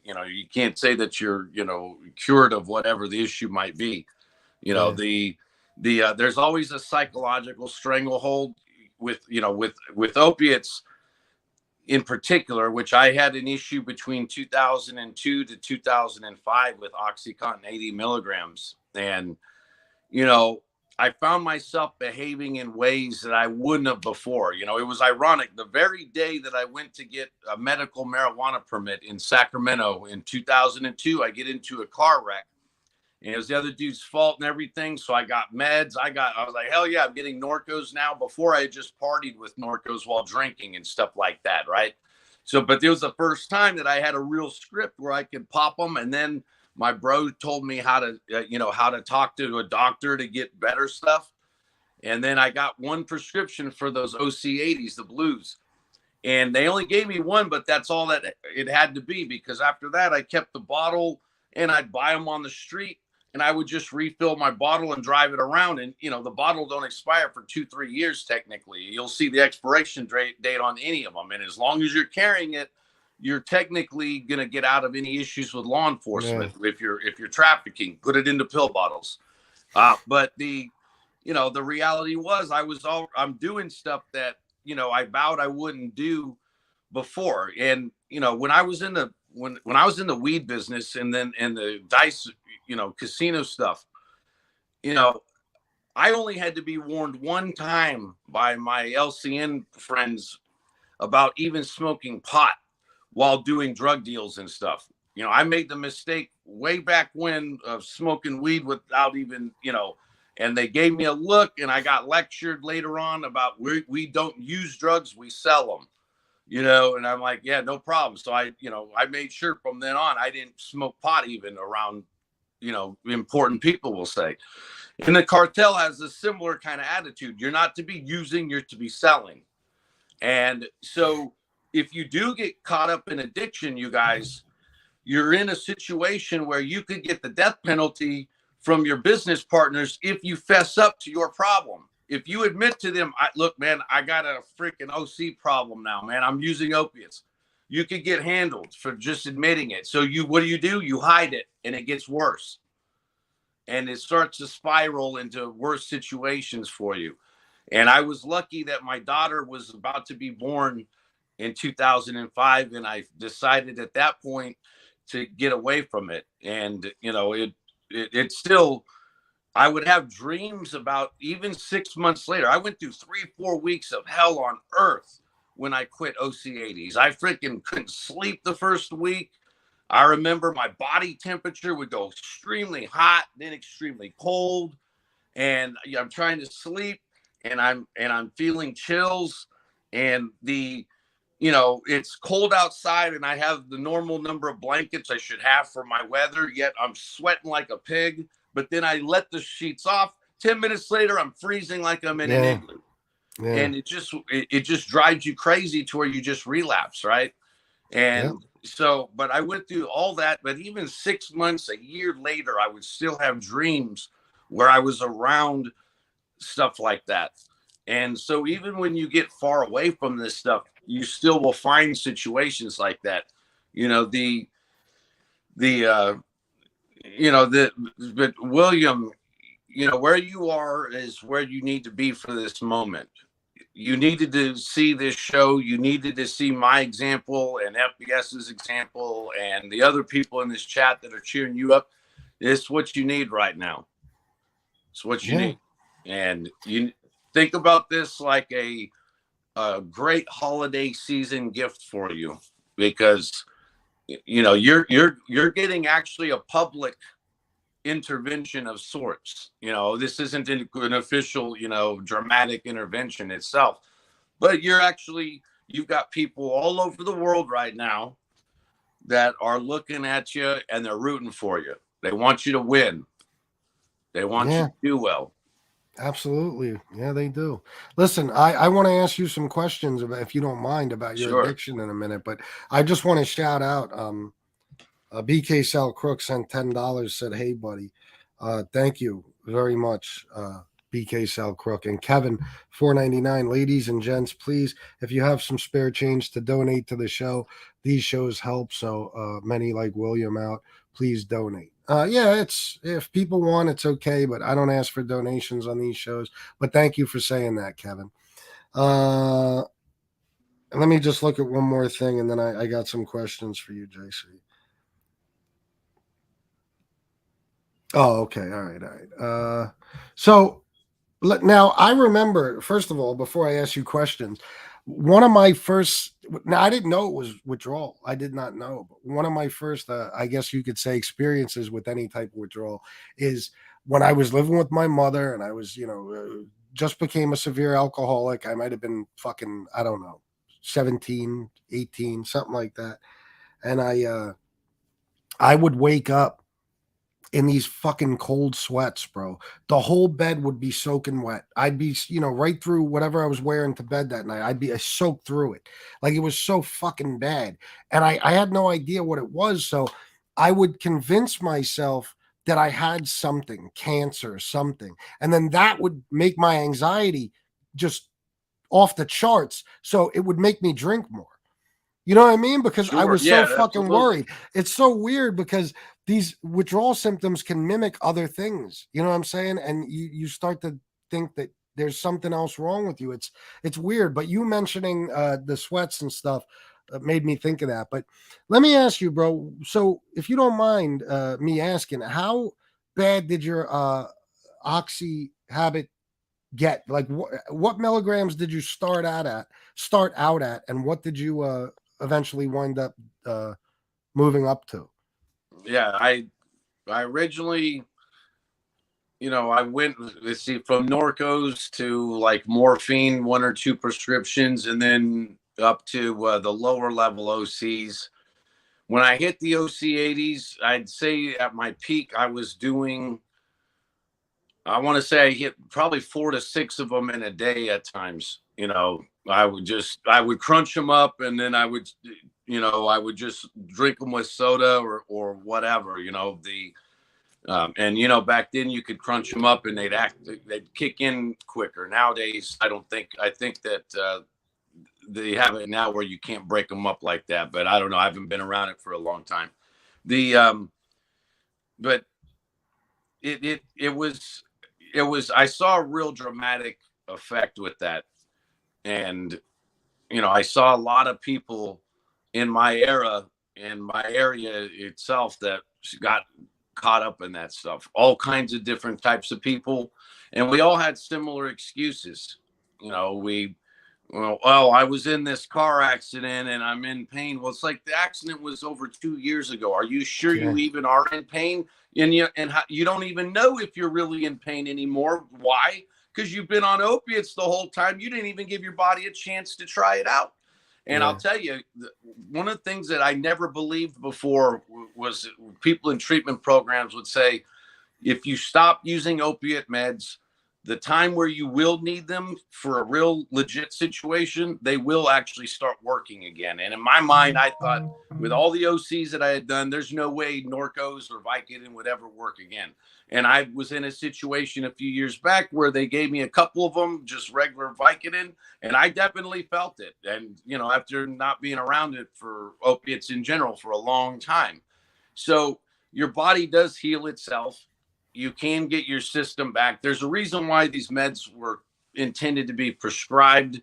can't say that you're, cured of whatever the issue might be. There's always a psychological stranglehold with opiates in particular, which I had an issue between 2002 to 2005 with OxyContin 80 milligrams. And, I found myself behaving in ways that I wouldn't have before. You know, it was ironic. The very day that I went to get a medical marijuana permit in Sacramento in 2002, I get into a car wreck. And it was the other dude's fault and everything. So I got meds. I was like, hell yeah, I'm getting Norcos now. Before I just partied with Norcos while drinking and stuff like that, right? So, but it was the first time that I had a real script where I could pop them. And then my bro told me how to, how to talk to a doctor to get better stuff. And then I got one prescription for those OC80s, the blues. And they only gave me one, but that's all that it had to be, because after that, I kept the bottle and I'd buy them on the street. And I would just refill my bottle and drive it around. And, the bottle don't expire for 2-3 years, technically. You'll see the expiration date on any of them. And as long as you're carrying it, you're technically going to get out of any issues with law enforcement. Yeah. If you're trafficking, put it into pill bottles. But the reality was I'm doing stuff that, I vowed I wouldn't do before. And, when I was in the, when I was in the weed business and then in the dice, casino stuff, I only had to be warned one time by my LCN friends about even smoking pot while doing drug deals and stuff. I made the mistake way back when of smoking weed without even, and they gave me a look, and I got lectured later on about we don't use drugs, we sell them. And I'm like, yeah, no problem. So I made sure from then on, I didn't smoke pot even around, important people, will say. And the cartel has a similar kind of attitude. You're not to be using, you're to be selling. And so if you do get caught up in addiction, you guys, you're in a situation where you could get the death penalty from your business partners if you fess up to your problem. If you admit to them, look, man, I got a freaking OC problem now, man. I'm using opiates. You could get handled for just admitting it. So what do? You hide it, and it gets worse. And it starts to spiral into worse situations for you. And I was lucky that my daughter was about to be born in 2005. And I decided at that point to get away from it. And, it still, I would have dreams about even 6 months later. I went through 3-4 weeks of hell on earth when I quit OC80s. I freaking couldn't sleep the first week. I remember my body temperature would go extremely hot, then extremely cold. And I'm trying to sleep, and I'm feeling chills, and it's cold outside, and I have the normal number of blankets I should have for my weather, yet I'm sweating like a pig. But then I let the sheets off. 10 minutes later, I'm freezing like I'm in an igloo. Yeah. And it just drives you crazy to where you just relapse, right? And so, but I went through all that. But even 6 months, a year later, I would still have dreams where I was around stuff like that. And so even when you get far away from this stuff, you still will find situations like that. But William, where you are is where you need to be for this moment. You needed to see this show. You needed to see my example and FBS's example and the other people in this chat that are cheering you up. It's what you need right now. It's what you need. And you think about this like a great holiday season gift for you, because you're getting actually a public intervention of sorts. This isn't an official, dramatic intervention itself, but you've got people all over the world right now that are looking at you and they're rooting for you. They want you to win. They want you to do well. Absolutely. Yeah, they do. Listen, I want to ask you some questions about, if you don't mind, about your addiction in a minute, but I just want to shout out, BK Sal Crook sent $10, said, hey buddy, thank you very much, BK Sal Crook. And Kevin, $4.99. Ladies and gents, please, if you have some spare change to donate to the show, these shows help so many like William out. Please donate. It's, if people want, it's okay, but I don't ask for donations on these shows. But thank you for saying that, Kevin. Let me just look at one more thing, and then I got some questions for you, JC. Oh, okay. All right. So Now, I remember, first of all, before I ask you questions, one of my first, now I didn't know it was withdrawal. I did not know. But one of my first, I guess you could say, experiences with any type of withdrawal is when I was living with my mother and I was, just became a severe alcoholic. I might have been fucking, I don't know, 17, 18, something like that. And I would wake up in these fucking cold sweats, bro. The whole bed would be soaking wet. I'd be, right through whatever I was wearing to bed that night. I'd be soaked through it. Like it was so fucking bad. And I had no idea what it was. So I would convince myself that I had something, cancer, something. And then that would make my anxiety just off the charts. So it would make me drink more. You know what I mean? Because I Sure. was Yeah, so fucking absolutely. worried. It's so weird because these withdrawal symptoms can mimic other things. You know what I'm saying? And you start to think that there's something else wrong with you. It's weird. But you mentioning the sweats and stuff made me think of that. But let me ask you, bro. So if you don't mind me asking, how bad did your oxy habit get? Like what milligrams did you start out at, and what did you eventually wind up moving up to? Yeah, I originally, I went, let's see, from Norcos to like morphine, one or two prescriptions, and then up to the lower level OCs. When I hit the OC 80s, I'd say at my peak, I was doing, I want to say I hit probably 4 to 6 of them in a day at times. I would crunch them up and then I would just drink them with soda or whatever, back then you could crunch them up and they'd kick in quicker. Nowadays, I think that they have it now where you can't break them up like that, but I don't know. I haven't been around it for a long time. But it was I saw a real dramatic effect with that. And, I saw a lot of people in my area itself that got caught up in that stuff, all kinds of different types of people. And we all had similar excuses. I was in this car accident and I'm in pain. Well, it's like the accident was over 2 years ago. Are you sure Yeah. you even are in pain? And you don't even know if you're really in pain anymore. Why? Because you've been on opiates the whole time. You didn't even give your body a chance to try it out. And Yeah. I'll tell you, one of the things that I never believed before was people in treatment programs would say, if you stop using opiate meds, the time where you will need them for a real legit situation, they will actually start working again. And in my mind, I thought with all the OCs that I had done, there's no way Norcos or Vicodin would ever work again. And I was in a situation a few years back where they gave me a couple of them, just regular Vicodin, and I definitely felt it. And, after not being around it for opiates in general for a long time. So your body does heal itself. You can get your system back. There's a reason why these meds were intended to be prescribed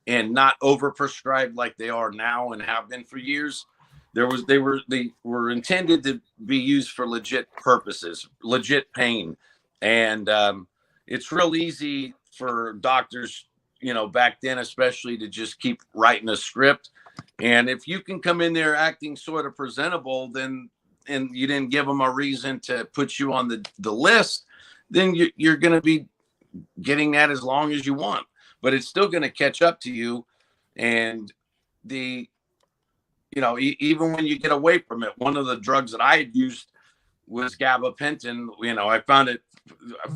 and not overprescribed like they are now and have been for years. They were intended to be used for legit purposes, legit pain. And it's real easy for doctors, back then especially, to just keep writing a script. And if you can come in there acting sort of presentable, then and you didn't give them a reason to put you on the list, then you're going to be getting that as long as you want. But it's still going to catch up to you. And even when you get away from it, one of the drugs that I had used was gabapentin. I found it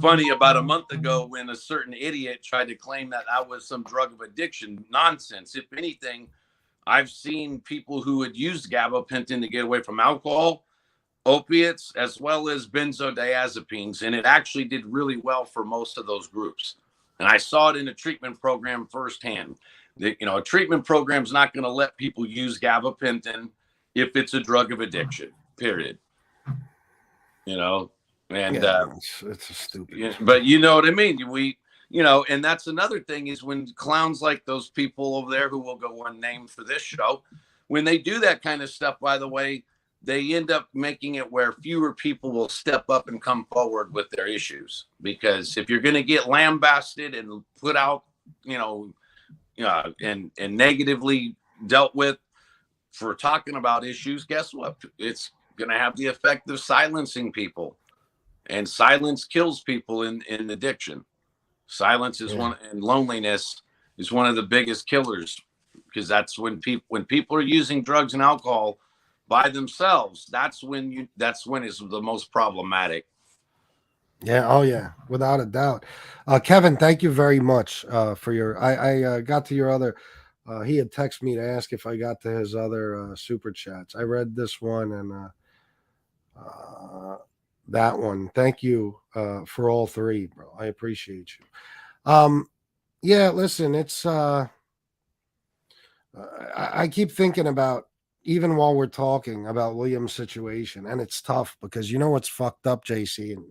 funny about a month ago when a certain idiot tried to claim that I was some drug of addiction. Nonsense. If anything, I've seen people who had used gabapentin to get away from alcohol, opiates, as well as benzodiazepines, and it actually did really well for most of those groups. And I saw it in a treatment program firsthand. A treatment program is not going to let people use gabapentin if it's a drug of addiction, period. And it's a stupid. But you know what I mean? And that's another thing is when clowns like those people over there who will go unnamed for this show, when they do that kind of stuff, by the way, they end up making it where fewer people will step up and come forward with their issues. Because if you're going to get lambasted and put out, and negatively dealt with for talking about issues, guess what? It's going to have the effect of silencing people, and silence kills people in addiction. Silence is and loneliness is one of the biggest killers, because that's when people are using drugs and alcohol by themselves, that's when it's the most problematic. Yeah. Oh yeah. Without a doubt. Kevin, thank you very much for your, I got to your other, he had texted me to ask if I got to his other super chats. I read this one and that one. Thank you for all three, bro. I appreciate you. Yeah, listen, it's I keep thinking about, even while we're talking about William's situation, and it's tough because you know what's fucked up, JC, and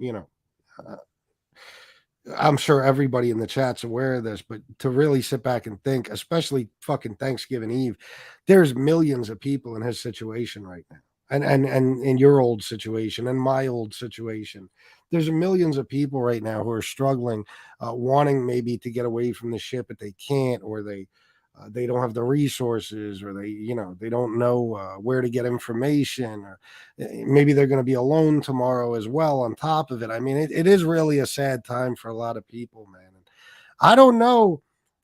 I'm sure everybody in the chat's aware of this, but to really sit back and think, especially fucking Thanksgiving Eve, there's millions of people in his situation right now. And in your old situation and my old situation, there's millions of people right now who are struggling, wanting maybe to get away from the shit, but they can't, or they don't have the resources, or they don't know where to get information, or maybe they're going to be alone tomorrow as well on top of it. I mean, it is really a sad time for a lot of people, man. And I don't know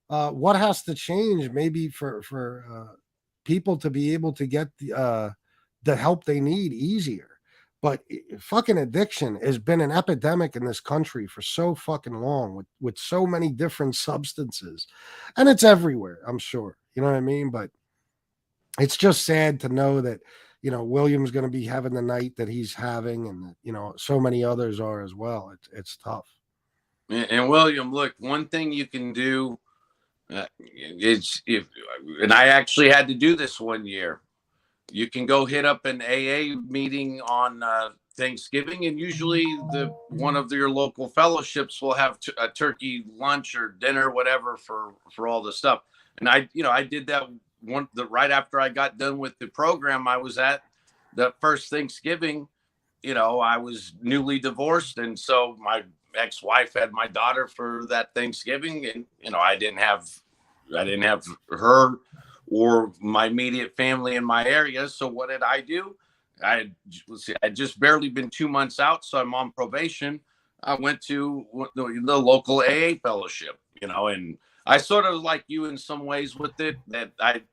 what has to change maybe for people to be able to get the help they need easier. But fucking addiction has been an epidemic in this country for so fucking long, with so many different substances, and it's everywhere, I'm sure. You know what I mean? But it's just sad to know that, William's going to be having the night that he's having, and that, so many others are as well. It's tough. And William, look, one thing you can do is, and I actually had to do this one year. You can go hit up an AA meeting on Thanksgiving, and usually one of your local fellowships will have a turkey lunch or dinner, whatever, for all the stuff. And I did that right after I got done with the program I was at. The first Thanksgiving, I was newly divorced, and so my ex-wife had my daughter for that Thanksgiving, and I didn't have her or my immediate family in my area. So what did I do? I just barely been 2 months out, so I'm on probation. I went to the local AA fellowship, and I sort of like you in some ways with it, that I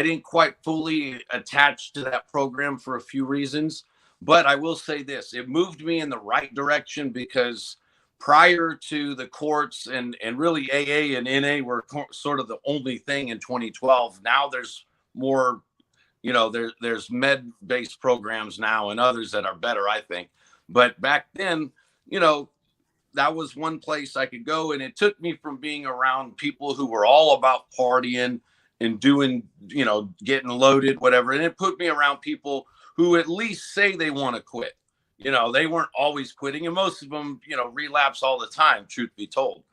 didn't quite fully attach to that program for a few reasons. But I will say this, it moved me in the right direction, because prior to the courts and really AA and NA were sort of the only thing in 2012. Now there's more, there's med-based programs now and others that are better, I think. But back then, that was one place I could go. And it took me from being around people who were all about partying and doing, getting loaded, whatever. And it put me around people who at least say they want to quit. They weren't always quitting, and most of them, relapse all the time, truth be told.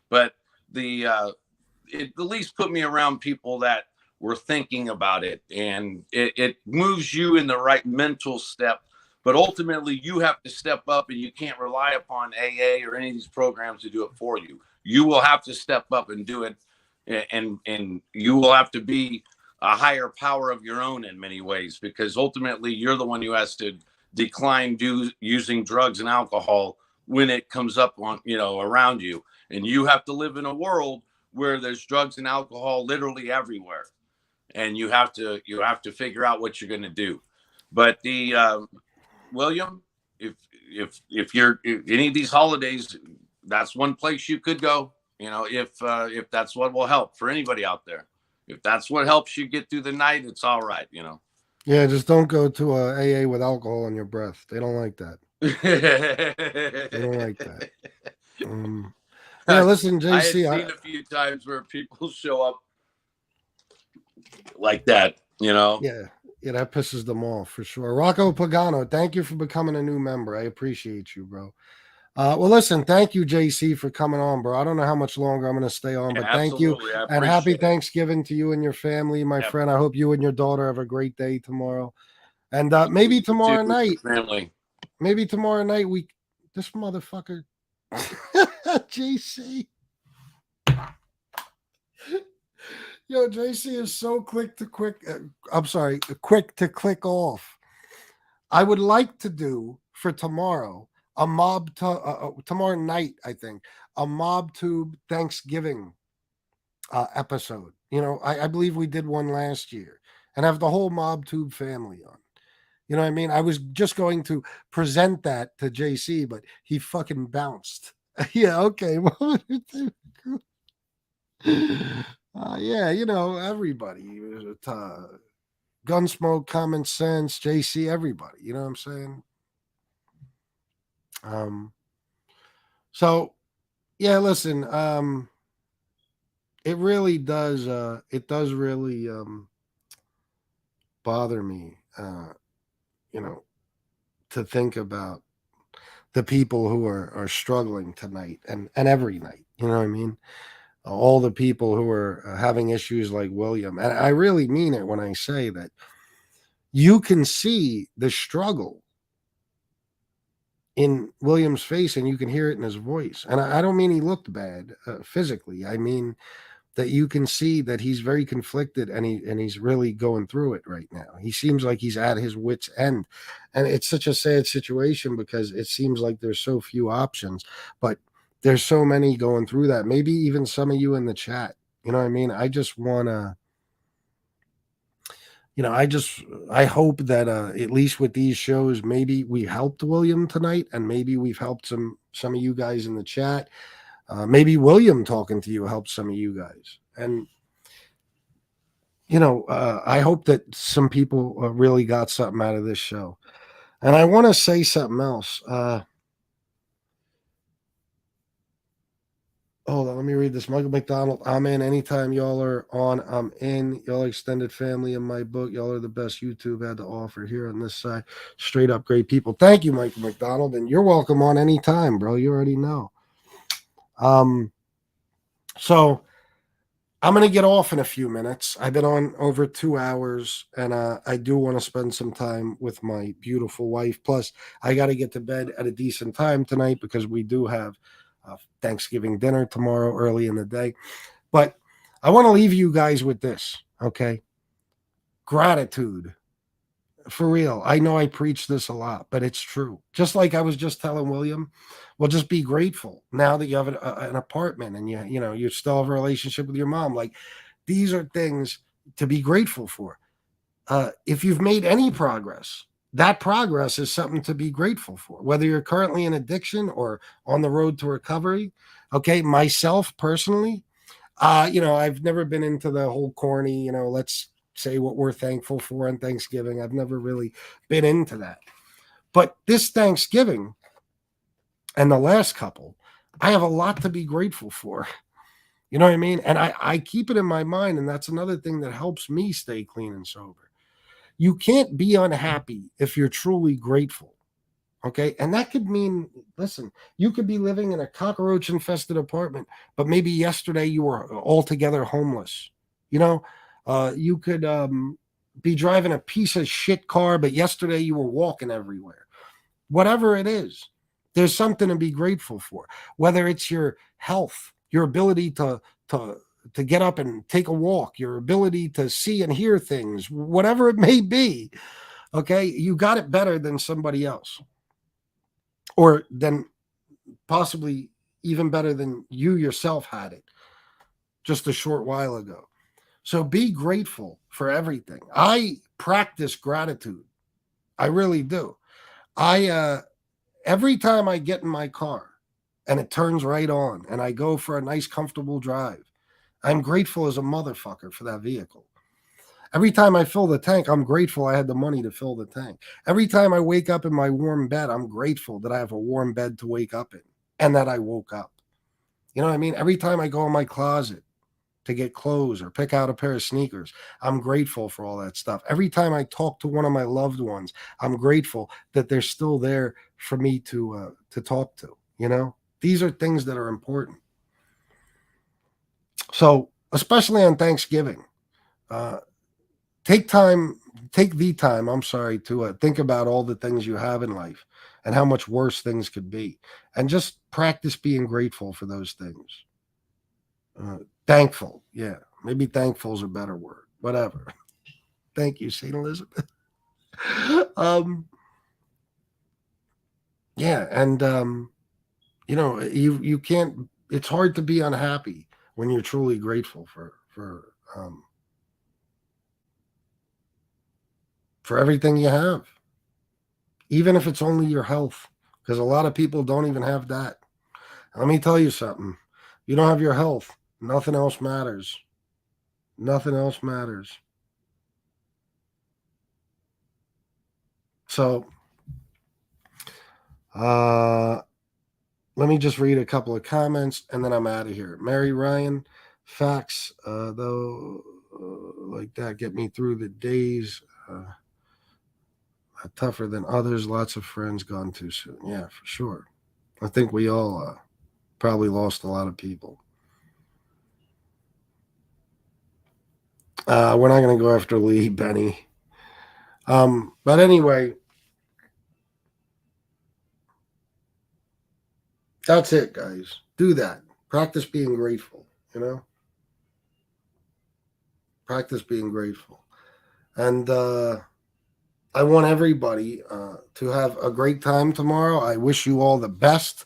But it at least put me around people that were thinking about it, and it moves you in the right mental step. But ultimately, you have to step up, and you can't rely upon AA or any of these programs to do it for you. You will have to step up and do it, and you will have to be a higher power of your own in many ways, because ultimately, you're the one who has to decline using drugs and alcohol when it comes up on around you, and you have to live in a world where there's drugs and alcohol literally everywhere, and you have to figure out what you're going to do. But William, if you're any of these holidays, that's one place you could go, if that's what will help for anybody out there. If that's what helps you get through the night, it's all right. Yeah, just don't go to a AA with alcohol in your breath. They don't like that. They don't like that. Yeah, listen, JC. I have seen a few times where people show up like that, Yeah, that pisses them off for sure. Rocco Pagano, thank you for becoming a new member. I appreciate you, bro. Well, listen, thank you, JC, for coming on, bro. I don't know how much longer I'm going to stay on, but thank you. And happy Thanksgiving to you and your family, my friend. I hope you and your daughter have a great day tomorrow. And maybe tomorrow Dude, night, family. this motherfucker, JC. Yo, JC is so quick to click off. I would like to do for tomorrow tomorrow night, I think, a MobTube Thanksgiving episode. You know, I believe we did one last year and have the whole MobTube family on. You know what I mean? I was just going to present that to JC, but he fucking bounced. Yeah, okay. Yeah, you know, everybody. Gunsmoke, Common Sense, JC, everybody. You know what I'm saying? So yeah, listen, it really does really bother me, you know, to think about the people who are struggling tonight and every night. You know what I mean? All the people who are having issues like William. And I really mean it when I say that you can see the struggle in William's face and you can hear it in his voice. And I don't mean he looked bad physically. I mean that you can see that he's very conflicted and he's really going through it right now. He seems like he's at his wit's end. And it's such a sad situation because it seems like there's so few options, but there's so many going through that. Maybe even some of you in the chat. You know what I mean? I just want to, you know, I hope that at least with these shows, maybe we helped William tonight, and maybe we've helped some of you guys in the chat. Maybe William talking to you helped some of you guys. And you know, I hope that some people really got something out of this show. And I want to say something else. Hold on, let me read this. Michael McDonald, I'm in. Anytime y'all are on, I'm in. Y'all extended family in my book. Y'all are the best YouTube had to offer here on this side. Straight up great people. Thank you, Michael McDonald. And you're welcome on anytime, bro. You already know. So I'm going to get off in a few minutes. I've been on over 2 hours, and I do want to spend some time with my beautiful wife. Plus, I got to get to bed at a decent time tonight because we do have Thanksgiving dinner tomorrow early in the day. But I want to leave you guys with this, okay? Gratitude. For real. I know I preach this a lot, but it's true. Just like I was just telling William, well, just be grateful now that you have an apartment and you know, you still have a relationship with your mom. Like, these are things to be grateful for. If you've made any progress, that progress is something to be grateful for, whether you're currently in addiction or on the road to recovery. Okay. Myself personally, you know, I've never been into the whole corny, you know, let's say what we're thankful for on Thanksgiving. I've never really been into that. But this Thanksgiving and the last couple, I have a lot to be grateful for. You know what I mean? And I keep it in my mind. And that's another thing that helps me stay clean and sober. You can't be unhappy if you're truly grateful. Okay. And that could mean, listen, you could be living in a cockroach infested apartment, but maybe yesterday you were altogether homeless. You know, you could be driving a piece of shit car, but yesterday you were walking everywhere. Whatever it is, there's something to be grateful for, whether it's your health, your ability to get up and take a walk, your ability to see and hear things, whatever it may be. Okay. You got it better than somebody else, or than possibly even better than you yourself had it just a short while ago. So be grateful for everything. I practice gratitude. I really do. Every time I get in my car and it turns right on and I go for a nice, comfortable drive, I'm grateful as a motherfucker for that vehicle. Every time I fill the tank, I'm grateful I had the money to fill the tank. Every time I wake up in my warm bed, I'm grateful that I have a warm bed to wake up in and that I woke up. You know what I mean? Every time I go in my closet to get clothes or pick out a pair of sneakers, I'm grateful for all that stuff. Every time I talk to one of my loved ones, I'm grateful that they're still there for me to talk to. You know, these are things that are important. So, especially on Thanksgiving, take the time, I'm sorry, to think about all the things you have in life and how much worse things could be. And just practice being grateful for those things. Thankful. Yeah. Maybe thankful is a better word. Whatever. Thank you, St. Elizabeth. Yeah. And, you can't, it's hard to be unhappy when you're truly grateful for everything you have, even if it's only your health, because a lot of people don't even have that. Let me tell you something. You don't have your health. Nothing else matters. Nothing else matters. So, let me just read a couple of comments and then I'm out of here. Mary Ryan, facts, though, like that get me through the days. Tougher than others. Lots of friends gone too soon. Yeah, for sure. I think we all probably lost a lot of people. We're not going to go after Lee, Benny. But anyway, that's it, guys. Do that. Practice being grateful, Practice being grateful. And I want everybody to have a great time tomorrow. I wish you all the best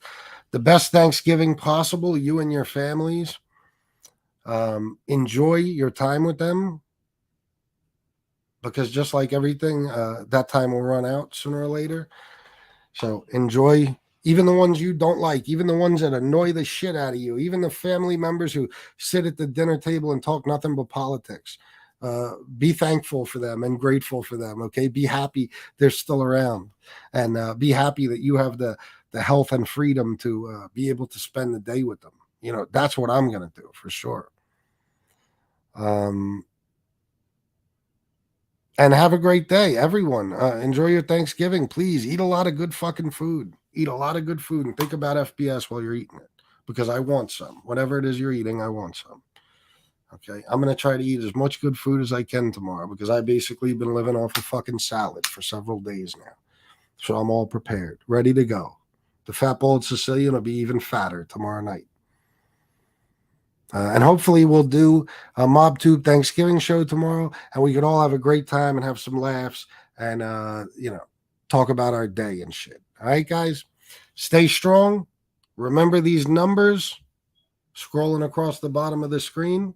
Thanksgiving possible, you and your families. Enjoy your time with them, because just like everything, that time will run out sooner or later. So enjoy even the ones you don't like, even the ones that annoy the shit out of you, even the family members who sit at the dinner table and talk nothing but politics. Be thankful for them and grateful for them. Okay. Be happy they're still around, and be happy that you have the health and freedom to be able to spend the day with them. That's what I'm going to do for sure. And have a great day, everyone. Enjoy your Thanksgiving. Please eat a lot of good fucking food. Eat a lot of good food and think about FBS while you're eating it, because I want some. Whatever it is you're eating, I want some. Okay. I'm going to try to eat as much good food as I can tomorrow, because I basically been living off a fucking salad for several days now. So I'm all prepared, ready to go. The fat bald Sicilian will be even fatter tomorrow night. And hopefully we'll do a MobTube Thanksgiving show tomorrow, and we could all have a great time and have some laughs and, talk about our day and shit. All right, guys, stay strong. Remember these numbers scrolling across the bottom of the screen.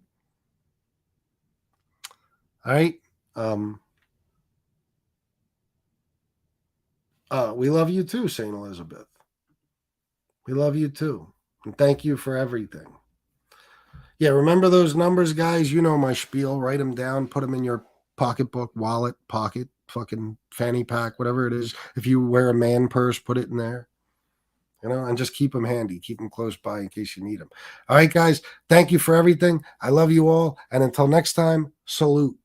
All right. We love you too, St. Elizabeth. We love you too. And thank you for everything. Yeah, remember those numbers, guys? You know my spiel. Write them down. Put them in your pocketbook, wallet, pocket, fucking fanny pack, whatever it is. If you wear a man purse, put it in there. And just keep them handy. Keep them close by in case you need them. All right, guys. Thank you for everything. I love you all. And until next time, salute.